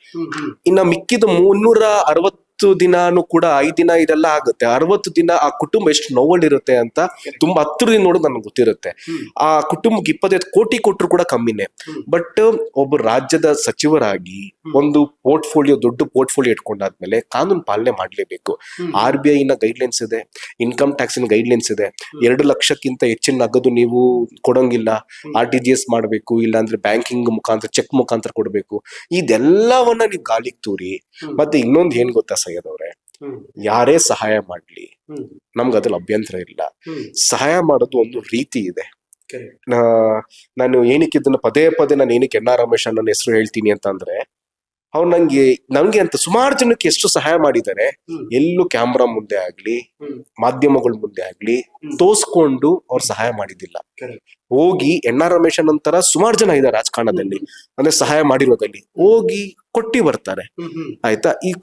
ಇನ್ನ ಮಿಕ್ಕಿದ 360 40 ದಿನಾನು ಕೂಡ 5 ದಿನ ಇದೆಲ್ಲ ಆಗುತ್ತೆ, 60 ದಿನ ಆ ಕುಟುಂಬ ಎಷ್ಟು ನೋವಲ್ಲಿರುತ್ತೆ ಅಂತ ತುಂಬಾ ಹತ್ತಿರದಿಂದ ನೋಡೋದು ನನಗೆ ಗೊತ್ತಿರುತ್ತೆ. ಆ ಕುಟುಂಬಕ್ಕೆ 25 ಕೋಟಿ ಕೊಟ್ಟರು ಕೂಡ ಕಮ್ಮಿನೇ. ಬಟ್ ಒಬ್ಬ ರಾಜ್ಯದ ಸಚಿವರಾಗಿ ಒಂದು ದೊಡ್ಡ ಪೋರ್ಟ್ಫೋಲಿಯೋ ಇಟ್ಕೊಂಡಾದ್ಮೇಲೆ ಕಾನೂನು ಪಾಲನೆ ಮಾಡ್ಲೇಬೇಕು. RBI ನ ಗೈಡ್ಲೈನ್ಸ್ ಇದೆ, ಇನ್ಕಮ್ ಟ್ಯಾಕ್ಸ್ ಗೈಡ್ಲೈನ್ಸ್ ಇದೆ. 2 ಲಕ್ಷಕ್ಕಿಂತ ಹೆಚ್ಚಿನ ನಗದು ನೀವು ಕೊಡಂಗಿಲ್ಲ, RTGS ಮಾಡ್ಬೇಕು, ಇಲ್ಲಾಂದ್ರೆ ಬ್ಯಾಂಕಿಂಗ್ ಮುಖಾಂತರ ಚೆಕ್ ಮುಖಾಂತರ ಕೊಡ್ಬೇಕು. ಇದೆಲ್ಲವನ್ನ ನೀವು ಗಾಲಿಗೆ ತೂರಿ. ಮತ್ತೆ ಇನ್ನೊಂದು ಏನ್ ಗೊತ್ತಾ ಸೈಯದ್ ಅವ್ರೆ, ಯಾರೇ ಸಹಾಯ ಮಾಡ್ಲಿ ನಮ್ಗೆ ಅದ್ರಲ್ಲಿ ಅಭ್ಯಂತರ ಇಲ್ಲ. ಸಹಾಯ ಮಾಡೋದು ಒಂದು ರೀತಿ ಇದೆ. ನಾನು ಏನಕ್ಕೆ ಇದನ್ನ ಪದೇ ನಾನು ಏನಕ್ಕೆ NR ರಮೇಶ್ ನನ್ನ ಹೆಸರು ಹೇಳ್ತೀನಿ ಅಂತ ಅಂದ್ರೆ, ಅವ್ರು ನನ್ಗೆ ಅಂತ ಸುಮಾರು ಜನಕ್ಕೆ ಎಷ್ಟು ಸಹಾಯ ಮಾಡಿದ್ದಾರೆ. ಎಲ್ಲೂ ಕ್ಯಾಮ್ರಾ ಮುಂದೆ ಆಗ್ಲಿ ಮಾಧ್ಯಮಗಳ ಮುಂದೆ ಆಗ್ಲಿ ತೋರ್ಸ್ಕೊಂಡು ಅವ್ರು ಸಹಾಯ ಮಾಡಿದ್ದಿಲ್ಲ. ಹೋಗಿ NR ರಮೇಶ್ ನಂತರ ಸುಮಾರು ಜನ ಇದ್ದಾರೆ ರಾಜಕಾರಣದಲ್ಲಿ, ಅಂದ್ರೆ ಸಹಾಯ ಮಾಡಿರೋದಲ್ಲಿ ಹೋಗಿ ಕೊಟ್ಟಿ ಬರ್ತಾರೆ. ಆಯ್ತಾ, ಈ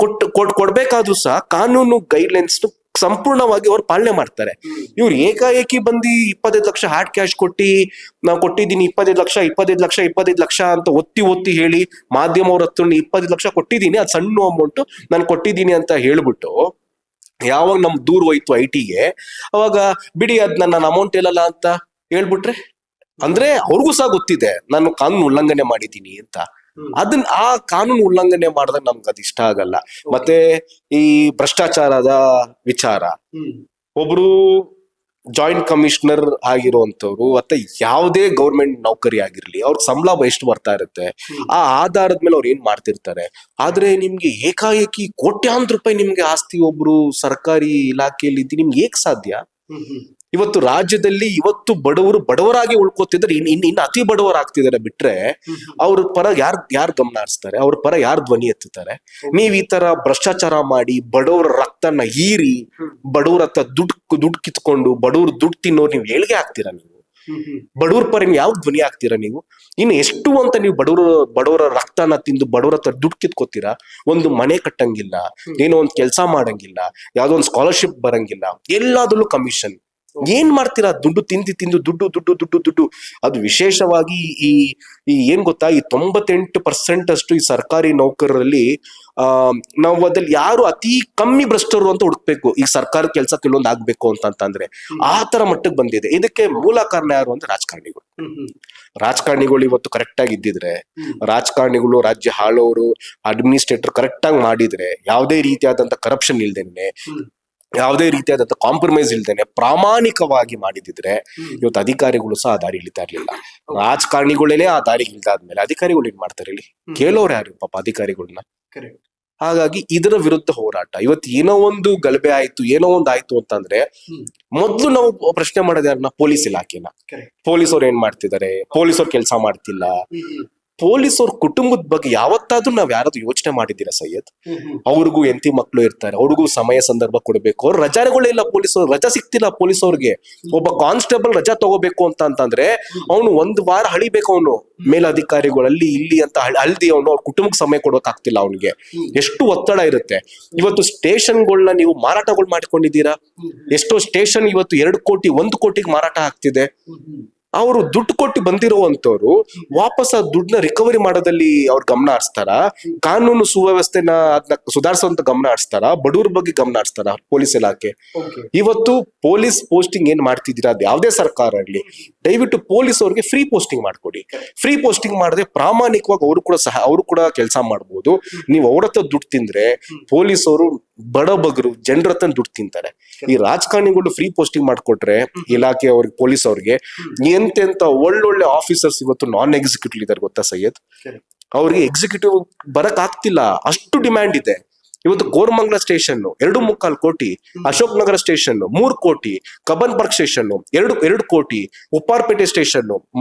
ಕೊಡ್ಬೇಕಾದ್ರೂ ಸಹ ಕಾನೂನು ಗೈಡ್ಲೈನ್ಸ್ ಸಂಪೂರ್ಣವಾಗಿ ಅವ್ರು ಪಾಲನೆ ಮಾಡ್ತಾರೆ. ಇವ್ರು ಏಕಾಏಕಿ ಬಂದು 25 ಲಕ್ಷ ಹಾರ್ಡ್ ಕ್ಯಾಶ್ ಕೊಟ್ಟಿ ನಾವು ಕೊಟ್ಟಿದ್ದೀನಿ 25 ಲಕ್ಷ ಅಂತ ಒತ್ತಿ ಹೇಳಿ ಮಾಧ್ಯಮವ್ರ ಹತ್ರ 25 ಲಕ್ಷ ಕೊಟ್ಟಿದ್ದೀನಿ, ಅದು ಸಣ್ಣ ಅಮೌಂಟ್ ನಾನು ಕೊಟ್ಟಿದ್ದೀನಿ ಅಂತ ಹೇಳ್ಬಿಟ್ಟು ಯಾವಾಗ ನಮ್ ದೂರ ಹೋಯ್ತು IT ಗೆ, ಅವಾಗ ಬಿಡಿ ಅದ್ ನನ್ನ ಅಮೌಂಟ್ ಇಲ್ಲಲ್ಲ ಅಂತ ಹೇಳ್ಬಿಟ್ರೆ, ಅಂದ್ರೆ ಅವ್ರಿಗೂ ಸಹ ಗೊತ್ತಿದೆ ನಾನು ಕಾನೂನು ಉಲ್ಲಂಘನೆ ಮಾಡಿದ್ದೀನಿ ಅಂತ. ಆ ಕಾನೂನು ಉಲ್ಲಂಘನೆ ಮಾಡಿದಾಗ ನಮ್ಗೆ ಅದು ಇಷ್ಟ ಆಗಲ್ಲ. ಮತ್ತೆ ಈ ಭ್ರಷ್ಟಾಚಾರದ ವಿಚಾರ, ಒಬ್ರು ಜಾಯಿಂಟ್ ಕಮಿಷನರ್ ಆಗಿರುವಂತವ್ರು ಮತ್ತೆ ಯಾವುದೇ ಗೌರ್ಮೆಂಟ್ ನೌಕರಿ ಆಗಿರ್ಲಿ, ಅವ್ರ ಸಂಬಳ ಎಷ್ಟು ಬರ್ತಾ ಇರುತ್ತೆ, ಆ ಆಧಾರದ ಮೇಲೆ ಅವ್ರು ಏನ್ ಮಾಡ್ತಿರ್ತಾರೆ. ಆದ್ರೆ ನಿಮ್ಗೆ ಏಕಾಏಕಿ ಕೋಟ್ಯಾಂತರ ರೂಪಾಯಿ ನಿಮ್ಗೆ ಆಸ್ತಿ ಒಬ್ರು ಸರ್ಕಾರಿ ಇಲಾಖೆಯಲ್ಲಿ ಇದ್ದು ನಿಮ್ಗೆ ಹೇಗ್ ಸಾಧ್ಯ? ಇವತ್ತು ರಾಜ್ಯದಲ್ಲಿ ಇವತ್ತು ಬಡವರಾಗಿ ಉಳ್ಕೋತಿದ್ರೆ ಇನ್ನು ಅತಿ ಬಡವರಾಗ್ತಿದ್ದಾರೆ ಬಿಟ್ರೆ ಅವ್ರ ಪರ ಯಾರ್ ಗಮನ ಹರಿಸ್ತಾರೆ, ಅವ್ರ ಪರ ಯಾರ್ ಧ್ವನಿ ಎತ್ತುತ್ತಾರೆ? ನೀವ್ ಈ ತರ ಭ್ರಷ್ಟಾಚಾರ ಮಾಡಿ ಬಡವರ ರಕ್ತನ ಹೀರಿ ಬಡವ್ರ ಹತ್ರ ದುಡ್ಡು ಕಿತ್ಕೊಂಡು ಬಡವ್ರ ದುಡ್ಡು ತಿನ್ನೋರು ನೀವ್ ಏಳ್ಗೆ ಆಗ್ತೀರಾ? ನೀವು ಬಡವ್ರ ಪರ ನೀವು ಯಾವ ಧ್ವನಿ ಆಗ್ತೀರಾ? ನೀವು ಇನ್ನು ಎಷ್ಟು ಅಂತ ನೀವು ಬಡವರ ರಕ್ತನ ತಿಂದು ಬಡವರ ಹತ್ರ ದುಡ್ಡು ಕಿತ್ಕೋತೀರಾ? ಒಂದು ಮನೆ ಕಟ್ಟಂಗಿಲ್ಲ, ಏನೋ ಒಂದು ಕೆಲಸ ಮಾಡಂಗಿಲ್ಲ, ಯಾವ್ದೋ ಒಂದು ಸ್ಕಾಲರ್ಶಿಪ್ ಬರಂಗಿಲ್ಲ, ಎಲ್ಲಾದ್ರಲ್ಲೂ ಕಮಿಷನ್. ಏನ್ ಮಾಡ್ತೀರಾ? ದುಡ್ಡು ತಿಂದು ದುಡ್ಡು. ಅದು ವಿಶೇಷವಾಗಿ ಈ ಏನ್ ಗೊತ್ತಾ, ಈ 98% ಅಷ್ಟು ಈ ಸರ್ಕಾರಿ ನೌಕರರಲ್ಲಿ ನಾವು ಅದ್ರಲ್ಲಿ ಯಾರು ಅತಿ ಕಮ್ಮಿ ಭ್ರಷ್ಟರು ಅಂತ ಹುಡುಕ್ಬೇಕು ಈ ಸರ್ಕಾರ ಕೆಲಸ ಕೆಲವೊಂದು ಆಗ್ಬೇಕು ಅಂತಂದ್ರೆ. ಆ ತರ ಮಟ್ಟಕ್ಕೆ ಬಂದಿದೆ. ಇದಕ್ಕೆ ಮೂಲ ಕಾರಣ ಯಾರು ಅಂದ್ರೆ ರಾಜಕಾರಣಿಗಳು ಇವತ್ತು ಕರೆಕ್ಟ್ ಆಗಿ ಇದ್ದಿದ್ರೆ, ರಾಜಕಾರಣಿಗಳು ರಾಜ್ಯ ಆಳೋರು ಅಡ್ಮಿನಿಸ್ಟ್ರೇಟರ್ ಕರೆಕ್ಟ್ ಆಗಿ ಮಾಡಿದ್ರೆ, ಯಾವುದೇ ರೀತಿಯಾದಂತ ಕರಪ್ಷನ್ ಇಲ್ದೇನೆ, ಯಾವುದೇ ರೀತಿಯಾದಂತ ಕಾಂಪ್ರಮೈಸ್ ಇಲ್ದೇನೆ ಪ್ರಾಮಾಣಿಕವಾಗಿ ಮಾಡಿದಿದ್ರೆ ಇವತ್ತು ಅಧಿಕಾರಿಗಳು ಸಹ ಆ ದಾರಿ ಇಳಿತಾ ಇರ್ಲಿಲ್ಲ. ರಾಜಕಾರಣಿಗಳೇ ಆ ದಾರಿಗೆ ಇಲ್ದಾದ್ಮೇಲೆ ಅಧಿಕಾರಿಗಳು ಏನ್ ಮಾಡ್ತಾರೆ ಹೇಳಿ? ಕೇಳೋರು ಯಾರು ಪಾಪ ಅಧಿಕಾರಿಗಳನ್ನ? ಹಾಗಾಗಿ ಇದರ ವಿರುದ್ಧ ಹೋರಾಟ. ಇವತ್ತು ಏನೋ ಒಂದು ಗಲಭೆ ಆಯ್ತು, ಏನೋ ಒಂದು ಆಯ್ತು ಅಂತಂದ್ರೆ ಮೊದ್ಲು ನಾವು ಪ್ರಶ್ನೆ ಮಾಡೋದು ಯಾರನ್ನ? ಪೊಲೀಸ್ ಇಲಾಖೆನ. ಪೊಲೀಸ್ ಅವ್ರು ಏನ್ ಮಾಡ್ತಿದ್ದಾರೆ? ಪೊಲೀಸ್ ಅವ್ರು ಕೆಲಸ ಮಾಡ್ತಿಲ್ಲ. ಪೊಲೀಸ್ ಅವ್ರ ಕುಟುಂಬದ ಬಗ್ಗೆ ಯಾವತ್ತಾದ್ರೂ ನಾವ್ ಯಾರಾದ್ರೂ ಯೋಚನೆ ಮಾಡಿದ್ದೀರಾ ಸೈಯದ್? ಅವ್ರಿಗೂ ಎಂತಿ ಮಕ್ಳು ಇರ್ತಾರೆ, ಅವ್ರಿಗೂ ಸಮಯ ಸಂದರ್ಭ ಕೊಡ್ಬೇಕು. ಅವ್ರ ರಜಾಗಳೇ ಇಲ್ಲ, ಪೊಲೀಸರು ರಜಾ ಸಿಗ್ತಿಲ್ಲ. ಪೊಲೀಸ್ ಅವ್ರಿಗೆ ಒಬ್ಬ ಕಾನ್ಸ್ಟೇಬಲ್ ರಜಾ ತಗೋಬೇಕು ಅಂತಂದ್ರೆ ಅವನು 1 ವಾರ ಹಳಿಬೇಕು. ಅವನು ಮೇಲಧಿಕಾರಿಗಳಲ್ಲಿ ಇಲ್ಲಿ ಅಂತ ಹಳ್ದಿ ಅವನು ಅವ್ರ ಕುಟುಂಬಕ್ಕೆ ಸಮಯ ಕೊಡೋಕ್ ಆಗ್ತಿಲ್ಲ. ಅವನಿಗೆ ಎಷ್ಟು ಒತ್ತಡ ಇರುತ್ತೆ. ಇವತ್ತು ಸ್ಟೇಷನ್ಗಳನ್ನ ನೀವು ಮಾರಾಟಗಳು ಮಾಡ್ಕೊಂಡಿದ್ದೀರಾ? ಎಷ್ಟೋ ಸ್ಟೇಷನ್ ಇವತ್ತು 2 ಕೋಟಿ 1 ಕೋಟಿಗೆ ಮಾರಾಟ ಆಗ್ತಿದೆ. ಅವರು ದುಡ್ಡು ಕೊಟ್ಟು ಬಂದಿರುವಂತವ್ರು ವಾಪಸ್ ಆ ದುಡ್ಡನ್ನ ರಿಕವರಿ ಮಾಡೋದಲ್ಲಿ ಅವ್ರ ಗಮನ ಹರಿಸ್ತಾರ? ಕಾನೂನು ಸುವ್ಯವಸ್ಥೆನ ಅದನ್ನ ಸುಧಾರಿಸುವಂತ ಗಮನ ಹರಿಸ್ತಾರ? ಬಡವ್ರ ಬಗ್ಗೆ ಗಮನ ಹರಿಸ್ತಾರ ಪೊಲೀಸ್ ಇಲಾಖೆ? ಇವತ್ತು ಪೊಲೀಸ್ ಪೋಸ್ಟಿಂಗ್ ಏನ್ ಮಾಡ್ತಿದ್ದೀರಾ? ಅದು ಯಾವುದೇ ಸರ್ಕಾರ ಇರ್ಲಿ, ದಯವಿಟ್ಟು ಪೊಲೀಸ್ ಅವ್ರಿಗೆ ಫ್ರೀ ಪೋಸ್ಟಿಂಗ್ ಮಾಡ್ಕೊಡಿ. ಫ್ರೀ ಪೋಸ್ಟಿಂಗ್ ಮಾಡಿದ್ರೆ ಪ್ರಾಮಾಣಿಕವಾಗಿ ಅವರು ಕೂಡ ಕೆಲಸ ಮಾಡ್ಬೋದು. ನೀವು ಅವ್ರ ಹತ್ರ ದುಡ್ಡು ತಿಂದ್ರೆ ಪೊಲೀಸ್ ಅವರು ಬಡಬಗರು ಜನರ ಹತ್ರ ದುಡ್ಡು ತಿಂತಾರೆ. ಈ ರಾಜಕಾರಣಿಗಳು ಫ್ರೀ ಪೋಸ್ಟಿಂಗ್ ಮಾಡ್ಕೊಟ್ರೆ ಇಲಾಖೆ ಅವ್ರಿಗೆ, ಪೊಲೀಸ್ ಅವ್ರಿಗೆ ಎಂತೆಂತ ಒಳ್ಳೊಳ್ಳೆ ಆಫೀಸರ್ಸ್ ಇವತ್ತು ನಾನ್ ಎಕ್ಸಿಕ್ಯೂಟಿವ್ ಇದಾರೆ ಗೊತ್ತಾ ಸೈಯದ್? ಅವ್ರಿಗೆ ಎಕ್ಸಿಕ್ಯೂಟಿವ್ ಬರಕ್ ಆಗ್ತಿಲ್ಲ, ಅಷ್ಟು ಡಿಮ್ಯಾಂಡ್ ಇದೆ. ಇವತ್ತು ಕೋರಮಂಗಲ ಸ್ಟೇಷನ್ 2.25 ಕೋಟಿ, ಅಶೋಕ್ ನಗರ ಸ್ಟೇಷನ್ 3 ಕೋಟಿ, ಕಬ್ಬನ್ ಪಾರ್ಕ್ ಸ್ಟೇಷನ್ 2 ಕೋಟಿ, ಉಪ್ಪಾರಪೇಟೆ ಸ್ಟೇಷನ್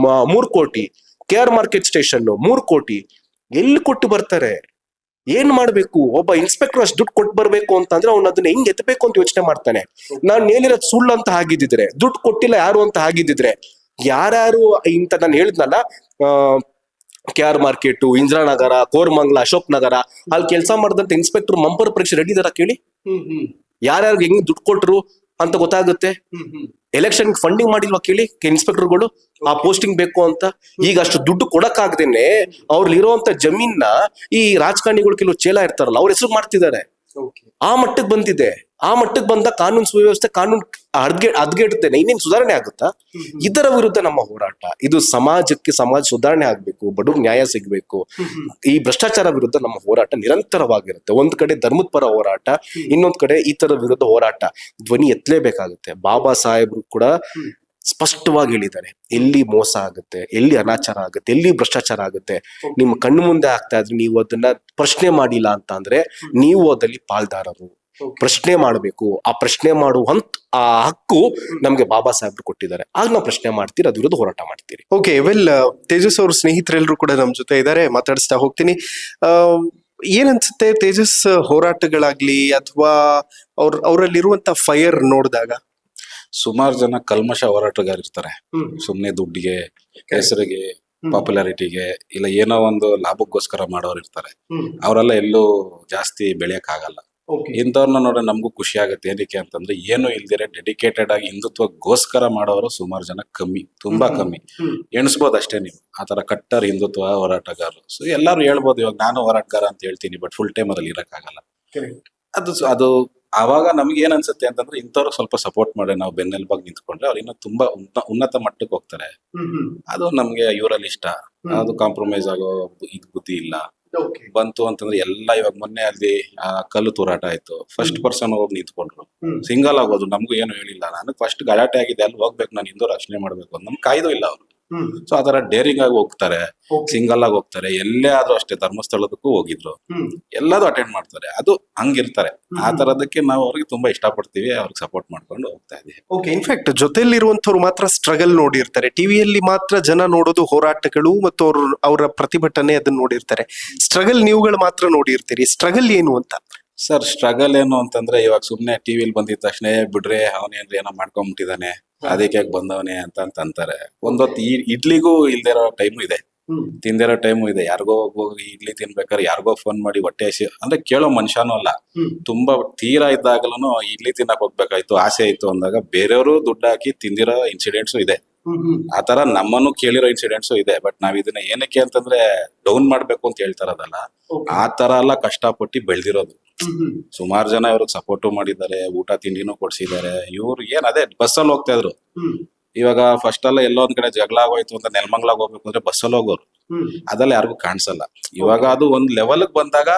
3 ಕೋಟಿ, KR ಮಾರ್ಕೆಟ್ ಸ್ಟೇಷನ್ 3 ಕೋಟಿ. ಎಲ್ಲಿ ಕೊಟ್ಟು ಬರ್ತಾರೆ? ಏನ್ ಮಾಡ್ಬೇಕು? ಒಬ್ಬ ಇನ್ಸ್ಪೆಕ್ಟರ್ ಅಷ್ಟು ದುಡ್ಡು ಕೊಟ್ಟು ಬರ್ಬೇಕು ಅಂತಂದ್ರೆ ಅವ್ನ ಅದನ್ನ ಹೆಂಗ್ ಎತ್ತಬೇಕು ಅಂತ ಯೋಚನೆ ಮಾಡ್ತಾನೆ. ನಾನ್ ಹೇಳಿರೋದು ಸುಳ್ಳು ಅಂತ ಆಗಿದ್ದಿದ್ರೆ, ದುಡ್ಡು ಕೊಟ್ಟಿಲ್ಲ ಯಾರು ಅಂತ ಆಗಿದ್ದಿದ್ರೆ, ಯಾರ್ಯಾರು ಇಂತ ನಾನು ಹೇಳಿದ್ನಲ್ಲ, KR ಮಾರ್ಕೆಟ್, ಇಂದಿರಾನಗರ, ಕೋರಮಂಗಲ, ಅಶೋಕ್ ನಗರ, ಅಲ್ಲಿ ಕೆಲಸ ಮಾಡಿದಂತ ಇನ್ಸ್ಪೆಕ್ಟರ್ ಮಂಪರ್ ಪರೀಕ್ಷೆ ರೆಡಿ ಇದಾರ ಕೇಳಿ? ಯಾರ್ಯಾರು ಹೆಂಗ್ ದುಡ್ಡು ಕೊಟ್ರು ಅಂತ ಗೊತ್ತಾಗುತ್ತೆ. ಎಲೆಕ್ಷನ್ ಫಂಡಿಂಗ್ ಮಾಡಿಲ್ವಾ ಕೇಳಿ ಇನ್ಸ್ಪೆಕ್ಟರ್ಗಳು ಆ ಪೋಸ್ಟಿಂಗ್ ಬೇಕು ಅಂತ? ಈಗ ಅಷ್ಟು ದುಡ್ಡು ಕೊಡಕ್ಕಾಗ್ದೇನೆ ಅವ್ರಲ್ಲಿರುವಂತ ಜಮೀನ್ನ ಈ ರಾಜಕಾರಣಿಗಳು ಕೆಲವು ಚೇಲ ಇರ್ತಾರಲ್ಲ ಅವ್ರ ಹೆಸರು ಮಾಡ್ತಿದ್ದಾರೆ. ಆ ಮಟ್ಟಕ್ಕೆ ಬಂದಿದೆ. ಆ ಮಟ್ಟಕ್ಕೆ ಬಂದ ಕಾನೂನು ಸುವ್ಯವಸ್ಥೆ ಹದ್ಗೆಡುತ್ತೆ. ಇನ್ನೇನು ಸುಧಾರಣೆ ಆಗುತ್ತಾ? ಇದರ ವಿರುದ್ಧ ನಮ್ಮ ಹೋರಾಟ. ಇದು ಸಮಾಜ ಸುಧಾರಣೆ ಆಗ್ಬೇಕು, ಬಡವ್ರಿಗೆ ನ್ಯಾಯ ಸಿಗ್ಬೇಕು. ಈ ಭ್ರಷ್ಟಾಚಾರ ವಿರುದ್ಧ ನಮ್ಮ ಹೋರಾಟ ನಿರಂತರವಾಗಿರುತ್ತೆ. ಒಂದ್ ಕಡೆ ಧರ್ಮದ ಪರ ಹೋರಾಟ, ಇನ್ನೊಂದ್ ಕಡೆ ಈ ತರ ವಿರುದ್ಧ ಹೋರಾಟ. ಧ್ವನಿ ಎತ್ತಲೇಬೇಕಾಗುತ್ತೆ. ಬಾಬಾ ಸಾಹೇಬ್ರು ಕೂಡ ಸ್ಪಷ್ಟವಾಗಿ ಹೇಳಿದ್ದಾರೆ, ಎಲ್ಲಿ ಮೋಸ ಆಗುತ್ತೆ, ಎಲ್ಲಿ ಅನಾಚಾರ ಆಗುತ್ತೆ, ಎಲ್ಲಿ ಭ್ರಷ್ಟಾಚಾರ ಆಗುತ್ತೆ, ನಿಮ್ಮ ಕಣ್ಣು ಮುಂದೆ ಆಗ್ತಾ ಇದ್ರೆ ನೀವು ಅದನ್ನ ಪ್ರಶ್ನೆ ಮಾಡಿಲ್ಲ ಅಂತ ಅಂದ್ರೆ ನೀವು ಅದಲ್ಲಿ ಪಾಲ್ದಾರರು. ಪ್ರಶ್ನೆ ಮಾಡಬೇಕು. ಆ ಪ್ರಶ್ನೆ ಮಾಡುವಂತ ಆ ಹಕ್ಕು ನಮ್ಗೆ ಬಾಬಾ ಸಾಹೇಬ್ರು ಕೊಟ್ಟಿದ್ದಾರೆ. ಆಗ ನಾವು ಪ್ರಶ್ನೆ ಮಾಡ್ತೀರಿ, ಅದ್ರ ವಿರುದ್ಧ ಹೋರಾಟ ಮಾಡ್ತೀರಿ. ಓಕೆ, ವೆಲ್, ತೇಜಸ್ ಅವ್ರ ಸ್ನೇಹಿತರೆಲ್ಲರೂ ಕೂಡ ನಮ್ ಜೊತೆ ಇದ್ದಾರೆ, ಮಾತಾಡಿಸ್ತಾ ಹೋಗ್ತೀನಿ. ಏನನ್ಸುತ್ತೆ ತೇಜಸ್ ಹೋರಾಟಗಳಾಗ್ಲಿ ಅಥವಾ ಅವರಲ್ಲಿರುವಂತ ಫೈರ್ ನೋಡಿದಾಗ? ಸುಮಾರು ಜನ ಕಲ್ಮಶ ಹೋರಾಟಗಾರ ಇರ್ತಾರೆ. ಸುಮ್ನೆ ದುಡ್ಡಿಗೆ, ಹೆಸರಿಗೆ, ಪಾಪ್ಯುಲಾರಿಟಿಗೆ, ಇಲ್ಲ ಏನೋ ಒಂದು ಲಾಭಕ್ಕೋಸ್ಕರ ಮಾಡೋರು ಇರ್ತಾರೆ. ಅವರೆಲ್ಲ ಎಲ್ಲೂ ಜಾಸ್ತಿ ಬೆಳೆಯಕ್ ಆಗಲ್ಲ. ಇಂಥವ್ರನ್ನ ನೋಡ್ರೆ ನಮಗೂ ಖುಷಿ ಆಗುತ್ತೆ. ಏನಕ್ಕೆ ಅಂತಂದ್ರೆ ಏನು ಇಲ್ದಿರ ಡೆಡಿಕೇಟೆಡ್ ಆಗಿ ಹಿಂದುತ್ವಗೋಸ್ಕರ ಮಾಡೋರು ಸುಮಾರು ಜನ ಕಮ್ಮಿ, ತುಂಬಾ ಕಮ್ಮಿ. ಎಣಿಸ್ಬೋದು ಅಷ್ಟೇ ನೀವು. ಆತರ ಕಟ್ಟರ್ ಹಿಂದುತ್ವ ಹೋರಾಟಗಾರರು. ಸೊ ಎಲ್ಲಾರು ಹೇಳ್ಬೋದು, ಇವಾಗ ನಾನು ಹೋರಾಟಗಾರ ಅಂತ ಹೇಳ್ತೀನಿ, ಬಟ್ ಫುಲ್ ಟೈಮ್ ಅದ್ರಲ್ಲಿ ಇರಕ್ಕಾಗಲ್ಲ. ಅದು ಆವಾಗ ನಮ್ಗೆ ಏನ್ ಅನ್ಸುತ್ತೆ ಅಂತಂದ್ರೆ ಇಂಥವ್ರು ಸ್ವಲ್ಪ ಸಪೋರ್ಟ್ ಮಾಡಿ ನಾವು ಬೆನ್ನೆಲುಬಾಗಿ ನಿಂತ್ಕೊಂಡ್ರೆ ಅವ್ರು ಇನ್ನೂ ತುಂಬಾ ಉನ್ನತ ಮಟ್ಟಕ್ಕೆ ಹೋಗ್ತಾರೆ. ಅದು ನಮ್ಗೆ ಇವರಲ್ಲಿ ಇಷ್ಟ. ಅದು ಕಾಂಪ್ರಮೈಸ್ ಆಗೋ ಬುದ್ಧಿ ಇಲ್ಲ. ಬಂತು ಅಂತಂದ್ರೆ ಎಲ್ಲ ಇವಾಗ ಮೊನ್ನೆ ಅಲ್ಲಿ ಕಲ್ಲು ತೂರಾಟ ಆಯ್ತು. ಫಸ್ಟ್ ಪರ್ಸನ್ ಹೋಗಿ ನಿಂತ್ಕೊಂಡ್ರು, ಸಿಂಗಲ್ ಆಗೋದು. ನಮ್ಗೂ ಏನು ಹೇಳಿಲ್ಲ. ನನಗೆ ಫಸ್ಟ್ ಗಲಾಟೆ ಆಗಿದೆ, ಅಲ್ಲಿ ಹೋಗ್ಬೇಕು, ನಾನು ಹಿಂದೂ ರಕ್ಷಣೆ ಮಾಡ್ಬೇಕು ಅಂತ ನಮ್ಗೆ ಕಾಯ್ದು ಇಲ್ಲ ಅವರು. ಸೊ ಆತರ ಡೇರಿಂಗ್ ಆಗಿ ಹೋಗ್ತಾರೆ, ಸಿಂಗಲ್ ಆಗಿ ಹೋಗ್ತಾರೆ. ಎಲ್ಲೇ ಆದ್ರೂ ಅಷ್ಟೇ, ಧರ್ಮಸ್ಥಳದಕ್ಕೂ ಹೋಗಿದ್ರು, ಎಲ್ಲದೂ ಅಟೆಂಡ್ ಮಾಡ್ತಾರೆ. ಅದು ಹಂಗಿರ್ತಾರೆ. ಆ ತರದಕ್ಕೆ ನಾವು ಅವ್ರಿಗೆ ತುಂಬಾ ಇಷ್ಟಪಡ್ತೀವಿ, ಅವ್ರಿಗೆ ಸಪೋರ್ಟ್ ಮಾಡ್ಕೊಂಡು ಹೋಗ್ತಾ ಇದೀವಿ. ಓಕೆ, ಇನ್ಫ್ಯಾಕ್ಟ್ ಜೊತೆಲಿರುವಂತವ್ರು ಮಾತ್ರ ಸ್ಟ್ರಗಲ್ ನೋಡಿರ್ತಾರೆ. ಟಿವಿಯಲ್ಲಿ ಮಾತ್ರ ಜನ ನೋಡೋದು ಹೋರಾಟಗಳು ಮತ್ತು ಅವರ ಪ್ರತಿಭಟನೆ, ಅದನ್ನ ನೋಡಿರ್ತಾರೆ. ಸ್ಟ್ರಗಲ್ ನೀವುಗಳು ಮಾತ್ರ ನೋಡಿರ್ತೀರಿ. ಸ್ಟ್ರಗಲ್ ಏನು ಅಂತ? ಸರ್, ಸ್ಟ್ರಗಲ್ ಏನು ಅಂತಂದ್ರೆ ಇವಾಗ ಸುಮ್ನೆ ಟಿವಿಲಿ ಬಂದಿದ ತಕ್ಷಣ ಬಿಡ್ರೆ ಅವನೇನ್ರಿ ಏನೋ ಮಾಡ್ಕೊಂಡ್ಬಿಟ್ಟಿದಾನೆ, ಅದಕ್ಕೆ ಬಂದವನೇ ಅಂತ ಅಂತಾರೆ. ಒಂದೊತ್ತು ಇಡ್ಲಿಗೂ ಇಲ್ದಿರೋ ಟೈಮು ಇದೆ, ತಿಂದಿರೋ ಟೈಮು ಇದೆ. ಯಾರಿಗೋ ಹೋಗಿ ಇಡ್ಲಿ ತಿನ್ಬೇಕಾದ್ರೆ ಯಾರಿಗೋ ಫೋನ್ ಮಾಡಿ ಹೊಟ್ಟೆ ಹಸಿ ಅಂದ್ರೆ ಕೇಳೋ ಮನುಷ್ಯನೂ ಅಲ್ಲ. ತುಂಬಾ ತೀರಾ ಇದ್ದಾಗಲೂ ಇಡ್ಲಿ ತಿನ್ನಕ್ ಹೋಗ್ಬೇಕಾಯ್ತು, ಆಸೆ ಆಯ್ತು ಅಂದಾಗ ಬೇರೆಯವರು ದುಡ್ಡು ಹಾಕಿ ತಿಂದಿರೋ ಇನ್ಸಿಡೆಂಟ್ಸು ಇದೆ. ಆತರ ನಮ್ಮನ್ನು ಕೇಳಿರೋ ಇನ್ಸಿಡೆಂಟ್ಸು ಇದೆ. ಬಟ್ ನಾವ್ ಇದನ್ನ ಏನಕ್ಕೆ ಅಂತಂದ್ರೆ ಡೌನ್ ಮಾಡ್ಬೇಕು ಅಂತ ಹೇಳ್ತಾರದಲ್ಲ, ಆ ತರ ಎಲ್ಲ ಕಷ್ಟಪಟ್ಟು ಬೆಳ್ದಿರೋದು. ಸುಮಾರು ಜನ ಇವ್ರಿಗೆ ಸಪೋರ್ಟು ಮಾಡಿದ್ದಾರೆ, ಊಟ ತಿಂಡಿನೂ ಕೊಡ್ಸಿದ್ದಾರೆ. ಇವ್ರು ಏನ್ ಅದೇ ಬಸ್ಸಲ್ಲಿ ಹೋಗ್ತಾ ಇದ್ರು. ಇವಾಗ ಫಸ್ಟ್ ಎಲ್ಲ ಎಲ್ಲೋ ಒಂದ್ ಕಡೆ ಜಗಳ ಆಗೋಯ್ತು ಅಂತ ನೆಲಮಂಗಲಾಗ ಹೋಗ್ಬೇಕು ಅಂದ್ರೆ ಬಸ್ಸಲ್ಲಿ ಹೋಗೋರು. ಅದೆಲ್ಲ ಯಾರಿಗೂ ಕಾಣಿಸಲ್ಲ. ಇವಾಗ ಅದು ಒಂದ್ ಲೆವೆಲ್ಗೆ ಬಂದಾಗ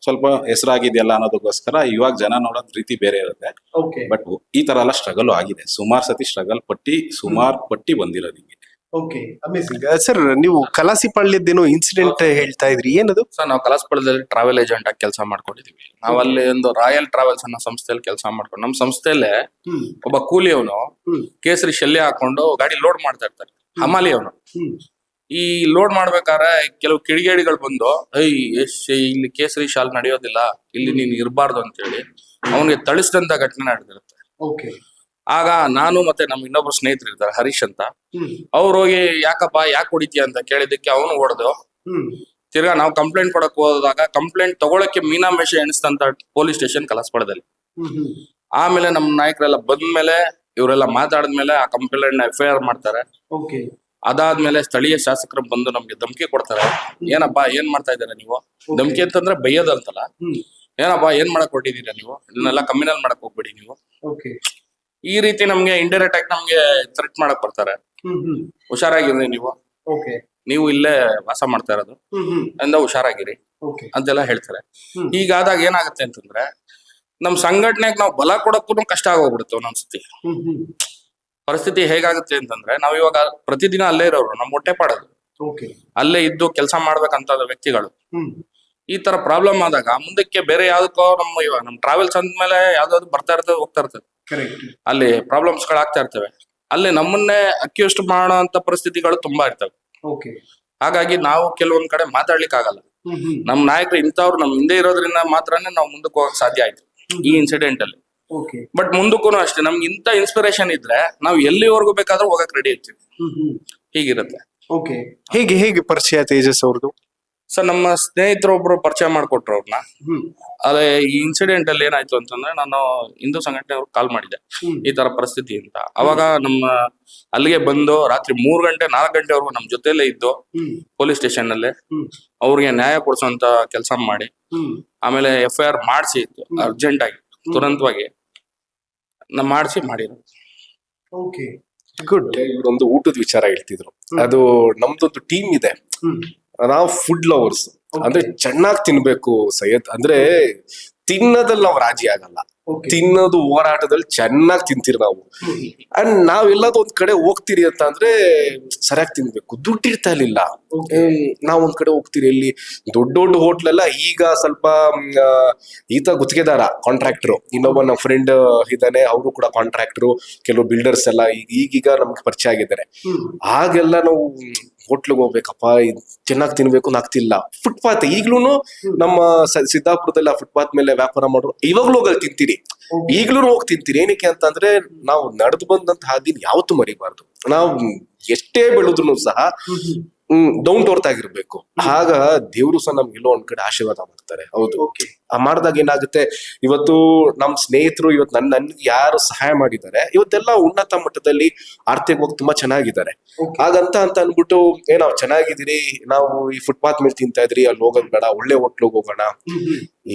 ಸ್ವಲ್ಪ ಹೆಸರಾಗಿದೆಯಲ್ಲ ಅನ್ನೋದಕ್ಕೋಸ್ಕರ ಇವಾಗ ಜನ ನೋಡೋದ್ ರೀತಿ ಬೇರೆ ಇರುತ್ತೆ. ಬಟ್ ಈ ತರ ಎಲ್ಲ ಸ್ಟ್ರಗಲ್ ಆಗಿದೆ. ಸುಮಾರು ಸತಿ ಸ್ಟ್ರಗಲ್ ಪಟ್ಟಿ ಬಂದಿರೋದು ಹಿಂಗೆ. Okay, amazing. ಸರ್, ನೀವು ಕಲಾಸಿಪಾಳ್ಯದ್ದೇನೋ ಇನ್ಸಿಡೆಂಟ್ ಹೇಳ್ತಾ ಇದ್ರಿ, ಏನದು? ಸರ್, ನಾವು ಕಲಾಸಿಪಾಳ್ಯದಲ್ಲಿ ಟ್ರಾವೆಲ್ ಏಜೆಂಟ್ ಆಗಿ ಕೆಲಸ ಮಾಡ್ಕೊಂಡಿದೀವಿ. ನಾವು ಅಲ್ಲಿ ಒಂದು ರಾಯಲ್ ಟ್ರಾವೆಲ್ಸ್ ಅನ್ನೋ ಸಂಸ್ಥೆಯಲ್ಲಿ ಕೆಲಸ ಮಾಡ್ಕೊಂಡು, ನಮ್ಮ ಸಂಸ್ಥೆಯಲ್ಲೇ ಒಬ್ಬ ಕೂಲಿಯವನು ಕೇಸರಿ ಶಲ್ಯ ಹಾಕೊಂಡು ಗಾಡಿ ಲೋಡ್ ಮಾಡ್ತಾ ಇರ್ತಾರೆ. ಹಮಾಲಿ ಅವನು. ಈ ಲೋಡ್ ಮಾಡ್ಬೇಕಾದ್ರೆ ಕೆಲವು ಕಿಡಿಗೇಡಿಗಳು ಬಂದು, ಇಲ್ಲಿ ಕೇಸರಿ ಶಾಲ್ ನಡೆಯೋದಿಲ್ಲ, ಇಲ್ಲಿ ನೀನ್ ಇರಬಾರ್ದು ಅಂತ ಹೇಳಿ ಅವನಿಗೆ ಥಳಿಸಿದಂತ ಘಟನೆ ನಡೆದಿರುತ್ತೆ. ಆಗ ನಾನು ಮತ್ತೆ ನಮ್ ಇನ್ನೊಬ್ರು ಸ್ನೇಹಿತರು ಇರ್ತಾರೆ, ಹರೀಶ್ ಅಂತ. ಅವ್ರು ಹೋಗಿ ಯಾಕೆ ಹೊಡಿತೀಯ ಅಂತ ಕೇಳಿದಕ್ಕೆ ಅವನು ಹೊಡೆದು, ತಿರ್ಗಾ ನಾವು ಕಂಪ್ಲೇಂಟ್ ಕೊಡಕ್ ಹೋದಾಗ ಕಂಪ್ಲೇಂಟ್ ತಗೊಳಕ್ಕೆ ಮೀನಾಮೇಷ ಎಣಿಸ್ತಂತ ಪೊಲೀಸ್ ಸ್ಟೇಷನ್ ಕಲಾಸಪಾಳ್ಯದಲ್ಲಿ. ಆಮೇಲೆ ನಮ್ ನಾಯಕರೆಲ್ಲ ಬಂದ್ಮೇಲೆ ಇವರೆಲ್ಲ ಮಾತಾಡಿದ್ಮೇಲೆ ಆ ಕಂಪ್ಲೇಂಟ್ FIR ಮಾಡ್ತಾರೆ. ಅದಾದ್ಮೇಲೆ ಸ್ಥಳೀಯ ಶಾಸಕರು ಬಂದು ನಮ್ಗೆ ಧಮಕಿ ಕೊಡ್ತಾರೆ. ಏನಪ್ಪಾ ಏನ್ ಮಾಡ್ತಾ ಇದ್ದೀರಾ ನೀವು? ಧಮಕಿ ಅಂತಂದ್ರೆ ಬೈಯೋದಂತಲ್ಲ. ಏನಪ್ಪಾ ಏನ್ ಮಾಡಕ್ ಹೊಟ್ಟಿದೀರಾ ನೀವು? ಇದನ್ನೆಲ್ಲ ಕಮ್ಯುನಲ್ ಮಾಡಕ್ ಹೋಗ್ಬೇಡಿ ನೀವು. ಈ ರೀತಿ ನಮ್ಗೆ ಇಂಡೈರೆಕ್ಟ್ ಆಗಿ ನಮ್ಗೆ ಥ್ರೆಟ್ ಮಾಡಕ್ ಬರ್ತಾರೆ. ಹುಷಾರಾಗಿರಿ ನೀವು ಇಲ್ಲೇ ವಾಸ ಮಾಡ್ತಾ ಇರೋದು ಅಂದ ಹುಷಾರಾಗಿರಿ ಅಂತೆಲ್ಲ ಹೇಳ್ತಾರೆ. ಹೀಗಾದಾಗ ಏನಾಗುತ್ತೆ ಅಂತಂದ್ರೆ ನಮ್ ಸಂಘಟನೆಗೆ ನಾವು ಬಲ ಕೊಡಕ್ಕೂ ಕಷ್ಟ ಆಗೋಗ್ಬಿಡುತ್ತೆ ಒಂದೊಂದ್ಸತಿ. ಪರಿಸ್ಥಿತಿ ಹೇಗಾಗುತ್ತೆ ಅಂತಂದ್ರೆ ನಾವ್ ಇವಾಗ ಪ್ರತಿದಿನ ಅಲ್ಲೇ ಇರೋರು, ನಮ್ ಹೊಟ್ಟೆ ಪಾಡೋದು, ಅಲ್ಲೇ ಇದ್ದು ಕೆಲಸ ಮಾಡ್ಬೇಕಂತ ವ್ಯಕ್ತಿಗಳು. ಈ ತರ ಪ್ರಾಬ್ಲಮ್ ಆದಾಗ ಮುಂದಕ್ಕೆ ಬೇರೆ ಯಾವ್ದಕ್ಕೋ ನಮ್ ಟ್ರಾವೆಲ್ಸ್ ಅಂದ್ಮೇಲೆ ಯಾವ್ದಾದ್ರು ಬರ್ತಾ ಇರ್ತದೆ, ಹೋಗ್ತಾ ಇರ್ತದೆ. ಅಲ್ಲಿ ಪ್ರಾಬ್ಲಮ್ಸ್ ಗಳು ಆಗ್ತಾ ಇರ್ತವೆ. ಅಲ್ಲಿ ನಮ್ಮನ್ನೇ ಅಕ್ಯೂಸ್ಟ್ ಮಾಡೋ ಅಂತ ಪರಿಸ್ಥಿತಿಗಳು ತುಂಬಾ ಇರ್ತವೆ. ಹಾಗಾಗಿ ನಾವು ಕೆಲವೊಂದ್ ಕಡೆ ಮಾತಾಡ್ಲಿಕ್ಕೆ ಆಗಲ್ಲ. ನಮ್ ನಾಯಕರು ಇಂಥವ್ರು ನಮ್ ಹಿಂದೆ ಇರೋದ್ರಿಂದ ಮಾತ್ರನೇ ನಾವು ಮುಂದಕ್ಕೆ ಹೋಗಕ್ ಸಾಧ್ಯ ಆಯ್ತು ಈ ಇನ್ಸಿಡೆಂಟ್ ಅಲ್ಲಿ. ಬಟ್ ಮುಂದಕ್ಕೂ ಅಷ್ಟೇ ನಮ್ಗೆ ಇಂಥ ಇನ್ಸ್ಪಿರೇಷನ್ ಇದ್ರೆ ನಾವು ಎಲ್ಲಿವರೆಗೂ ಬೇಕಾದ್ರೂ ಹೋಗಕ್ ರೆಡಿ ಇರ್ತೀವಿ. ಹೀಗಿರುತ್ತೆ. ಹೇಗೆ ಪರಿಚಯ ತೇಜಸ್ ಅವ್ರದ್ದು? ಸರ್ ನಮ್ಮ ಸ್ನೇಹಿತರೊಬ್ರು ಪರಿಚಯ ಮಾಡ್ಕೊಟ್ರು ಅವ್ರನ್ನ. ಅದೇ ಈ ಇನ್ಸಿಡೆಂಟ್ ಅಲ್ಲಿ ಏನಾಯ್ತು ಅಂತಂದ್ರೆ, ನಾನು ಹಿಂದೂ ಸಂಘಟನೆಯವ್ರು ಕಾಲ್ ಮಾಡಿದ್ದೆ ಈ ತರ ಪರಿಸ್ಥಿತಿ ಅಂತ. ಅವಾಗ ನಮ್ಮ ಅಲ್ಲಿಗೆ ಬಂದು ರಾತ್ರಿ 3 ಗಂಟೆ 4 ಗಂಟೆವರೆಗೂ ನಮ್ ಜೊತೆಲೇ ಇದ್ದು ಪೊಲೀಸ್ ಸ್ಟೇಷನ್ ನಲ್ಲಿ ಅವ್ರಿಗೆ ನ್ಯಾಯ ಕೊಡ್ಸೋಂತ ಕೆಲಸ ಮಾಡಿ, ಆಮೇಲೆ FIR ಮಾಡಿಸಿ ಅರ್ಜೆಂಟ್ ಆಗಿ ತುರಂತವಾಗಿ ಮಾಡಿರೋದು. ಗುಡ್. ಇವರೊಂದು ಊಟದ ವಿಚಾರ ಹೇಳ್ತಿದ್ರು. ಅದು ನಮ್ದೊಂದು ಟೀಮ್ ಇದೆ, ನಾವು ಫುಡ್ ಲವರ್ಸ್. ಅಂದ್ರೆ ಚೆನ್ನಾಗಿ ತಿನ್ಬೇಕು ಸೈಯದ್. ಅಂದ್ರೆ ತಿನ್ನೋದಲ್ಲಿ ನಾವು ರಾಜಿ ಆಗಲ್ಲ, ತಿನ್ನೋದು ಹೋರಾಟದಲ್ಲಿ ಚೆನ್ನಾಗಿ ತಿಂತೀರಿ ನಾವು. ಅಂಡ್ ನಾವೆಲ್ಲದೂ ಒಂದ್ ಕಡೆ ಹೋಗ್ತೀರಿ ಅಂತ ಅಂದ್ರೆ ಸರಿಯಾಗಿ ತಿನ್ಬೇಕು, ದುಡ್ಡು ಇರ್ತಾ ಇರ್ಲಿಲ್ಲ. ನಾವ್ ಒಂದ್ ಕಡೆ ಹೋಗ್ತೀರಿ, ಇಲ್ಲಿ ದೊಡ್ಡ ದೊಡ್ಡ ಹೋಟ್ಲೆಲ್ಲ ಈಗ ಸ್ವಲ್ಪ ಈತ ಗುತ್ತಿಗೆದಾರ, ಕಾಂಟ್ರಾಕ್ಟರ್. ಇನ್ನೊಬ್ಬ ನಮ್ಮ ಫ್ರೆಂಡ್ ಇದ್ದಾನೆ, ಅವರು ಕೂಡ ಕಾಂಟ್ರಾಕ್ಟರು. ಕೆಲವು ಬಿಲ್ಡರ್ಸ್ ಎಲ್ಲ ಈಗೀಗ ನಮ್ಗೆ ಪರಿಚಯ ಆಗಿದ್ದಾರೆ. ಆಗೆಲ್ಲ ನಾವು ಹೋಟ್ಲಿಗೆ ಹೋಗ್ಬೇಕಪ್ಪ, ಚೆನ್ನಾಗಿ ತಿನ್ಬೇಕು ಆಗ್ತಿಲ್ಲ. ಫುಟ್ಪಾತ್ ಈಗ್ಲೂ ನಮ್ಮ ಸಿದ್ದಾಪುರದಲ್ಲಿ ಆ ಫುಟ್ಪಾತ್ ಮೇಲೆ ವ್ಯಾಪಾರ ಮಾಡೋರು ಇವಾಗ್ಲೂ ಹೋಗಿ ತಿಂತೀರಿ, ಈಗ್ಲೂ ಹೋಗಿ ತಿಂತೀರಿ. ಏನಕ್ಕೆ ಅಂತಂದ್ರೆ ನಾವು ನಡೆದು ಬಂದಂತ ಹಾದಿನ ಯಾವತ್ತೂ ಮರಿಬಾರ್ದು. ನಾವು ಎಷ್ಟೇ ಬೆಳೆದ್ರು ಸಹ ಡೌನ್ ಟು ಅರ್ತ್ ಆಗಿರ್ಬೇಕು. ಆಗ ದೇವ್ರು ಸಹ ನಮ್ಗೆ ಎಲ್ಲೋ ಒಂದ್ ಕಡೆ ಆಶೀರ್ವಾದ ಮಾಡ್ತಾರೆ. ಹೌದು, ಮಾಡಿದಾಗ ಏನಾಗುತ್ತೆ, ಇವತ್ತು ನಮ್ ಸ್ನೇಹಿತರು ಇವತ್ತು ನನ್ಗೆ ಯಾರು ಸಹಾಯ ಮಾಡಿದ್ದಾರೆ, ಇವತ್ತೆಲ್ಲ ಉನ್ನತ ಮಟ್ಟದಲ್ಲಿ ಆರ್ಥಿಕವಾಗಿ ತುಂಬಾ ಚೆನ್ನಾಗಿದ್ದಾರೆ. ಹಾಗಂತ ಅನ್ಬಿಟ್ಟು ನಾವ್ ಚೆನ್ನಾಗಿದ್ದೀರಿ, ನಾವು ಈ ಫುಟ್ಪಾತ್ ಮೇಲೆ ತಿಂತಾ ಇದ್ರಿ, ಅಲ್ಲಿ ಹೋಗೋದ್ ಬೇಡ, ಒಳ್ಳೆ ಹೋಟ್ಲಿಗೆ ಹೋಗೋಣ.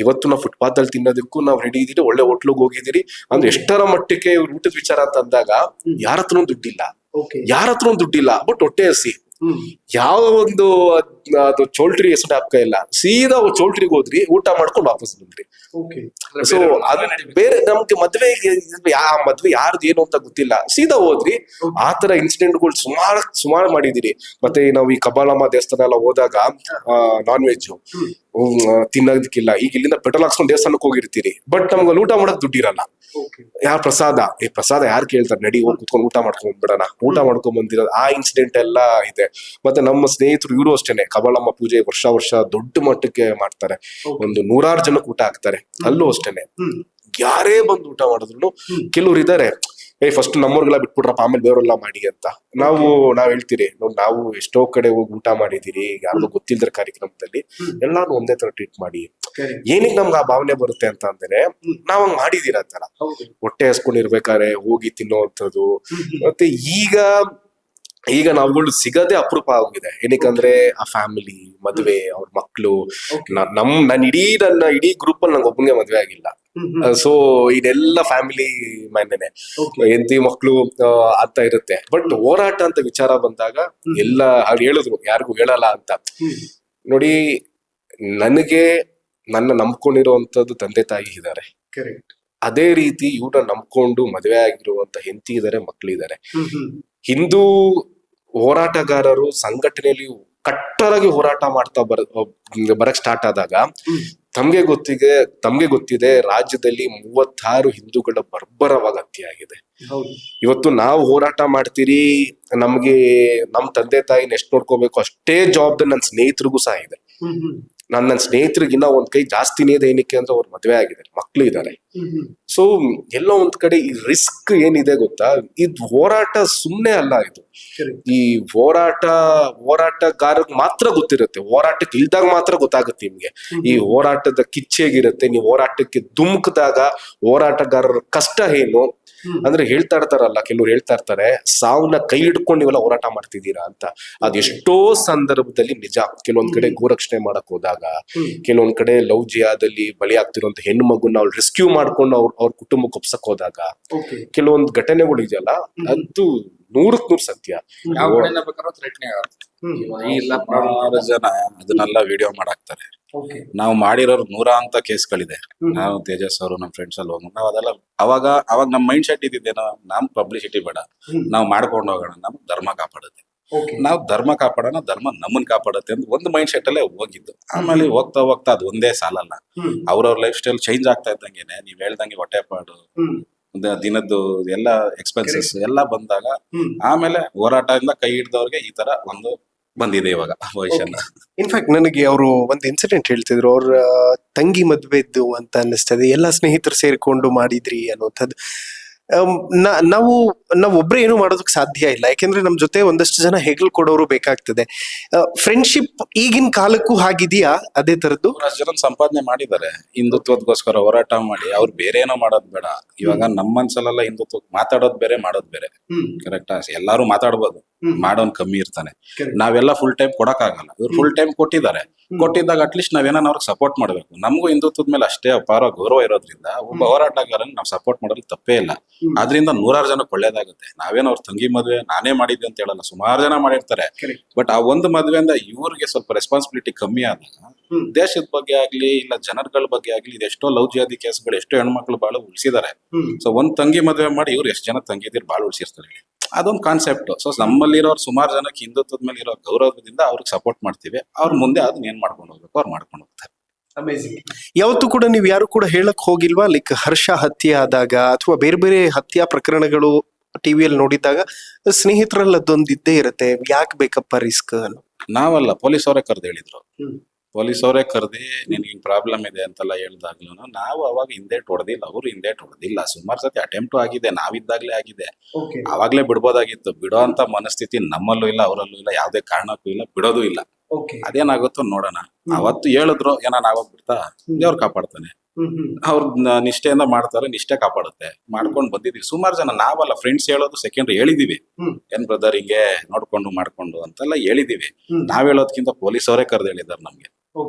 ಇವತ್ತು ನಾವು ಫುಟ್ಪಾತ್ ಅಲ್ಲಿ ತಿನ್ನೋದಕ್ಕೂ ನಾವು ರೆಡಿ ಇದೀರಿ, ಒಳ್ಳೆ ಹೋಟ್ಲಿಗೆ ಹೋಗಿದ್ದೀರಿ. ಅಂದ್ರೆ ಎಷ್ಟರ ಮಟ್ಟಕ್ಕೆ ಇವ್ರ ಊಟದ ವಿಚಾರ ಅಂತ ಅಂದಾಗ ಯಾರ ಹತ್ರನೂ ದುಡ್ಡಿಲ್ಲ, ಬಟ್ ಹೊಟ್ಟೆ ಹಸಿ. ಯಾವ ಒಂದು ಅದು ಚೋಲ್ಟ್ರಿ ಹೆಸರು ಹಾಕ ಇಲ್ಲ, ಸೀದಾ ಚೋಲ್ಟ್ರಿಗೆ ಹೋದ್ರಿ, ಊಟ ಮಾಡ್ಕೊಂಡು ವಾಪಸ್ ಬಂದ್ರಿ. ಸೊ ಬೇರೆ ನಮ್ಗೆ ಮದ್ವೆ ಯಾರ್ದು ಏನು ಅಂತ ಗೊತ್ತಿಲ್ಲ, ಸೀದಾ ಹೋದ್ರಿ. ಆತರ ಇನ್ಸಿಡೆಂಟ್ಗಳು ಸುಮಾರು ಮಾಡಿದಿರಿ. ಮತ್ತೆ ನಾವು ಈ ಕಬ್ಬಾಳಮ್ಮ ದೇವಸ್ಥಾನ ಎಲ್ಲ ಹೋದಾಗ ನಾನ್ ವೆಜ್ ತಿನ್ನೋದಕ್ಕಿಲ್ಲ. ಈಗ ಇಲ್ಲಿಂದ ಪೆಟ್ರೋಲ್ ಹಾಕ್ಸ್ಕೊಂಡು ದೇವಸ್ಥಾನಕ್ಕೆ ಹೋಗಿರ್ತೀರಿ, ಬಟ್ ನಮ್ಗೆ ಊಟ ಮಾಡಕ್ ದುಡ್ಡಿರಲ್ಲ. ಯಾರ ಪ್ರಸಾದ ಯಾರು ಕೇಳ್ತಾರೆ, ನಡಿ ಹೋಗಿ ಕುತ್ಕೊಂಡು ಊಟ ಮಾಡ್ಕೊಂಡ್ ಬಿಡೋಣ, ಊಟ ಮಾಡ್ಕೊಂಡ್ ಬಂದಿರೋದು. ಆ ಇನ್ಸಿಡೆಂಟ್ ಎಲ್ಲ ಇದೆ. ಮತ್ತೆ ನಮ್ಮ ಸ್ನೇಹಿತರು ಇವರು ಅಷ್ಟೇನೆ, ಕಬ್ಬಾಳಮ್ಮ ಪೂಜೆ ವರ್ಷ ದೊಡ್ಡ ಮಟ್ಟಕ್ಕೆ ಮಾಡ್ತಾರೆ, ಒಂದು 100 ಜನಕ್ಕೆ ಊಟ ಹಾಕ್ತಾರೆ. ಅಲ್ಲೂ ಅಷ್ಟೇನೆ, ಯಾರೇ ಬಂದು ಊಟ ಮಾಡಿದ್ರು ಕೆಲವ್ರು ಇದಾರೆ, ಫಸ್ಟ್ ನಮ್ಮವ್ರಿಗೆಲ್ಲ ಬಿಟ್ಬಿಟ್ರಪ್ಪ, ಆಮೇಲೆ ಬೇರೆಲ್ಲ ಮಾಡಿ ಅಂತ. ನಾವ್ ಹೇಳ್ತೀರಿ, ನಾವು ಎಷ್ಟೋ ಕಡೆ ಹೋಗಿ ಊಟ ಮಾಡಿದಿರಿ, ಯಾರಿಗೂ ಗೊತ್ತಿಲ್ದ್ರ ಕಾರ್ಯಕ್ರಮದಲ್ಲಿ, ಎಲ್ಲಾರು ಒಂದೇ ತರ ಟ್ರೀಟ್ ಮಾಡಿ. ಏನಕ್ಕೆ ನಮ್ಗೆ ಆ ಭಾವನೆ ಬರುತ್ತೆ ಅಂತ ಅಂದ್ರೆ, ನಾವ್ ಹಂಗ್ ಮಾಡಿದೀರ ಅಂತಾರ, ಹೊಟ್ಟೆ ಹಸ್ಕೊಂಡಿರ್ಬೇಕಾದ್ರೆ ಹೋಗಿ ತಿನ್ನೋವಂಥದ್ದು. ಮತ್ತೆ ಈಗ ನಾವುಗಳು ಸಿಗದೆ ಅಪರೂಪ ಆಗಿದೆ. ಏನಕ್ಕಂದ್ರೆ ಆ ಫ್ಯಾಮಿಲಿ ಮದ್ವೆ, ಅವ್ರ ಮಕ್ಳು, ನನ್ನ ಇಡೀ ಗ್ರೂಪ್ ಅಲ್ಲಿ ನಂಗೆ ಒಬ್ಬನಿಗೆ ಮದ್ವೆ ಆಗಿಲ್ಲ. ಸೊ ಇದೆಲ್ಲ ಫ್ಯಾಮಿಲಿ ಮ್ಯಾನೇನೆ, ಹೆಂಡತಿ ಮಕ್ಳು ಅಂತ ಇರುತ್ತೆ. ಬಟ್ ಹೋರಾಟ ಅಂತ ವಿಚಾರ ಬಂದಾಗ ಎಲ್ಲ ಹೇಳಿದ್ರು, ಯಾರಿಗೂ ಹೇಳಲ್ಲ ಅಂತ. ನೋಡಿ, ನನಗೆ ನನ್ನ ನಂಬ್ಕೊಂಡಿರುವಂತದ್ದು ತಂದೆ ತಾಯಿ ಇದ್ದಾರೆ, ಅದೇ ರೀತಿ ಇವ್ರನ್ನ ನಂಬ್ಕೊಂಡು ಮದುವೆ ಆಗಿರುವಂತ ಹೆಂಡತಿ ಇದಾರೆ, ಮಕ್ಳಿದ್ದಾರೆ. ಹಿಂದೂ ಹೋರಾಟಗಾರರು ಸಂಘಟನೆಯಲ್ಲಿ ಕಟ್ಟರಾಗಿ ಹೋರಾಟ ಮಾಡ್ತಾ ಬರಕ್ ಸ್ಟಾರ್ಟ್ ಆದಾಗ ತಮ್ಗೆ ಗೊತ್ತಿದೆ ರಾಜ್ಯದಲ್ಲಿ 36 ಹಿಂದೂಗಳ ಬರ್ಬರವಾಗಿ ಹತ್ಯೆ ಆಗಿದೆ. ಇವತ್ತು ನಾವು ಹೋರಾಟ ಮಾಡ್ತೀರಿ, ನಮ್ಗೆ ನಮ್ ತಂದೆ ತಾಯಿನ ಎಷ್ಟು ನೋಡ್ಕೋಬೇಕು ಅಷ್ಟೇ ಜವಾಬ್ದಾರಿ ನನ್ನ ಸ್ನೇಹಿತರಿಗೂ ಸಹ ಇದೆ. ನನ್ನ ಸ್ನೇಹಿತರಿಗಿನ್ನ ಒಂದ್ ಕೈ ಜಾಸ್ತಿನೇ ಇದೆ. ಏನಕ್ಕೆ ಅಂದ್ರೆ ಅವ್ರ ಮದ್ವೆ ಆಗಿದೆ, ಮಕ್ಳು ಇದ್ದಾರೆ. ಸೊ ಎಲ್ಲೋ ಒಂದ್ ಕಡೆ ಈ ರಿಸ್ಕ್ ಏನಿದೆ ಗೊತ್ತಾ, ಇದು ಹೋರಾಟ ಸುಮ್ನೆ ಅಲ್ಲ. ಇದು ಈ ಹೋರಾಟಗಾರಗ್ ಮಾತ್ರ ಗೊತ್ತಿರುತ್ತೆ, ಹೋರಾಟಕ್ಕೆ ಇಲ್ದಾಗ ಮಾತ್ರ ಗೊತ್ತಾಗುತ್ತೆ ನಿಮ್ಗೆ ಈ ಹೋರಾಟದ ಕಿಚ್ಚೇಗಿರುತ್ತೆ. ನೀವು ಹೋರಾಟಕ್ಕೆ ಧುಮುಕ್ದಾಗ ಹೋರಾಟಗಾರರ ಕಷ್ಟ ಏನು ಅಂದ್ರೆ ಹೇಳ್ತಾ ಇರ್ತಾರಲ್ಲ, ಕೆಲವ್ರು ಹೇಳ್ತಾ ಇರ್ತಾರೆ, ಸಾವನ್ನ ಕೈ ಹಿಡ್ಕೊಂಡು ನೀವೆಲ್ಲ ಹೋರಾಟ ಮಾಡ್ತಿದ್ದೀರಾ ಅಂತ. ಅದೆಷ್ಟೋ ಸಂದರ್ಭದಲ್ಲಿ ನಿಜ. ಕೆಲವೊಂದ್ ಕಡೆ ಗೋರಕ್ಷಣೆ ಮಾಡಕ್ ಹೋದಾಗ, ಕೆಲವೊಂದ್ ಕಡೆ ಲವ್ ಜಿಯಾದಲ್ಲಿ ಬಲಿ ಆಗ್ತಿರುವಂತ ಹೆಣ್ಣು ಮಗುನ ಅವ್ರು ರೆಸ್ಕ್ಯೂ ಮಾಡ್ಕೊಂಡು ಅವ್ರ ಕುಟುಂಬಕ್ಕೆ ಒಪ್ಸಕ್ ಹೋದಾಗ ಕೆಲವೊಂದ್ ಘಟನೆಗಳು ಇದೆಯಲ್ಲ, ಅದು 100% ಸತ್ಯ. ಜನ ಅದನ್ನೆಲ್ಲ ವಿಡಿಯೋ ಮಾಡಾಕ್ತಾರೆ. ನಾವು ಮಾಡಿರೋರು 100 ಅಂತ ಕೇಸ್ಗಳಿದೆ. ನಾವು ತೇಜಸ್ ಅವರು ನಮ್ಮ ಫ್ರೆಂಡ್ಸ್ ಅಲ್ಲಿ ಹೋಗಿ ನಾವ್ ಅದೆಲ್ಲ ಅವಾಗ ನಮ್ ಮೈಂಡ್ ಸೆಟ್ ಇದ್ದಿದ್ದೇನೋ, ನಮ್ ಪಬ್ಲಿಸಿಟಿ ಬೇಡ, ನಾವ್ ಮಾಡ್ಕೊಂಡು ಹೋಗೋಣ, ನಮ್ ಧರ್ಮ ಕಾಪಾಡುತ್ತೆ, ನಾವ್ ಧರ್ಮ ಕಾಪಾಡೋಣ, ಧರ್ಮ ನಮ್ಮನ್ ಕಾಪಾಡುತ್ತೆ ಅಂತ ಒಂದು ಮೈಂಡ್ ಸೆಟ್ ಅಲ್ಲೇ ಹೋಗಿದ್ದು. ಆಮೇಲೆ ಹೋಗ್ತಾ ಅದು ಒಂದೇ ಸಾಲಲ್ಲ, ಅವ್ರವ್ರ ಲೈಫ್ ಸ್ಟೈಲ್ ಚೇಂಜ್ ಆಗ್ತಾ ಇದ್ದಂಗೆನೆ ನೀವ್ ಹೇಳ್ದಂಗೆ ಹೊಟ್ಟೆಪಾಡು, ದಿನದ್ದು ಎಲ್ಲ ಎಕ್ಸ್ಪೆನ್ಸಸ್ ಎಲ್ಲ ಬಂದಾಗ ಆಮೇಲೆ ಹೋರಾಟದಿಂದ ಕೈ ಹಿಡ್ದವ್ರಿಗೆ ಈ ತರ ಒಂದು ಬಂದಿದೆ ಇವಾಗ ಭವಿಷ್ಯನ. ಇನ್ಫ್ಯಾಕ್ಟ್ ನನಗೆ ಅವರು ಒಂದು ಇನ್ಸಿಡೆಂಟ್ ಹೇಳ್ತಿದ್ರು, ಅವ್ರ ತಂಗಿ ಮದ್ವೆದ್ದು ಅಂತ ಅನ್ನಿಸ್ತದೆ, ಎಲ್ಲ ಸ್ನೇಹಿತರು ಸೇರ್ಕೊಂಡು ಮಾಡಿದ್ರಿ ಅನ್ನೋಂಥದ್ದು. ನಾವು ಒಬ್ರೇ ಏನು ಮಾಡೋದಕ್ಕೆ ಸಾಧ್ಯ ಇಲ್ಲ, ಯಾಕೆಂದ್ರೆ ನಮ್ ಜೊತೆ ಒಂದಷ್ಟು ಜನ ಹೆಗಲ್ ಕೊಡೋರು ಬೇಕಾಗ್ತದೆ. ಫ್ರೆಂಡ್ಶಿಪ್ ಈಗಿನ ಕಾಲಕ್ಕೂ ಹಾಗಿದೆಯಾ ಅದೇ ತರದ್ದು? ಜನ ಸಂಪಾದನೆ ಮಾಡಿದ್ದಾರೆ ಹಿಂದುತ್ವದಗೋಸ್ಕರ ಹೋರಾಟ ಮಾಡಿ. ಅವ್ರು ಬೇರೆ ಏನೋ ಮಾಡೋದ್ ಬೇಡ. ಇವಾಗ ನಮ್ಮ ಮನ್ಸಲ್ಲೆಲ್ಲ ಹಿಂದುತ್ವ ಮಾತಾಡೋದ್ ಬೇರೆ ಮಾಡೋದ್ ಬೇರೆ. ಕರೆಕ್ಟಾ? ಎಲ್ಲಾರು ಮಾತಾಡ್ಬೋದು, ಮಾಡೋನ್ ಕಮ್ಮಿ ಇರ್ತಾನೆ. ನಾವೆಲ್ಲ ಫುಲ್ ಟೈಮ್ ಕೊಡಕ್ಕಾಗಲ್ಲ. ಇವ್ರು ಫುಲ್ ಟೈಮ್ ಕೊಟ್ಟಿದ್ದಾರೆ. ಕೊಟ್ಟಿದ್ದಾಗ ಅಟ್ಲೀಸ್ಟ್ ನಾವೇನ ಅವ್ರಿಗೆ ಸಪೋರ್ಟ್ ಮಾಡ್ಬೇಕು. ನಮಗೂ ಹಿಂದುತ್ವದ ಮೇಲೆ ಅಷ್ಟೇ ಅಪಾರ ಗೌರವ ಇರೋದ್ರಿಂದ ಒಬ್ಬ ಹೋರಾಟಗಾರನ್ ನಾವು ಸಪೋರ್ಟ್ ಮಾಡೋದು ತಪ್ಪೇ ಇಲ್ಲ. ಆದ್ರಿಂದ 100 ಜನಕ್ಕೆ ಒಳ್ಳೇದಾಗುತ್ತೆ. ನಾವೇನೋ ಅವ್ರ ತಂಗಿ ಮದ್ವೆ ನಾನೇ ಮಾಡಿದ್ದೆ ಅಂತ ಹೇಳಲ್ಲ, ಸುಮಾರು ಜನ ಮಾಡಿರ್ತಾರೆ. ಬಟ್ ಆ ಒಂದು ಮದ್ವೆಯಿಂದ ಇವ್ರಿಗೆ ಸ್ವಲ್ಪ ರೆಸ್ಪಾನ್ಸಿಬಿಲಿಟಿ ಕಮ್ಮಿ ಆದಾಗ ದೇಶದ ಬಗ್ಗೆ ಆಗ್ಲಿ ಇಲ್ಲ ಜನಗಳ ಬಗ್ಗೆ ಆಗ್ಲಿ ಇದೆಷ್ಟೋ ಲವ್ ಜಿಹಾದಿ ಕೇಸ್ಗಳು ಎಷ್ಟೋ ಹೆಣ್ಮಕ್ಳು ಬಾಳು ಉಳಿಸಿದ್ದಾರೆ. ಸೊ ಒಂದ್ ತಂಗಿ ಮದ್ವೆ ಮಾಡಿ ಇವ್ರು ಎಷ್ಟು ಜನ ತಂಗಿದಿರ್ ಬಾಳು ಉಳಿಸಿರ್ತಾರೆ. ಅದೊಂದು ಕಾನ್ಸೆಪ್ಟ್. ಸೊ ನಮ್ಮಲ್ಲಿರೋರು ಸುಮಾರು ಜನಕ್ಕೆ ಹಿಂದುತ್ವದ ಮೇಲೆ ಇರೋ ಗೌರವದಿಂದ ಅವ್ರಿಗೆ ಸಪೋರ್ಟ್ ಮಾಡ್ತೀವಿ. ಅವ್ರ ಮುಂದೆ ಅದನ್ನ ಏನ್ ಮಾಡ್ಕೊಂಡು ಹೋಗ್ಬೇಕು ಅವ್ರು ಮಾಡ್ಕೊಂಡು ಹೋಗ್ತಾರೆ. ಯಾವತ್ತೂ ಕೂಡ ನೀವು ಯಾರು ಕೂಡ ಹೇಳಕ್ ಹೋಗಿಲ್ವಾ, ಲೈಕ್ ಹರ್ಷ ಹತ್ಯೆ ಆದಾಗ ಅಥವಾ ಬೇರೆ ಬೇರೆ ಹತ್ಯಾ ಪ್ರಕರಣಗಳು ಟಿವಿಯಲ್ಲಿ ನೋಡಿದಾಗ ಸ್ನೇಹಿತರಲ್ಲಿ ಅದೊಂದು ಇದ್ದೇ ಇರುತ್ತೆ, ಯಾಕೆ ಬೇಕಪ್ಪ ರಿಸ್ಕ್ ಅನ್ನೋ? ನಾವಲ್ಲ, ಪೊಲೀಸ್ ಅವರೇ ಕರೆದು ಹೇಳಿದ್ರು. ಪೊಲೀಸ್ ಅವರೇ ಕರೆದಿ ನಿನ್ಗೆ ಹಿಂಗ್ ಪ್ರಾಬ್ಲಮ್ ಇದೆ ಅಂತೆಲ್ಲ ಹೇಳ್ದಾಗ್ಲೂ ನಾವು ಅವಾಗ ಹಿಂದೇಟ್ ಹೊಡೆದಿಲ್ಲ, ಅವ್ರು ಹಿಂದೇಟ್ ಹೊಡೆದಿಲ್ಲ. ಸುಮಾರು ಸತಿ ಅಟೆಂಪ್ಟು ಆಗಿದೆ, ನಾವಿದ್ದಾಗ್ಲೇ ಆಗಿದೆ. ಅವಾಗ್ಲೇ ಬಿಡ್ಬೋದಾಗಿತ್ತು. ಬಿಡೋ ಅಂತ ಮನಸ್ಥಿತಿ ನಮ್ಮಲ್ಲೂ ಇಲ್ಲ, ಅವರಲ್ಲೂ ಇಲ್ಲ, ಯಾವ್ದೇ ಕಾರಣಕ್ಕೂ ಇಲ್ಲ, ಬಿಡೋದು ಇಲ್ಲ. ಅದೇನಾಗುತ್ತೋ ನೋಡೋಣ. ಅವತ್ತು ಹೇಳಿದ್ರು ಏನಾಗೋಗ್ಬಿಡ್ತಾ, ದೇವ್ರು ಕಾಪಾಡ್ತಾನೆ. ಅವ್ರ ನಿಷ್ಠೆಯಿಂದ ಮಾಡ್ತಾರೆ, ನಿಷ್ಠೆ ಕಾಪಾಡುತ್ತೆ. ಮಾಡ್ಕೊಂಡು ಬಂದಿದೀವಿ ಸುಮಾರು ಜನ. ನಾವಲ್ಲ, ಫ್ರೆಂಡ್ಸ್ ಹೇಳೋದು ಸೆಕೆಂಡ್ರಿ ಹೇಳಿದೀವಿ. ಏನ್ ಬ್ರದರ್ ಹಿಂಗೆ ನೋಡ್ಕೊಂಡು ಮಾಡ್ಕೊಂಡು ಅಂತೆಲ್ಲ ಹೇಳಿದೀವಿ. ನಾವ್ ಹೇಳೋದ್ಕಿಂತ ಪೊಲೀಸ್ ಅವರೇ ಕರ್ದು ಹೇಳಿದಾರೆ ನಮ್ಗೆ.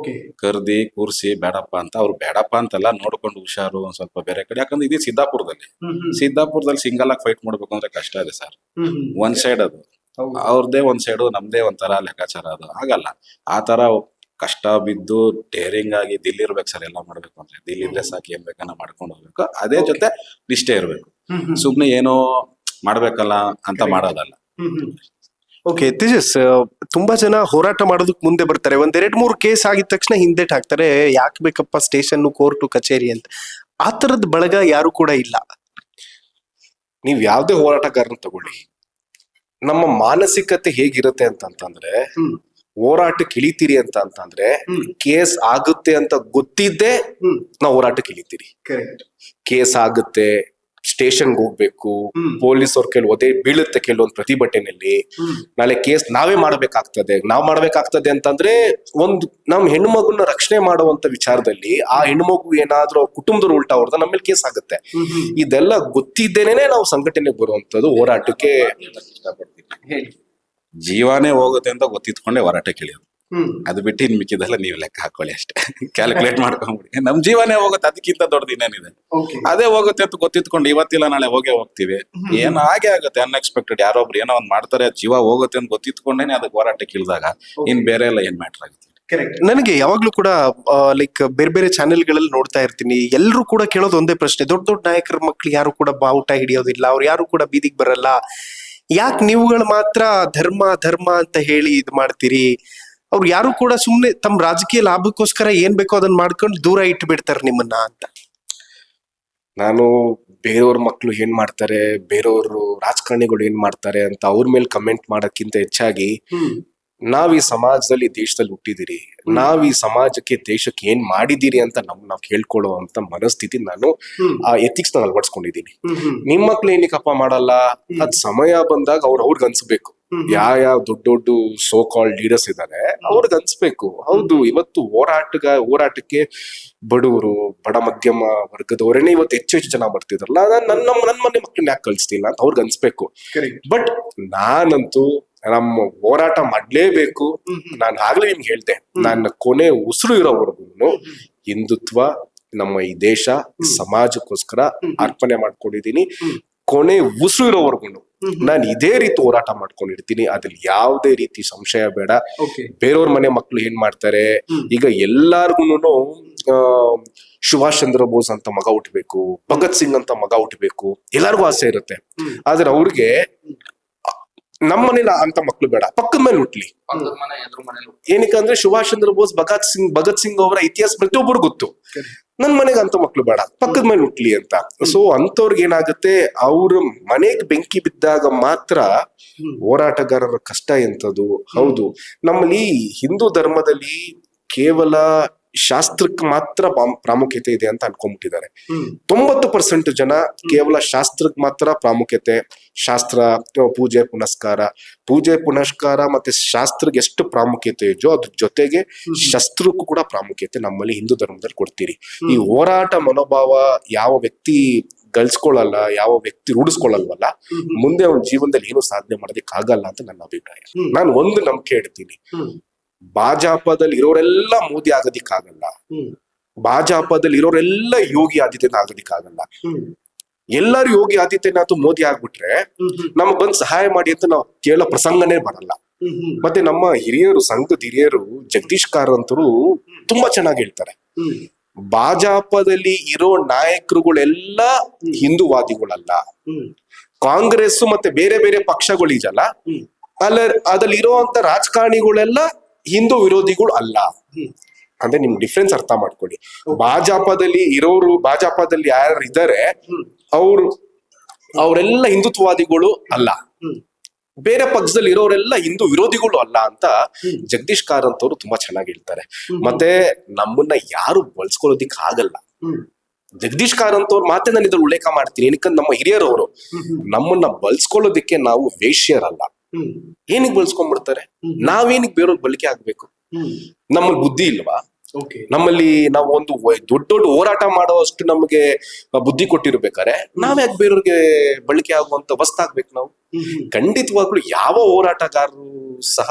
ಕರ್ದಿ ಕೂರ್ಸಿ ಬೇಡಪ್ಪ ಅಂತ. ಅವ್ರು ಬೇಡಪ್ಪ ಅಂತೆಲ್ಲ ನೋಡ್ಕೊಂಡು ಹುಷಾರು ಒಂದ್ ಸ್ವಲ್ಪ ಬೇರೆ ಕಡೆ. ಯಾಕಂದ್ರೆ ಇದು ಸಿದ್ದಾಪುರದಲ್ಲಿ ಸಿಂಗಲ್ ಆಗಿ ಫೈಟ್ ಮಾಡ್ಬೇಕು ಅಂದ್ರೆ ಕಷ್ಟ ಇದೆ ಸರ್. ಒಂದ್ ಸೈಡ್ ಅದು ಅವ್ರದೇ, ಒಂದ್ ಸೈಡು ನಮ್ದೇ ಒಂಥರ ಲೆಕ್ಕಾಚಾರ. ಅದು ಆಗಲ್ಲ. ಆ ತರ ಕಷ್ಟ ಬಿದ್ದು ಡೇರಿಂಗ್ ಆಗಿ ದಿಲ್ಲಿ ಇರ್ಬೇಕು ಸರ್. ಎಲ್ಲ ಮಾಡ್ಬೇಕು ಅಂದ್ರೆ ದಿಲ್ಲಿ ಇದ್ರೆ ಸಾಕು, ಏನ್ ಬೇಕನ್ನ ಮಾಡ್ಕೊಂಡು ಹೋಗ್ಬೇಕು. ಅದೇ ಜೊತೆ ನಿಷ್ಠೆ ಇರ್ಬೇಕು. ಸುಮ್ನೆ ಏನೋ ಮಾಡ್ಬೇಕಲ್ಲ ಅಂತ ಮಾಡೋದಲ್ಲ. ಓಕೆ ತೇಜಸ್, ತುಂಬಾ ಜನ ಹೋರಾಟ ಮಾಡೋದಕ್ ಮುಂದೆ ಬರ್ತಾರೆ. 1-2-3 ಕೇಸ್ ಆಗಿದ ತಕ್ಷಣ ಹಿಂದೇಟ್ ಹಾಕ್ತಾರೆ, ಯಾಕೆ ಬೇಕಪ್ಪ ಸ್ಟೇಷನ್, ಕೋರ್ಟು, ಕಚೇರಿ ಅಂತ. ಆ ತರದ ಬಳಗ ಯಾರು ಕೂಡ ಇಲ್ಲ. ನೀವ್ ಯಾವ್ದೇ ಹೋರಾಟಗಾರನ ತಗೊಳ್ಳಿ, ನಮ್ಮ ಮಾನಸಿಕತೆ ಹೇಗಿರುತ್ತೆ ಅಂತಂದ್ರೆ, ಹೋರಾಟಕ್ಕೆ ಇಳಿತೀರಿ ಅಂತಂದ್ರೆ ಕೇಸ್ ಆಗುತ್ತೆ ಅಂತ ಗೊತ್ತಿದ್ದೇ ನಾವು ಹೋರಾಟಕ್ಕೆ ಇಳಿತೀರಿ. ಕೇಸ್ ಆಗುತ್ತೆ, ಸ್ಟೇಷನ್ಗೆ ಹೋಗ್ಬೇಕು, ಪೊಲೀಸ್ ಅವ್ರ ಕೆಲ ಒದೆ ಬೀಳುತ್ತೆ ಕೆಲವೊಂದು ಪ್ರತಿಭಟನೆಯಲ್ಲಿ. ನಾಳೆ ಕೇಸ್ ನಾವೇ ಮಾಡ್ಬೇಕಾಗ್ತದೆ ಅಂತಂದ್ರೆ ಒಂದು ನಮ್ ಹೆಣ್ಣು ಮಗುನ ರಕ್ಷಣೆ ಮಾಡುವಂತ ವಿಚಾರದಲ್ಲಿ ಆ ಹೆಣ್ಣು ಮಗು ಏನಾದ್ರೂ ಕುಟುಂಬದವ್ರು ಉಲ್ಟಾ ಹೊಡೆದ ನಮ್ಮ ಮೇಲೆ ಕೇಸ್ ಆಗುತ್ತೆ. ಇದೆಲ್ಲ ಗೊತ್ತಿದ್ದೇನೆ ನಾವು ಸಂಘಟನೆಗೆ ಬರುವಂತದ್ದು, ಹೋರಾಟಕ್ಕೆ ಜೀವನೇ ಹೋಗುತ್ತೆ ಅಂತ ಗೊತ್ತಿತ್ಕೊಂಡೆ ಹೋರಾಟಕ್ಕೆ ಇಳಿಯೋದು. ಅದು ಬಿಟ್ಟು ಇನ್ ಮಿಕ್ಕಿದೆಲ್ಲ ನೀವು ಲೆಕ್ಕ ಹಾಕೊಳ್ಳಿ ಅಷ್ಟೇ, ಕ್ಯಾಲ್ಕುಲೇಟ್ ಮಾಡ್ಕೊಂಡ್ಬಿಡಿ. ನಮ್ ಜೀವನೇ ಹೋಗುತ್ತೆ, ಅದಕ್ಕಿಂತ ದೊಡ್ಡದು ಇನ್ನೇನಿದೆ. ಅದೇ ಹೋಗುತ್ತೆ ಅಂತ ಗೊತ್ತಿತ್ಕೊಂಡು ಇವತ್ತಿಲ್ಲ ನಾಳೆ ಹೋಗ್ತೀವಿ. ಏನೋ ಹಾಗೆ ಆಗುತ್ತೆ, ಅನ್ಎಕ್ಸ್ಪೆಕ್ಟೆಡ್. ಯಾರೊಬ್ರು ಏನೋ ಒಂದ್ ಮಾಡ್ತಾರೆ, ಜೀವ ಹೋಗುತ್ತೆ ಅಂತ ಗೊತ್ತಿತ್ಕೊಂಡೇನೆ ಅದಕ್ಕೆ ಹೋರಾಟಕ್ಕೆ ಇಳಿದಾಗ ಇನ್ ಬೇರೆ ಎಲ್ಲ ಏನ್ ಮ್ಯಾಟರ್ ಆಗುತ್ತೆ. ನನಗೆ ಯಾವಾಗ್ಲೂ ಕೂಡ ಲೈಕ್ ಬೇರೆ ಬೇರೆ ಚಾನೆಲ್ಗಳಲ್ಲಿ ನೋಡ್ತಾ ಇರ್ತೀನಿ, ಎಲ್ರು ಕೂಡ ಕೇಳೋದು ಒಂದೇ ಪ್ರಶ್ನೆ, ದೊಡ್ಡ ನಾಯಕರ ಮಕ್ಳು ಯಾರು ಕೂಡ ಬಾವುಟ ಹಿಡಿಯೋದಿಲ್ಲ, ಅವ್ರು ಯಾರು ಕೂಡ ಬೀದಿಗೆ ಬರಲ್ಲ, ಯಾಕೆ ನೀವುಗಳು ಮಾತ್ರ ಧರ್ಮ ಅಂತ ಹೇಳಿ ಇದ್ ಮಾಡ್ತೀರಿ? ಅವ್ರು ಯಾರು ಕೂಡ ಸುಮ್ನೆ ತಮ್ಮ ರಾಜಕೀಯ ಲಾಭಕ್ಕೋಸ್ಕರ ಏನ್ ಬೇಕೋ ಅದನ್ನ ಮಾಡ್ಕೊಂಡು ದೂರ ಇಟ್ಟು ಬಿಡ್ತಾರೆ ನಿಮ್ಮನ್ನ ಅಂತ. ನಾನು ಬೇರೆಯವ್ರ ಮಕ್ಳು ಏನ್ ಮಾಡ್ತಾರೆ, ಬೇರೆಯವರು ರಾಜಕಾರಣಿಗಳು ಏನ್ ಮಾಡ್ತಾರೆ ಅಂತ ಅವ್ರ ಮೇಲೆ ಕಮೆಂಟ್ ಮಾಡೋಕ್ಕಿಂತ ಹೆಚ್ಚಾಗಿ, ನಾವ್ ಈ ಸಮಾಜದಲ್ಲಿ, ದೇಶದಲ್ಲಿ ಹುಟ್ಟಿದಿರಿ, ನಾವ್ ಈ ಸಮಾಜಕ್ಕೆ, ದೇಶಕ್ಕೆ ಏನ್ ಮಾಡಿದೀರಿ ಅಂತ ನಾವ್ ಕೇಳ್ಕೊಳ್ಳುವಂತ ಮನಸ್ಥಿತಿ ನಾನು ಆ ಎಥಿಕ್ಸ್ ನ ಅಳವಡಿಸ್ಕೊಂಡಿದೀನಿ. ನಿಮ್ ಮಕ್ಳು ಏನಕ್ಕಪ್ಪ ಮಾಡಲ್ಲ, ಅದ್ ಸಮಯ ಬಂದಾಗ ಅವ್ರಿಗೆ ಅನ್ಸ್ಬೇಕು. ಯಾವ ದೊಡ್ಡ ಸೋ ಕಾಲ್ಡ್ ಲೀಡರ್ಸ್ ಇದಾರೆ, ಅವ್ರಿಗೆ ಅನ್ಸ್ಬೇಕು, ಹೌದು ಇವತ್ತು ಹೋರಾಟಕ್ಕೆ ಬಡವರು, ಬಡ ಮಧ್ಯಮ ವರ್ಗದವರೇನೆ ಇವತ್ತು ಹೆಚ್ಚು ಜನ ಬರ್ತಿದ್ರಲ್ಲ, ನನ್ನ ಮನೆ ಮಕ್ಳನ್ನ ಯಾಕೆ ಕಳಿಸ್ತಿಲ್ಲ ಅಂತ ಅವ್ರಿಗೆ ಅನ್ಸ್ಬೇಕು. ಬಟ್ ನಾನಂತೂ ನಮ್ಮ ಹೋರಾಟ ಮಾಡ್ಲೇಬೇಕು. ನಾನು ಆಗ್ಲೇ ನಿಮ್ಗೆ ಹೇಳ್ದೆ, ನನ್ನ ಕೊನೆ ಉಸಿರು ಇರೋವರೆಗೂ ಹಿಂದುತ್ವ, ನಮ್ಮ ಈ ದೇಶ, ಸಮಾಜಕ್ಕೋಸ್ಕರ ಅರ್ಪಣೆ ಮಾಡ್ಕೊಂಡಿದೀನಿ. ಕೊನೆ ಉಸಿರು ಇರೋವರೆಗೂ ನಾನು ಇದೇ ರೀತಿ ಹೋರಾಟ ಮಾಡ್ಕೊಂಡಿರ್ತೀನಿ. ಅದ್ರಲ್ಲಿ ಯಾವುದೇ ರೀತಿ ಸಂಶಯ ಬೇಡ. ಬೇರೆಯವ್ರ ಮನೆ ಮಕ್ಳು ಏನ್ ಮಾಡ್ತಾರೆ, ಈಗ ಎಲ್ಲಾರ್ಗುನು ಸುಭಾಷ್ ಚಂದ್ರ ಬೋಸ್ ಅಂತ ಮಗ ಹುಟ್ಟಬೇಕು, ಭಗತ್ ಸಿಂಗ್ ಅಂತ ಮಗ ಹುಟ್ಟಬೇಕು, ಎಲ್ಲಾರ್ಗು ಆಸೆ ಇರುತ್ತೆ. ಆದ್ರೆ ಅವ್ರಿಗೆ ನಮ್ಮನೇಲಿ ಅಂತ ಮಕ್ಳು ಬೇಡ, ಪಕ್ಕದ ಮೇಲೆ ಹುಟ್ಲಿ. ಏನಕ್ಕಂದ್ರೆ ಸುಭಾಷ್ ಚಂದ್ರ ಬೋಸ್, ಭಗತ್ ಸಿಂಗ್ ಅವರ ಇತಿಹಾಸ ಪ್ರತಿಯೊಬ್ಬರು ಗೊತ್ತು. ನನ್ ಮನೆಗೆ ಅಂತ ಮಕ್ಳು ಬೇಡ, ಪಕ್ಕದ ಮೇಲೆ ಹುಟ್ಲಿ ಅಂತ. ಸೊ ಅಂತವ್ರಿಗೆ ಏನಾಗುತ್ತೆ, ಅವ್ರ ಮನೆಗೆ ಬೆಂಕಿ ಬಿದ್ದಾಗ ಮಾತ್ರ ಹೋರಾಟಗಾರರ ಕಷ್ಟ ಎಂತದು. ಹೌದು, ನಮ್ಮಲ್ಲಿ ಹಿಂದೂ ಧರ್ಮದಲ್ಲಿ ಕೇವಲ ಶಾಸ್ತ್ರಕ್ಕೆ ಮಾತ್ರ ಪ್ರಾಮುಖ್ಯತೆ ಇದೆ ಅಂತ ಅನ್ಕೊಂಡ್ಬಿಟ್ಟಿದ್ದಾರೆ. 90% ಜನ ಕೇವಲ ಶಾಸ್ತ್ರಕ್ಕೆ ಮಾತ್ರ ಪ್ರಾಮುಖ್ಯತೆ, ಶಾಸ್ತ್ರ, ಪೂಜೆ ಪುನಸ್ಕಾರ ಮತ್ತೆ ಶಾಸ್ತ್ರಕ್ಕೆ ಎಷ್ಟು ಪ್ರಾಮುಖ್ಯತೆ ಇದೆಯೋ ಅದ್ರ ಜೊತೆಗೆ ಶಸ್ತ್ರಕ್ಕೂ ಕೂಡ ಪ್ರಾಮುಖ್ಯತೆ ನಮ್ಮಲ್ಲಿ ಹಿಂದೂ ಧರ್ಮದಲ್ಲಿ ಕೊಡ್ತೀರಿ. ಈ ಹೋರಾಟ ಮನೋಭಾವ ಯಾವ ವ್ಯಕ್ತಿ ಗಳಿಸ್ಕೊಳ್ಳಲ್ಲ, ಯಾವ ವ್ಯಕ್ತಿ ರೂಢಿಸ್ಕೊಳ್ಳಲ್ವಲ್ಲ, ಮುಂದೆ ಅವನ ಜೀವನದಲ್ಲಿ ಏನು ಸಾಧನೆ ಮಾಡೋದಕ್ಕೆ ಆಗಲ್ಲ ಅಂತ ನನ್ನ ಅಭಿಪ್ರಾಯ. ನಾನು ಒಂದು ನಂಬಿಕೆ ಇಡ್ತೀನಿ, ಭಾಜಪದಲ್ಲಿ ಇರೋರೆಲ್ಲ ಮೋದಿ ಆಗೋದಿಕ್ಕಾಗಲ್ಲ, ಭಾಜಪದಲ್ಲಿ ಇರೋರೆಲ್ಲ ಯೋಗಿ ಆದಿತ್ಯನಾಥ್ ಆಗೋದಿಕ್ಕಾಗಲ್ಲ. ಎಲ್ಲರೂ ಯೋಗಿ ಆದಿತ್ಯನಾಥ್ ಮೋದಿ ಆಗ್ಬಿಟ್ರೆ ನಮಗ್ ಬಂದ್ ಸಹಾಯ ಮಾಡಿ ಅಂತ ನಾವು ಕೇಳೋ ಪ್ರಸಂಗನೇ ಬರಲ್ಲ. ಮತ್ತೆ ನಮ್ಮ ಹಿರಿಯರು, ಸಂಘದ ಹಿರಿಯರು, ಜಗದೀಶ್ ಕಾರಂತರು ತುಂಬಾ ಚೆನ್ನಾಗಿ ಹೇಳ್ತಾರೆ, ಭಾಜಪದಲ್ಲಿ ಇರೋ ನಾಯಕರುಗಳೆಲ್ಲ ಹಿಂದೂವಾದಿಗಳಲ್ಲ, ಕಾಂಗ್ರೆಸ್ ಮತ್ತೆ ಬೇರೆ ಬೇರೆ ಪಕ್ಷಗಳು ಇದಲ್ಲ ಅದ್ರಲ್ಲಿ ಇರುವಂತ ರಾಜಕಾರಣಿಗಳೆಲ್ಲ ಹಿಂದೂ ವಿರೋಧಿಗಳು ಅಲ್ಲ. ಅಂದ್ರೆ ನಿಮ್ ಡಿಫ್ರೆನ್ಸ್ ಅರ್ಥ ಮಾಡ್ಕೊಳ್ಳಿ. ಭಾಜಪದಲ್ಲಿ ಇರೋರು, ಭಾಜಪದಲ್ಲಿ ಯಾರು ಇದ್ದಾರೆ ಅವರೆಲ್ಲ ಹಿಂದುತ್ವವಾದಿಗಳು ಅಲ್ಲ, ಬೇರೆ ಪಕ್ಷದಲ್ಲಿ ಇರೋರೆಲ್ಲ ಹಿಂದೂ ವಿರೋಧಿಗಳು ಅಲ್ಲ ಅಂತ ಜಗದೀಶ್ ಕಾರಂತ್ ಅವರು ತುಂಬಾ ಚೆನ್ನಾಗಿ ಹೇಳ್ತಾರೆ. ಮತ್ತೆ ನಮ್ಮನ್ನ ಯಾರು ಬಳಸ್ಕೊಳ್ಳೋದಿಕ್ ಆಗಲ್ಲ. ಜಗದೀಶ್ ಕಾರಂತ್ ಅವ್ರ ಮಾತೆ ನಾನು ಇದ್ರಲ್ಲಿ ಉಲ್ಲೇಖ ಮಾಡ್ತೀನಿ, ಏನಕ್ಕಂದ್ರೆ ನಮ್ಮ ಹಿರಿಯರವರು ನಮ್ಮನ್ನ ಬಳಸ್ಕೊಳ್ಳೋದಿಕ್ಕೆ ನಾವು ವೇಶ್ಯರಲ್ಲ. ಏನಿಗೆ ಬಳಸ್ಕೊಂಡ್ಬಿಡ್ತಾರೆ, ನಾವೇನಿಗೆ ಬೇರೆಯವ್ರ ಬಳಕೆ ಆಗ್ಬೇಕು? ನಮ್ಮಲ್ಲಿ ಬುದ್ಧಿ ಇಲ್ವಾ? ನಮ್ಮಲ್ಲಿ ನಾವು ಒಂದು ದೊಡ್ಡ ಹೋರಾಟ ಮಾಡೋ ಅಷ್ಟು ನಮಗೆ ಬುದ್ಧಿ ಕೊಟ್ಟಿರ್ಬೇಕಾರೆ ನಾವ್ಯಾಕೆ ಬೇರೆಯವ್ರಿಗೆ ಬಳಕೆ ಆಗುವಂತ ವಸ್ತಾಗ್ಬೇಕು ನಾವು? ಖಂಡಿತವಾಗ್ಲು ಯಾವ ಹೋರಾಟಗಾರರು ಸಹ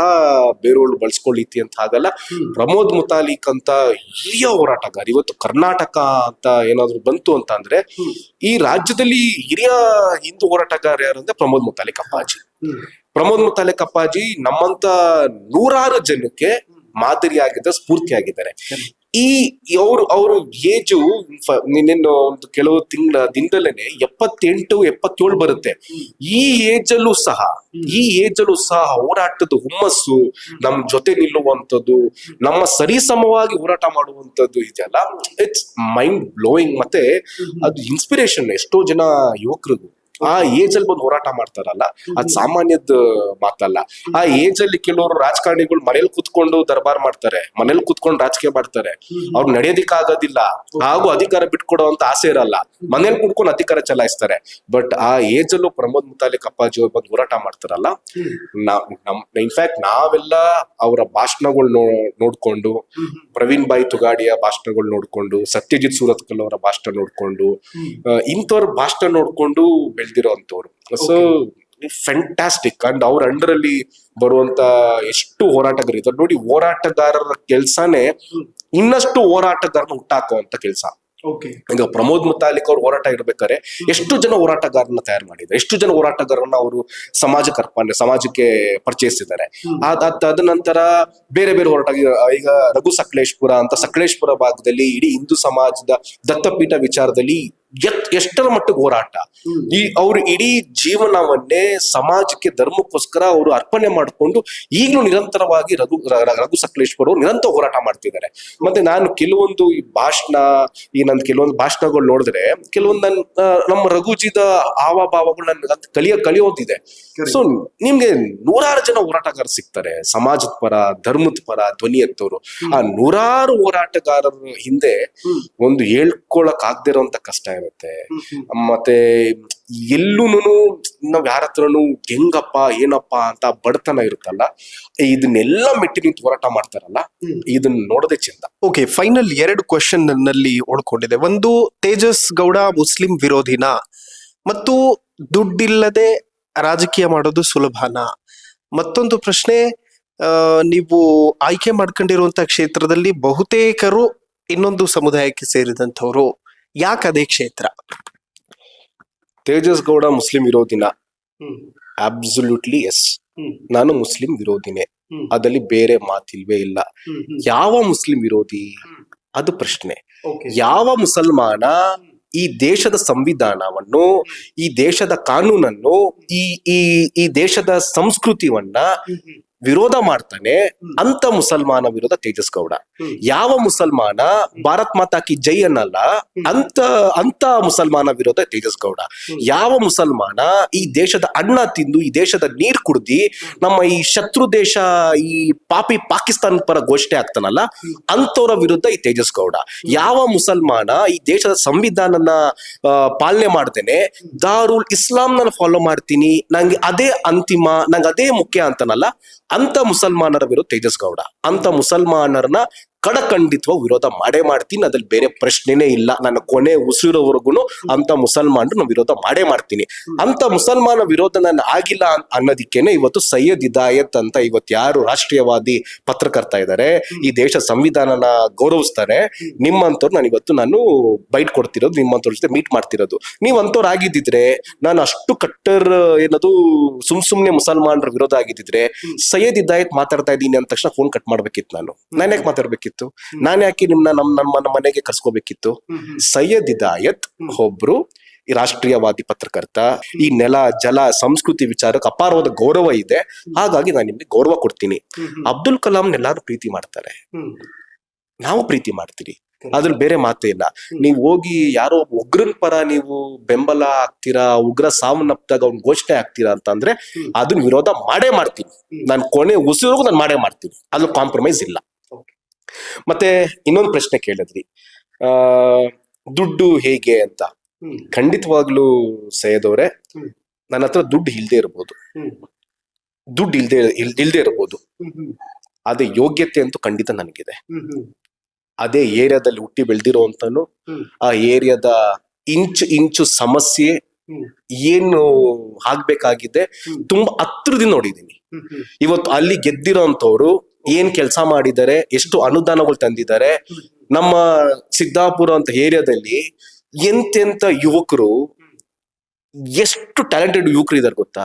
ಬೇರೆಯವ್ರು ಬಳಸ್ಕೊಳ್ಳಿತಿ ಅಂತ ಆಗಲ್ಲ. ಪ್ರಮೋದ್ ಮುತಾಲಿಕ್ ಅಂತ ಹಿರಿಯ ಹೋರಾಟಗಾರ, ಇವತ್ತು ಕರ್ನಾಟಕ ಅಂತ ಏನಾದ್ರು ಬಂತು ಅಂತ ಅಂದ್ರೆ ಈ ರಾಜ್ಯದಲ್ಲಿ ಹಿರಿಯ ಹಿಂದೂ ಹೋರಾಟಗಾರ ಯಾರು ಅಂದ್ರೆ ಪ್ರಮೋದ್ ಮುತಾಲಿಕ್ ಅಪ್ಪಾಜಿ. ಪ್ರಮೋದ್ ಮುತಾಲಿಕ್ ಅಪ್ಪಾಜಿ ನಮ್ಮಂತ ನೂರಾರು ಜನಕ್ಕೆ ಮಾದರಿಯಾಗಿದ್ದ, ಸ್ಫೂರ್ತಿಯಾಗಿದ್ದಾರೆ. ಅವ್ರ ಏಜು ನಿನ್ನೆ ಒಂದು ಕೆಲವು ದಿನದಲ್ಲೇನೆ 78-77 ಬರುತ್ತೆ. ಈ ಏಜಲ್ಲೂ ಸಹ ಹೋರಾಟದ ಹುಮ್ಮಸ್ಸು, ನಮ್ ಜೊತೆ ನಿಲ್ಲುವಂಥದ್ದು, ನಮ್ಮ ಸರಿಸಮವಾಗಿ ಹೋರಾಟ ಮಾಡುವಂಥದ್ದು ಇದೆಯಲ್ಲ, ಇಟ್ಸ್ ಮೈಂಡ್ ಬ್ಲೋಯಿಂಗ್. ಮತ್ತೆ ಅದು ಇನ್ಸ್ಪಿರೇಷನ್ ಎಷ್ಟೋ ಜನ ಯುವಕರಿಗೂ. ಆ ಏಜ್ ಅಲ್ಲಿ ಬಂದು ಹೋರಾಟ ಮಾಡ್ತಾರಲ್ಲ, ಅದ್ ಸಾಮಾನ್ಯದ ಮಾತಲ್ಲ. ಆ ಏಜ್ ಅಲ್ಲಿ ಕೆಲವರು ರಾಜಕಾರಣಿಗಳು ಮನೇಲಿ ಕುತ್ಕೊಂಡು ದರ್ಬಾರ್ ಮಾಡ್ತಾರೆ, ಮನೇಲಿ ಕುತ್ಕೊಂಡು ರಾಜಕೀಯ ಮಾಡ್ತಾರೆ, ಅವ್ರು ನಡೆಯೋದಿಕ್ ಆಗೋದಿಲ್ಲ, ಹಾಗೂ ಅಧಿಕಾರ ಬಿಟ್ಕೊಡೋಂತ ಆಸೆ ಇರಲ್ಲ, ಮನೇಲಿ ಕುತ್ಕೊಂಡು ಅಧಿಕಾರ ಚಲಾಯಿಸ್ತಾರೆ. ಬಟ್ ಆ ಏಜ್ ಅಲ್ಲೂ ಪ್ರಮೋದ್ ಮುತಾಲಿಕ್ ಅಪ್ಪಾಜಿ ಬಂದು ಹೋರಾಟ ಮಾಡ್ತಾರಲ್ಲ, ಇನ್ಫ್ಯಾಕ್ಟ್ ನಾವೆಲ್ಲ ಅವರ ಭಾಷಣಗಳು ನೋಡ್ಕೊಂಡು, ಪ್ರವೀಣ್ ಭಾಯ್ ತುಗಾಡಿಯ ಭಾಷಣಗಳು ನೋಡ್ಕೊಂಡು, ಸತ್ಯಜಿತ್ ಸೂರತ್ಕಲ್ ಅವರ ಭಾಷಣ ನೋಡ್ಕೊಂಡು, ಇಂಥವ್ರ ಭಾಷಣ ನೋಡ್ಕೊಂಡು ಬೆಳೆದಿರೋ ಅಂತವ್ರು. So fantastic. ಅಂಡ್ ಅವ್ರ ಅಂಡರ್ ಅಲ್ಲಿ ಬರುವಂತ ಎಷ್ಟು ಹೋರಾಟಗಾರ ಇದ್ದಾರೆ ನೋಡಿ. ಹೋರಾಟಗಾರರ ಕೆಲ್ಸಾನೇ ಇನ್ನಷ್ಟು ಹೋರಾಟಗಾರನ ಹುಟ್ಟಾಕುವಂತ ಕೆಲಸ. ಈಗ ಪ್ರಮೋದ್ ಮುತಾಲಿಕ್ ಅವ್ರ ಹೋರಾಟ ಇರ್ಬೇಕಾದ್ರೆ ಎಷ್ಟು ಜನ ಹೋರಾಟಗಾರನ ತಯಾರು ಮಾಡಿದ್ದಾರೆ, ಎಷ್ಟು ಜನ ಹೋರಾಟಗಾರನ್ನ ಅವರು ಸಮಾಜಕ್ಕೆ ಪರಿಚಯಿಸಿದ್ದಾರೆ. ಅದ ನಂತರ ಬೇರೆ ಬೇರೆ ಹೋರಾಟ, ಈಗ ರಘು ಸಕಲೇಶ್ಪುರ ಅಂತ ಸಕಲೇಶ್ಪುರ ಭಾಗದಲ್ಲಿ ಇಡೀ ಹಿಂದೂ ಸಮಾಜದ ದತ್ತಪೀಠ ವಿಚಾರದಲ್ಲಿ ಎಷ್ಟರ ಮಟ್ಟಿಗೆ ಹೋರಾಟ, ಅವ್ರು ಇಡೀ ಜೀವನವನ್ನೇ ಸಮಾಜಕ್ಕೆ, ಧರ್ಮಕ್ಕೋಸ್ಕರ ಅವರು ಅರ್ಪಣೆ ಮಾಡಿಕೊಂಡು ಈಗಲೂ ನಿರಂತರವಾಗಿ ರಘು ಸಕಲೇಶ್ಪುರ ನಿರಂತರ ಹೋರಾಟ ಮಾಡ್ತಿದ್ದಾರೆ. ಮತ್ತೆ ನಾನು ಕೆಲವೊಂದು ನಂದು ಕೆಲವೊಂದು ಭಾಷಣಗಳು ನೋಡಿದ್ರೆ ಕೆಲವೊಂದು ನಮ್ಮ ರಘುಜಿದ ಹಾವಭಾವಗಳು ನನ್ಗೆ ಕಲಿಯೋದಿದೆ. ಸೊ ನಿಮ್ಗೆ ನೂರಾರು ಜನ ಹೋರಾಟಗಾರರು ಸಿಗ್ತಾರೆ, ಸಮಾಜದ ಪರ, ಧರ್ಮದ ಪರ ಧ್ವನಿ ಎತ್ತವರು. ಆ ನೂರಾರು ಹೋರಾಟಗಾರರ ಹಿಂದೆ ಒಂದು ಹೇಳ್ಕೊಳಕ್ ಆಗದೆ ಇರೋಂತ ಕಷ್ಟ ಇರುತ್ತೆ. ಮತ್ತೆ ಎಲ್ಲೂನು ನಾವ್ ಯಾರ ಹತ್ರನು ಹೆಂಗಪ್ಪ ಏನಪ್ಪ ಅಂತ ಬಡತನ ಇರುತ್ತಲ್ಲ, ಇದನ್ನೆಲ್ಲ ಮೆಟ್ಟಿ ನಿಂತು ಹೋರಾಟ ಮಾಡ್ತಾರಲ್ಲ, ಇದನ್ನ ನೋಡೋದೇ ಚಂದ. ಓಕೆ, ಫೈನಲ್ 2 ಕ್ವೆಶ್ಚನ್ ನನ್ನಲ್ಲಿ ಉಳ್ಕೊಂಡಿದೆ. ಒಂದು, ತೇಜಸ್ ಗೌಡ ಮುಸ್ಲಿಂ ವಿರೋಧಿನ, ಮತ್ತು ದುಡ್ಡಿಲ್ಲದೆ ರಾಜಕೀಯ ಮಾಡೋದು ಸುಲಭನಾ? ಮತ್ತೊಂದು ಪ್ರಶ್ನೆ, ನೀವು ಆಯ್ಕೆ ಮಾಡ್ಕೊಂಡಿರುವಂತ ಕ್ಷೇತ್ರದಲ್ಲಿ ಬಹುತೇಕರು ಇನ್ನೊಂದು ಸಮುದಾಯಕ್ಕೆ ಸೇರಿದಂಥವ್ರು, ಯಾಕೆ ಅದೇ ಕ್ಷೇತ್ರ? ತೇಜಸ್ ಗೌಡ ಮುಸ್ಲಿಂ ವಿರೋಧಿನ? ಅಬ್ಸಲ್ಯೂಟ್ಲಿ ಎಸ್, ನಾನು ಮುಸ್ಲಿಂ ವಿರೋಧಿನೇ, ಅದಲ್ಲಿ ಬೇರೆ ಮಾತಿಲ್ವೇ ಇಲ್ಲ. ಯಾವ ಮುಸ್ಲಿಂ ವಿರೋಧಿ ಅದು ಪ್ರಶ್ನೆ. ಯಾವ ಮುಸಲ್ಮಾನ ಈ ದೇಶದ ಸಂವಿಧಾನವನ್ನು, ಈ ದೇಶದ ಕಾನೂನನ್ನು, ಈ ದೇಶದ ಸಂಸ್ಕೃತಿಯನ್ನ ವಿರೋಧ ಮಾಡ್ತಾನೆ ಅಂತ ಮುಸಲ್ಮಾನ ವಿರೋಧ ತೇಜಸ್ ಗೌಡ. ಯಾವ ಮುಸಲ್ಮಾನ ಭಾರತ್ ಮಾತಾ ಕಿ ಜೈ ಅನ್ನಲ್ಲ ಅಂತ ಮುಸಲ್ಮಾನ ವಿರೋಧ ತೇಜಸ್ ಗೌಡ. ಯಾವ ಮುಸಲ್ಮಾನ ಈ ದೇಶದ ಅನ್ನ ತಿಂದು ಈ ದೇಶದ ನೀರ್ ಕುಡ್ದಿ ನಮ್ಮ ಈ ಶತ್ರು ದೇಶ ಈ ಪಾಪಿ ಪಾಕಿಸ್ತಾನ ಪರ ಘೋಷಣೆ ಆಗ್ತಾನಲ್ಲ ಅಂತವ್ರ ವಿರುದ್ಧ ಈ ತೇಜಸ್ ಗೌಡ. ಯಾವ ಮುಸಲ್ಮಾನ ಈ ದೇಶದ ಸಂವಿಧಾನನ ಪಾಲನೆ ಮಾಡ್ತೇನೆ ದಾರುಲ್ ಇಸ್ಲಾಂನ ಫಾಲೋ ಮಾಡ್ತೀನಿ ನಂಗೆ ಅದೇ ಅಂತಿಮ ನಂಗೆ ಅದೇ ಮುಖ್ಯ ಅಂತನಲ್ಲ ಅಂತ ಮುಸಲ್ಮಾನರ ವಿರುದ್ಧ ತೇಜಸ್ ಗೌಡ. ಅಂತ ಮುಸಲ್ಮಾನರನ್ನ ಕಡಖಂಡಿತ್ವ ವಿರೋಧ ಮಾಡೇ ಮಾಡ್ತೀನಿ, ಅದ್ರಲ್ಲಿ ಬೇರೆ ಪ್ರಶ್ನೆನೇ ಇಲ್ಲ. ನನ್ನ ಕೊನೆ ಉಸಿರೋವರೆಗೂ ಅಂತ ಮುಸಲ್ಮಾನರು ವಿರೋಧ ಮಾಡೇ ಮಾಡ್ತೀನಿ. ಅಂತ ಮುಸಲ್ಮಾನ ವಿರೋಧ ನಾನು ಆಗಿಲ್ಲ ಅನ್ನೋದಿಕ್ಕೇನೆ ಇವತ್ತು ಸೈಯದ್ ಹಿದಾಯತ್ ಅಂತ ಇವತ್ತು ಯಾರು ರಾಷ್ಟ್ರೀಯವಾದಿ ಪತ್ರಕರ್ತ ಇದ್ದಾರೆ, ಈ ದೇಶ ಸಂವಿಧಾನನ ಗೌರವಿಸ್ತಾರೆ, ನಿಮ್ಮಂತವ್ರು ನಾನು ಬೈಟ್ ಕೊಡ್ತಿರೋದು, ನಿಮ್ಮಂತವ್ರ ಜೊತೆ ಮೀಟ್ ಮಾಡ್ತಿರೋದು. ನೀವ್ ಅಂತವ್ರು ಆಗಿದ್ದಿದ್ರೆ, ನಾನು ಅಷ್ಟು ಕಟ್ಟರ್ ಏನದು ಸುಮ್ನೆ ಮುಸಲ್ಮಾನರ ವಿರೋಧ ಆಗಿದ್ದಿದ್ರೆ ಸೈಯದ್ ಹಿದಾಯತ್ ಮಾತಾಡ್ತಾ ಇದ್ದೀನಿ ಅಂದ ತಕ್ಷಣ ಫೋನ್ ಕಟ್ ಮಾಡ್ಬೇಕಿತ್ತು. ನಾನು ಯಾಕೆ ಮಾತಾಡ್ಬೇಕಿತ್ತು? ನಾನು ಯಾಕೆ ನಮ್ಮ ಮನೆಗೆ ಕರ್ಸ್ಕೋಬೇಕಿತ್ತು? ಸೈಯದ್ ಹಿದಾಯತ್ ಒಬ್ರು ಈ ರಾಷ್ಟ್ರೀಯವಾದಿ ಪತ್ರಕರ್ತ, ಈ ನೆಲ ಜಲ ಸಂಸ್ಕೃತಿ ವಿಚಾರಕ್ಕೆ ಅಪಾರವಾದ ಗೌರವ ಇದೆ, ಹಾಗಾಗಿ ನಾನು ನಿಮ್ಗೆ ಗೌರವ ಕೊಡ್ತೀನಿ. ಅಬ್ದುಲ್ ಕಲಾಂ ಎಲ್ಲಾರು ಪ್ರೀತಿ ಮಾಡ್ತಾರೆ, ನಾವು ಪ್ರೀತಿ ಮಾಡ್ತೀರಿ, ಅದ್ರಲ್ಲಿ ಬೇರೆ ಮಾತೇ ಇಲ್ಲ. ನೀವು ಹೋಗಿ ಯಾರೋ ಉಗ್ರನ್ ಪರ ನೀವು ಬೆಂಬಲ ಆಗ್ತೀರಾ, ಉಗ್ರ ಸಾವನ್ನಪ್ಪಿದಾಗ ಅವ್ನ್ ಘೋಷಣೆ ಆಗ್ತೀರಾ ಅಂತಂದ್ರೆ ಅದನ್ನ ವಿರೋಧ ಮಾಡೇ ಮಾಡ್ತೀನಿ. ನಾನು ಕೊನೆ ಉಸಿರಿಗೂ ನಾನು ಮಾಡೇ ಮಾಡ್ತೀನಿ, ಅದ್ರಲ್ಲಿ ಕಾಂಪ್ರಮೈಸ್ ಇಲ್ಲ. ಮತ್ತೆ ಇನ್ನೊಂದು ಪ್ರಶ್ನೆ ಕೇಳಿದ್ರಿ, ದುಡ್ಡು ಹೇಗೆ ಅಂತ. ಖಂಡಿತವಾಗ್ಲೂ ಸೈಯದ್ ಅವ್ರೆ, ನನ್ನ ಹತ್ರ ದುಡ್ಡು ಇಲ್ದೇ ಇರ್ಬೋದು, ಇಲ್ದೇ ಇರ್ಬೋದು, ಅದೇ ಯೋಗ್ಯತೆ ಅಂತೂ ಖಂಡಿತ ನನಗಿದೆ. ಅದೇ ಏರಿಯಾದಲ್ಲಿ ಹುಟ್ಟಿ ಬೆಳೆದಿರೋ ಅಂತಾನು ಆ ಏರಿಯಾದ ಇಂಚು ಸಮಸ್ಯೆ ಏನು ಆಗ್ಬೇಕಾಗಿದೆ ತುಂಬಾ ಹತ್ರದಿಂದ ನೋಡಿದೀನಿ. ಇವತ್ತು ಅಲ್ಲಿ ಗೆದ್ದಿರೋ ಅಂತವ್ರು ಏನ್ ಕೆಲಸ ಮಾಡಿದ್ದಾರೆ, ಎಷ್ಟು ಅನುದಾನಗಳು ತಂದಿದ್ದಾರೆ. ನಮ್ಮ ಸಿದ್ದಾಪುರ ಅಂತ ಏರಿಯಾದಲ್ಲಿ ಎಂತೆಂತ ಯುವಕರು, ಎಷ್ಟು ಟ್ಯಾಲೆಂಟೆಡ್ ಯುವಕರು ಇದಾರೆ ಗೊತ್ತಾ.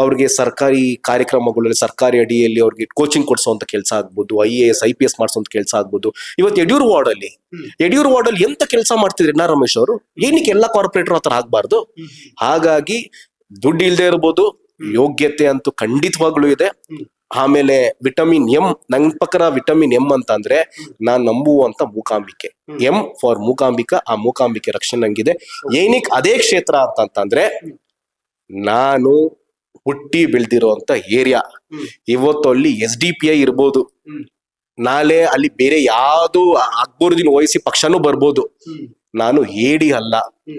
ಅವ್ರಿಗೆ ಸರ್ಕಾರಿ ಕಾರ್ಯಕ್ರಮಗಳಲ್ಲಿ ಸರ್ಕಾರಿ ಅಡಿಯಲ್ಲಿ ಅವ್ರಿಗೆ ಕೋಚಿಂಗ್ ಕೊಡ್ಸೋಂತ ಕೆಲಸ ಆಗ್ಬೋದು, IAS IPS ಮಾಡಿಸೋಂತ ಕೆಲಸ ಆಗ್ಬೋದು. ಇವತ್ತು ಯಡಿಯೂರು ವಾರ್ಡ್ ಅಲ್ಲಿ ಎಂತ ಕೆಲಸ ಮಾಡ್ತಿದ್ರಿ ನಾ ರಮೇಶ್ ಅವರು? ಏನಕ್ಕೆ ಎಲ್ಲ ಕಾರ್ಪೊರೇಟರ್ ಹತ್ರ ಆಗ್ಬಾರ್ದು? ಹಾಗಾಗಿ ದುಡ್ಡು ಇಲ್ದೇ ಇರ್ಬೋದು, ಯೋಗ್ಯತೆ ಅಂತೂ ಖಂಡಿತವಾಗ್ಲೂ ಇದೆ. ಆಮೇಲೆ ವಿಟಮಿನ್ ಎಂ, ನನ್ನ ಪ್ರಕಾರ ವಿಟಮಿನ್ ಎಂ ಅಂತ ಅಂದ್ರೆ ನಾನ್ ನಂಬುವಂತ ಮೂಕಾಂಬಿಕೆ. ಎಂ ಫಾರ್ ಮೂಕಾಂಬಿಕಾ, ಆ ಮೂಕಾಂಬಿಕೆ ರಕ್ಷಣೆ ನಂಗಿದೆ. ಏನಕ್ಕೆ ಅದೇ ಕ್ಷೇತ್ರ ಅಂತಂದ್ರೆ ನಾನು ಹುಟ್ಟಿ ಬೆಳೆದಿರುವಂತ ಏರಿಯಾ. ಇವತ್ತು ಅಲ್ಲಿ SDPI ಇರ್ಬೋದು, ನಾಳೆ ಅಲ್ಲಿ ಬೇರೆ ಯಾವ್ದು ಅಕ್ಬರುದ್ದೀನ್ ಓವೈಸಿ ಪಕ್ಷನೂ ಬರ್ಬೋದು. ನಾನು ಹೇಡಿ ಅಲ್ಲ,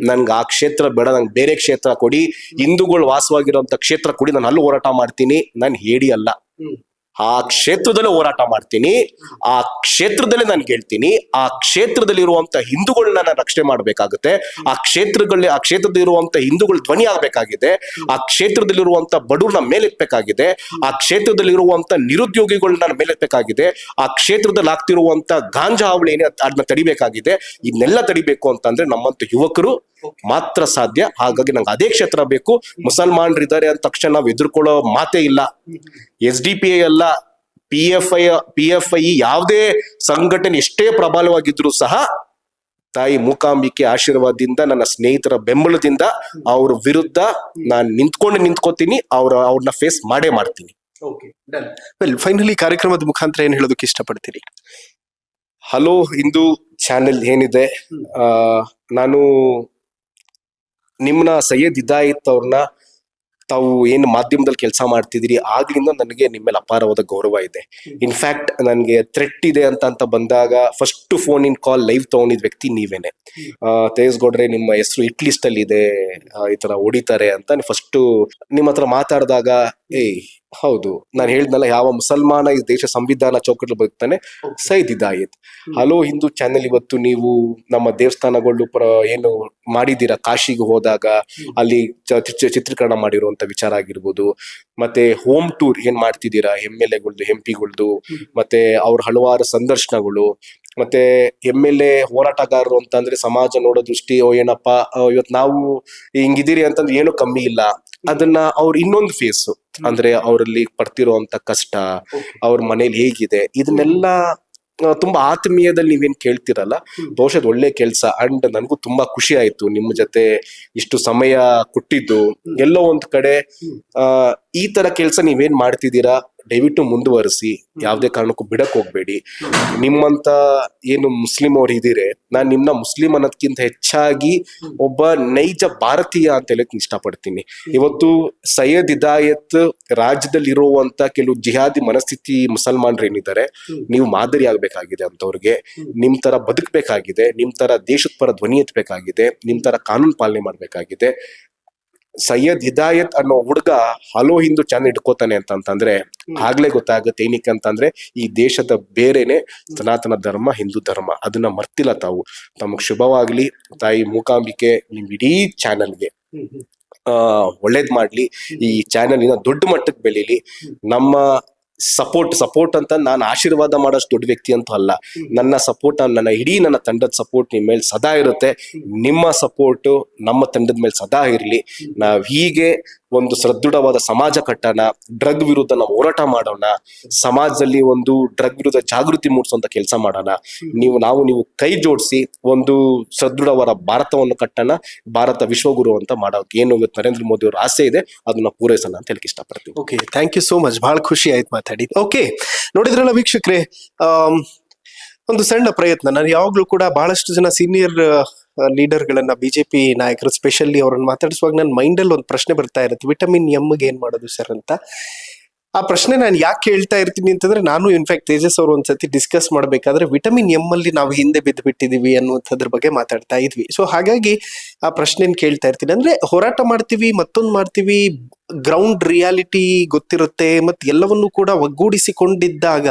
ನನ್ಗೆ ಆ ಕ್ಷೇತ್ರ ಬೇಡ, ನಂಗೆ ಬೇರೆ ಕ್ಷೇತ್ರ ಕೊಡಿ, ಹಿಂದೂಗಳು ವಾಸವಾಗಿರುವಂತ ಕ್ಷೇತ್ರ ಕೊಡಿ, ನಾನು ಅಲ್ಲಿ ಹೋರಾಟ ಮಾಡ್ತೀನಿ. ನಾನು ಹೇಡಿ ಅಲ್ಲ, ಆ ಕ್ಷೇತ್ರದಲ್ಲೇ ಹೋರಾಟ ಮಾಡ್ತೀನಿ, ಆ ಕ್ಷೇತ್ರದಲ್ಲೇ ನಾನು ಹೇಳ್ತೀನಿ. ಆ ಕ್ಷೇತ್ರದಲ್ಲಿರುವಂತ ಹಿಂದೂಗಳನ್ನ ನಾನು ರಕ್ಷಣೆ ಮಾಡ್ಬೇಕಾಗುತ್ತೆ. ಆ ಕ್ಷೇತ್ರದಲ್ಲಿರುವಂತ ಹಿಂದೂಗಳು ಧ್ವನಿ ಆಗ್ಬೇಕಾಗಿದೆ. ಆ ಕ್ಷೇತ್ರದಲ್ಲಿರುವಂತ ಬಡವ್ರನ್ನ ಮೇಲೆತ್ತಬೇಕಾಗಿದೆ. ಆ ಕ್ಷೇತ್ರದಲ್ಲಿರುವಂತ ನಿರುದ್ಯೋಗಿಗಳನ್ನ ಮೇಲೆತ್ತಬೇಕಾಗಿದೆ. ಆ ಕ್ಷೇತ್ರದಲ್ಲಿ ಆಗ್ತಿರುವಂತ ಗಾಂಜಾ ಹಾವಳಿ ಏನೇ ಅದನ್ನ ತಡಿಬೇಕಾಗಿದೆ. ಇದನ್ನೆಲ್ಲ ತಡಿಬೇಕು ಅಂತಂದ್ರೆ ನಮ್ಮಂತ ಯುವಕರು ಮಾತ್ರ ಸಾಧ್ಯ. ಹಾಗಾಗಿ ನಂಗೆ ಅದೇ ಕ್ಷೇತ್ರ ಬೇಕು. ಮುಸಲ್ಮಾನರು ಇದ್ದಾರೆ ಅಂದ ತಕ್ಷಣ ನಾವು ಎದುರ್ಕೊಳ್ಳೋ ಮಾತೇ ಇಲ್ಲ. SDPI ಅಲ್ಲ, PFI ಯಾವುದೇ ಸಂಘಟನೆ ಎಷ್ಟೇ ಪ್ರಬಲವಾಗಿದ್ರು ಸಹ ತಾಯಿ ಮೂಕಾಂಬಿಕೆ ಆಶೀರ್ವಾದದಿಂದ, ನನ್ನ ಸ್ನೇಹಿತರ ಬೆಂಬಲದಿಂದ ಅವ್ರ ವಿರುದ್ಧ ನಾನು ನಿಂತ್ಕೋತೀನಿ. ಅವ್ರನ್ನ ಫೇಸ್ ಮಾಡೇ ಮಾಡ್ತೀನಿ. ಫೈನಲಿ ಕಾರ್ಯಕ್ರಮದ ಮುಖಾಂತರ ಏನ್ ಹೇಳೋದಕ್ಕೆ ಇಷ್ಟಪಡ್ತೀರಿ? ಹಲೋ ಹಿಂದೂ ಚಾನೆಲ್ ಏನಿದೆ, ನಾನು ನಿಮ್ನ ಸೈಯದ್ ಹಿದಾಯತ್ ಅವ್ರನ್ನ ತಾವು ಏನು ಮಾಧ್ಯಮದಲ್ಲಿ ಕೆಲಸ ಮಾಡ್ತಿದ್ದೀರಿ ಆಗ್ಲಿಂದ ನನಗೆ ನಿಮ್ಮ ಮೇಲೆ ಅಪಾರವಾದ ಗೌರವ ಇದೆ. ಇನ್ಫ್ಯಾಕ್ಟ್ ನನಗೆ ಥ್ರೆಟ್ ಇದೆ ಅಂತ ಬಂದಾಗ first phone in call live ತಗೊಂಡಿದ್ ವ್ಯಕ್ತಿ ನೀವೇನೆ. ತೇಜಸ್ ಗೌಡ್ರೆ, ನಿಮ್ಮ ಹೆಸರು ಹಿಟ್ ಲಿಸ್ಟ್ ಅಲ್ಲಿ ಇದೆ, ಈ ತರ ಹೊಡಿತಾರೆ ಅಂತ ಫಸ್ಟ್ ನಿಮ್ಮ ಹತ್ರ ಮಾತಾಡಿದಾಗ ಹೌದು, ನಾನು ಹೇಳ್ದಲ್ಲ, ಯಾವ ಮುಸಲ್ಮಾನ ಈ ದೇಶ ಸಂವಿಧಾನ ಚೌಕಟ್ಟು ಬದುಕ್ತಾನೆ, ಸೈಯದ್ ಹಿದಾಯತ್. ಹಲೋ ಹಿಂದೂ ಚಾನೆಲ್ ಇವತ್ತು ನೀವು ನಮ್ಮ ದೇವಸ್ಥಾನಗಳು ಏನು ಮಾಡಿದೀರಾ, ಕಾಶಿಗೆ ಹೋದಾಗ ಅಲ್ಲಿ ಚಿತ್ರೀಕರಣ ಮಾಡಿರುವಂತ ವಿಚಾರ ಆಗಿರ್ಬೋದು, ಮತ್ತೆ ಹೋಮ್ ಟೂರ್ ಏನ್ ಮಾಡ್ತಿದ್ದೀರಾ MLAಗಳ್ದು MP ಗಳ್ದು, ಮತ್ತೆ ಅವ್ರ ಹಲವಾರು ಸಂದರ್ಶನಗಳು, ಮತ್ತೆ MLA ಹೋರಾಟಗಾರರು ಅಂತಂದ್ರೆ ಸಮಾಜ ನೋಡೋ ದೃಷ್ಟಿ, ಏನಪ್ಪ ಇವತ್ತು ನಾವು ಹಿಂಗಿದ್ದೀರಿ ಅಂತಂದ್ರೆ ಏನೂ ಕಮ್ಮಿ ಇಲ್ಲ. ಅದನ್ನ ಅವ್ರ ಇನ್ನೊಂದು ಫೇಸ್ ಅಂದ್ರೆ ಅವರಲ್ಲಿ ಪಡ್ತಿರುವಂತ ಕಷ್ಟ, ಅವ್ರ ಮನೇಲಿ ಹೇಗಿದೆ, ಇದನ್ನೆಲ್ಲ ತುಂಬಾ ಆತ್ಮೀಯದಲ್ಲಿ ನೀವೇನ್ ಕೇಳ್ತಿರಲ್ಲ, ಬಹುಶಃ ಒಳ್ಳೆ ಕೆಲ್ಸ. ಅಂಡ್ ನನಗೂ ತುಂಬಾ ಖುಷಿ ಆಯ್ತು ನಿಮ್ಮ ಜೊತೆ ಇಷ್ಟು ಸಮಯ ಕೊಟ್ಟಿದ್ದು. ಎಲ್ಲೋ ಒಂದ್ ಕಡೆ ಈ ತರ ಕೆಲ್ಸ ನೀವೇನ್ ಮಾಡ್ತಿದ್ದೀರಾ, ದಯವಿಟ್ಟು ಮುಂದುವರಿಸಿ, ಯಾವುದೇ ಕಾರಣಕ್ಕೂ ಬಿಡಕ್ ಹೋಗ್ಬೇಡಿ. ನಿಮ್ಮಂತ ಏನು ಮುಸ್ಲಿಂ ಅವ್ರು ಇದ್ದೀರಿ, ನಾನ್ ನಿಮ್ನ ಮುಸ್ಲಿಂ ಅನ್ನೋದಕ್ಕಿಂತ ಹೆಚ್ಚಾಗಿ ಒಬ್ಬ ನೈಜ ಭಾರತೀಯ ಅಂತ ಹೇಳಕ್ ಇಷ್ಟಪಡ್ತೀನಿ. ಇವತ್ತು ಸೈಯದ್ ಹಿದಾಯತ್ ರಾಜ್ಯದಲ್ಲಿ ಇರುವಂತ ಕೆಲವು ಜಿಹಾದಿ ಮನಸ್ಥಿತಿ ಮುಸಲ್ಮಾನ್ರು ಏನಿದ್ದಾರೆ, ನೀವು ಮಾದರಿ ಆಗ್ಬೇಕಾಗಿದೆ ಅಂತವ್ರಿಗೆ. ನಿಮ್ ತರ ಬದುಕಬೇಕಾಗಿದೆ, ನಿಮ್ ತರ ದೇಶದ ಪರ ಧ್ವನಿ ಎತ್ತಬೇಕಾಗಿದೆ, ನಿಮ್ ತರ ಕಾನೂನು ಪಾಲನೆ ಮಾಡ್ಬೇಕಾಗಿದೆ. ಸೈಯದ್ ಹಿದಾಯತ್ ಅನ್ನೋ ಹುಡುಗ ಹಲೋ ಹಿಂದೂ ಚಾನೆಲ್ ಇಟ್ಕೋತಾನೆ ಅಂತಂದ್ರೆ ಆಗ್ಲೇ ಗೊತ್ತಾಗುತ್ತೆ ಏನಕ್ಕೆ ಅಂತಂದ್ರೆ ಈ ದೇಶದ ಬೇರೆನೆ ಸನಾತನ ಧರ್ಮ, ಹಿಂದೂ ಧರ್ಮ. ಅದನ್ನ ಮರ್ತಿಲ್ಲ ತಾವು. ತಮಗ್ ಶುಭವಾಗ್ಲಿ. ತಾಯಿ ಮೂಕಾಂಬಿಕೆ ನಿಮ್ ಇಡೀ ಚಾನೆಲ್ಗೆ ಒಳ್ಳೇದ್ ಮಾಡ್ಲಿ. ಈ ಚಾನೆಲ್ ಇನ್ನ ದೊಡ್ಡ ಮಟ್ಟಕ್ಕೆ ಬೆಳೀಲಿ. ನಮ್ಮ ಸಪೋರ್ಟ್ ಅಂತ ನಾನು ಆಶೀರ್ವಾದ ಮಾಡೋಷ್ಟು ದೊಡ್ಡ ವ್ಯಕ್ತಿ ಅಂತೂ ಅಲ್ಲ. ನನ್ನ ಸಪೋರ್ಟ್, ನನ್ನ ತಂಡದ ಸಪೋರ್ಟ್ ನಿಮ್ ಮೇಲೆ ಸದಾ ಇರುತ್ತೆ. ನಿಮ್ಮ ಸಪೋರ್ಟ್ ನಮ್ಮ ತಂಡದ ಮೇಲೆ ಸದಾ ಇರ್ಲಿ. ನಾವ್ ಹೀಗೆ ಒಂದು ಸದೃಢವಾದ ಸಮಾಜ ಕಟ್ಟೋಣ, ಡ್ರಗ್ ವಿರುದ್ಧ ನಾವು ಹೋರಾಟ ಮಾಡೋಣ, ಸಮಾಜದಲ್ಲಿ ಒಂದು ಡ್ರಗ್ ವಿರುದ್ಧ ಜಾಗೃತಿ ಮೂಡಿಸುವಂತ ಕೆಲಸ ಮಾಡೋಣ. ನೀವು ಕೈ ಜೋಡಿಸಿ ಒಂದು ಸದೃಢವಾದ ಭಾರತವನ್ನು ಕಟ್ಟೋಣ. ಭಾರತ ವಿಶ್ವಗುರು ಅಂತ ಮಾಡೋಕೆ ಏನು ನರೇಂದ್ರ ಮೋದಿ ಅವ್ರ ಆಸೆ ಇದೆ, ಅದನ್ನ ಪೂರೈಸೋಣ ಅಂತ ಹೇಳಕ್ ಇಷ್ಟಪಡ್ತೀನಿ. Okay, thank you so much. ಬಹಳ ಖುಷಿ ಆಯ್ತು ಮಾತಾಡಿ. ಓಕೆ, ನೋಡಿದ್ರಲ್ಲ ವೀಕ್ಷಕರೇ, ಒಂದು ಸಣ್ಣ ಪ್ರಯತ್ನ. ನಾನು ಯಾವಾಗ್ಲೂ ಕೂಡ ಬಹಳಷ್ಟು ಜನ ಸೀನಿಯರ್ ಲೀಡರ್ ಗಳನ್ನ, ಬಿಜೆಪಿ ನಾಯಕರು ಸ್ಪೆಷಲಿ ಅವ್ರನ್ನ ಮಾತಾಡಿಸುವಾಗ ನನ್ನ ಮೈಂಡಲ್ಲಿ ಒಂದು ಪ್ರಶ್ನೆ ಬರ್ತಾ ಇರುತ್ತೆ, ವಿಟಮಿನ್ ಎಮ್ಗೆ ಏನ್ ಮಾಡೋದು ಸರ್ ಅಂತ. ಆ ಪ್ರಶ್ನೆ ನಾನು ಯಾಕೆ ಹೇಳ್ತಾ ಇರ್ತೀನಿ ಅಂತಂದ್ರೆ, ನಾನು ಇನ್ಫ್ಯಾಕ್ಟ್ ತೇಜಸ್ ಅವರು ಒಂದ್ಸತಿ ಡಿಸ್ಕಸ್ ಮಾಡ್ಬೇಕಾದ್ರೆ ವಿಟಮಿನ್ ಎಮ್ ಅಲ್ಲಿ ನಾವು ಹಿಂದೆ ಬಿದ್ದು ಬಿಟ್ಟಿದೀವಿ ಅನ್ನುವಂಥದ್ರ ಬಗ್ಗೆ ಮಾತಾಡ್ತಾ ಇದ್ವಿ. ಸೊ ಹಾಗಾಗಿ ಆ ಪ್ರಶ್ನೆನ ಕೇಳ್ತಾ ಇರ್ತೀನಿ. ಅಂದ್ರೆ ಹೋರಾಟ ಮಾಡ್ತೀವಿ, ಮತ್ತೊಂದು ಮಾಡ್ತೀವಿ, ಗ್ರೌಂಡ್ ರಿಯಾಲಿಟಿ ಗೊತ್ತಿರುತ್ತೆ, ಮತ್ತೆ ಎಲ್ಲವನ್ನೂ ಕೂಡ ಒಗ್ಗೂಡಿಸಿಕೊಂಡಿದ್ದಾಗ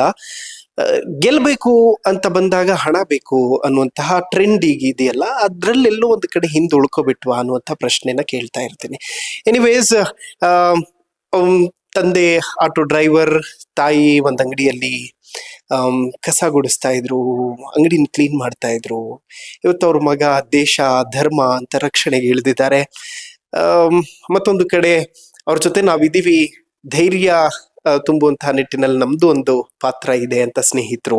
ಗೆಲ್ಬೇಕು ಅಂತ ಬಂದಾಗ ಹಣ ಬೇಕು ಅನ್ನುವಂತಹ ಟ್ರೆಂಡ್ ಈಗ ಇದೆಯಲ್ಲ, ಅದ್ರಲ್ಲೆಲ್ಲೋ ಒಂದು ಕಡೆ ಹಿಂದೆ ಉಳ್ಕೊಬಿಟ್ವಾ ಅನ್ನುವಂಥ ಪ್ರಶ್ನೆನ ಕೇಳ್ತಾ ಇರ್ತೀನಿ. ಎನಿವೇಸ್, ತಂದೆ ಆಟೋ ಡ್ರೈವರ್, ತಾಯಿ ಒಂದು ಅಂಗಡಿಯಲ್ಲಿ ಕಸ ಗುಡಿಸ್ತಾ ಇದ್ರು, ಅಂಗಡಿನ ಕ್ಲೀನ್ ಮಾಡ್ತಾ ಇದ್ರು. ಇವತ್ತು ಅವ್ರ ಮಗ ದೇಶ ಧರ್ಮ ಅಂತ ರಕ್ಷಣೆಗೆ ಇಳಿದಿದ್ದಾರೆ. ಮತ್ತೊಂದು ಕಡೆ ಅವ್ರ ಜೊತೆ ನಾವಿದೀವಿ, ಧೈರ್ಯ ತುಂಬುವಂತಹ ನಿಟ್ಟಿನಲ್ಲಿ ನಮ್ದು ಒಂದು ಪಾತ್ರ ಇದೆ ಅಂತ ಸ್ನೇಹಿತರು.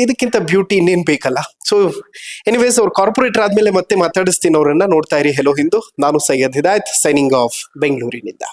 ಇದಕ್ಕಿಂತ ಬ್ಯೂಟಿ ಇನ್ನೇನ್ ಬೇಕಲ್ಲ. ಸೊ ಎನಿವೇಸ್, ಅವ್ರು ಕಾರ್ಪೊರೇಟರ್ ಆದ್ಮೇಲೆ ಮತ್ತೆ ಮಾತಾಡಿಸ್ತೀನಿ ಅವ್ರನ್ನ. ನೋಡ್ತಾ ಇರಿ ಹೆಲೋ ಹಿಂದೂ. ನಾನು ಸೈಯದ್ ಹಿದಾಯತ್, ಸೈನಿಂಗ್ ಆಫ್ ಬೆಂಗಳೂರಿನಿಂದ.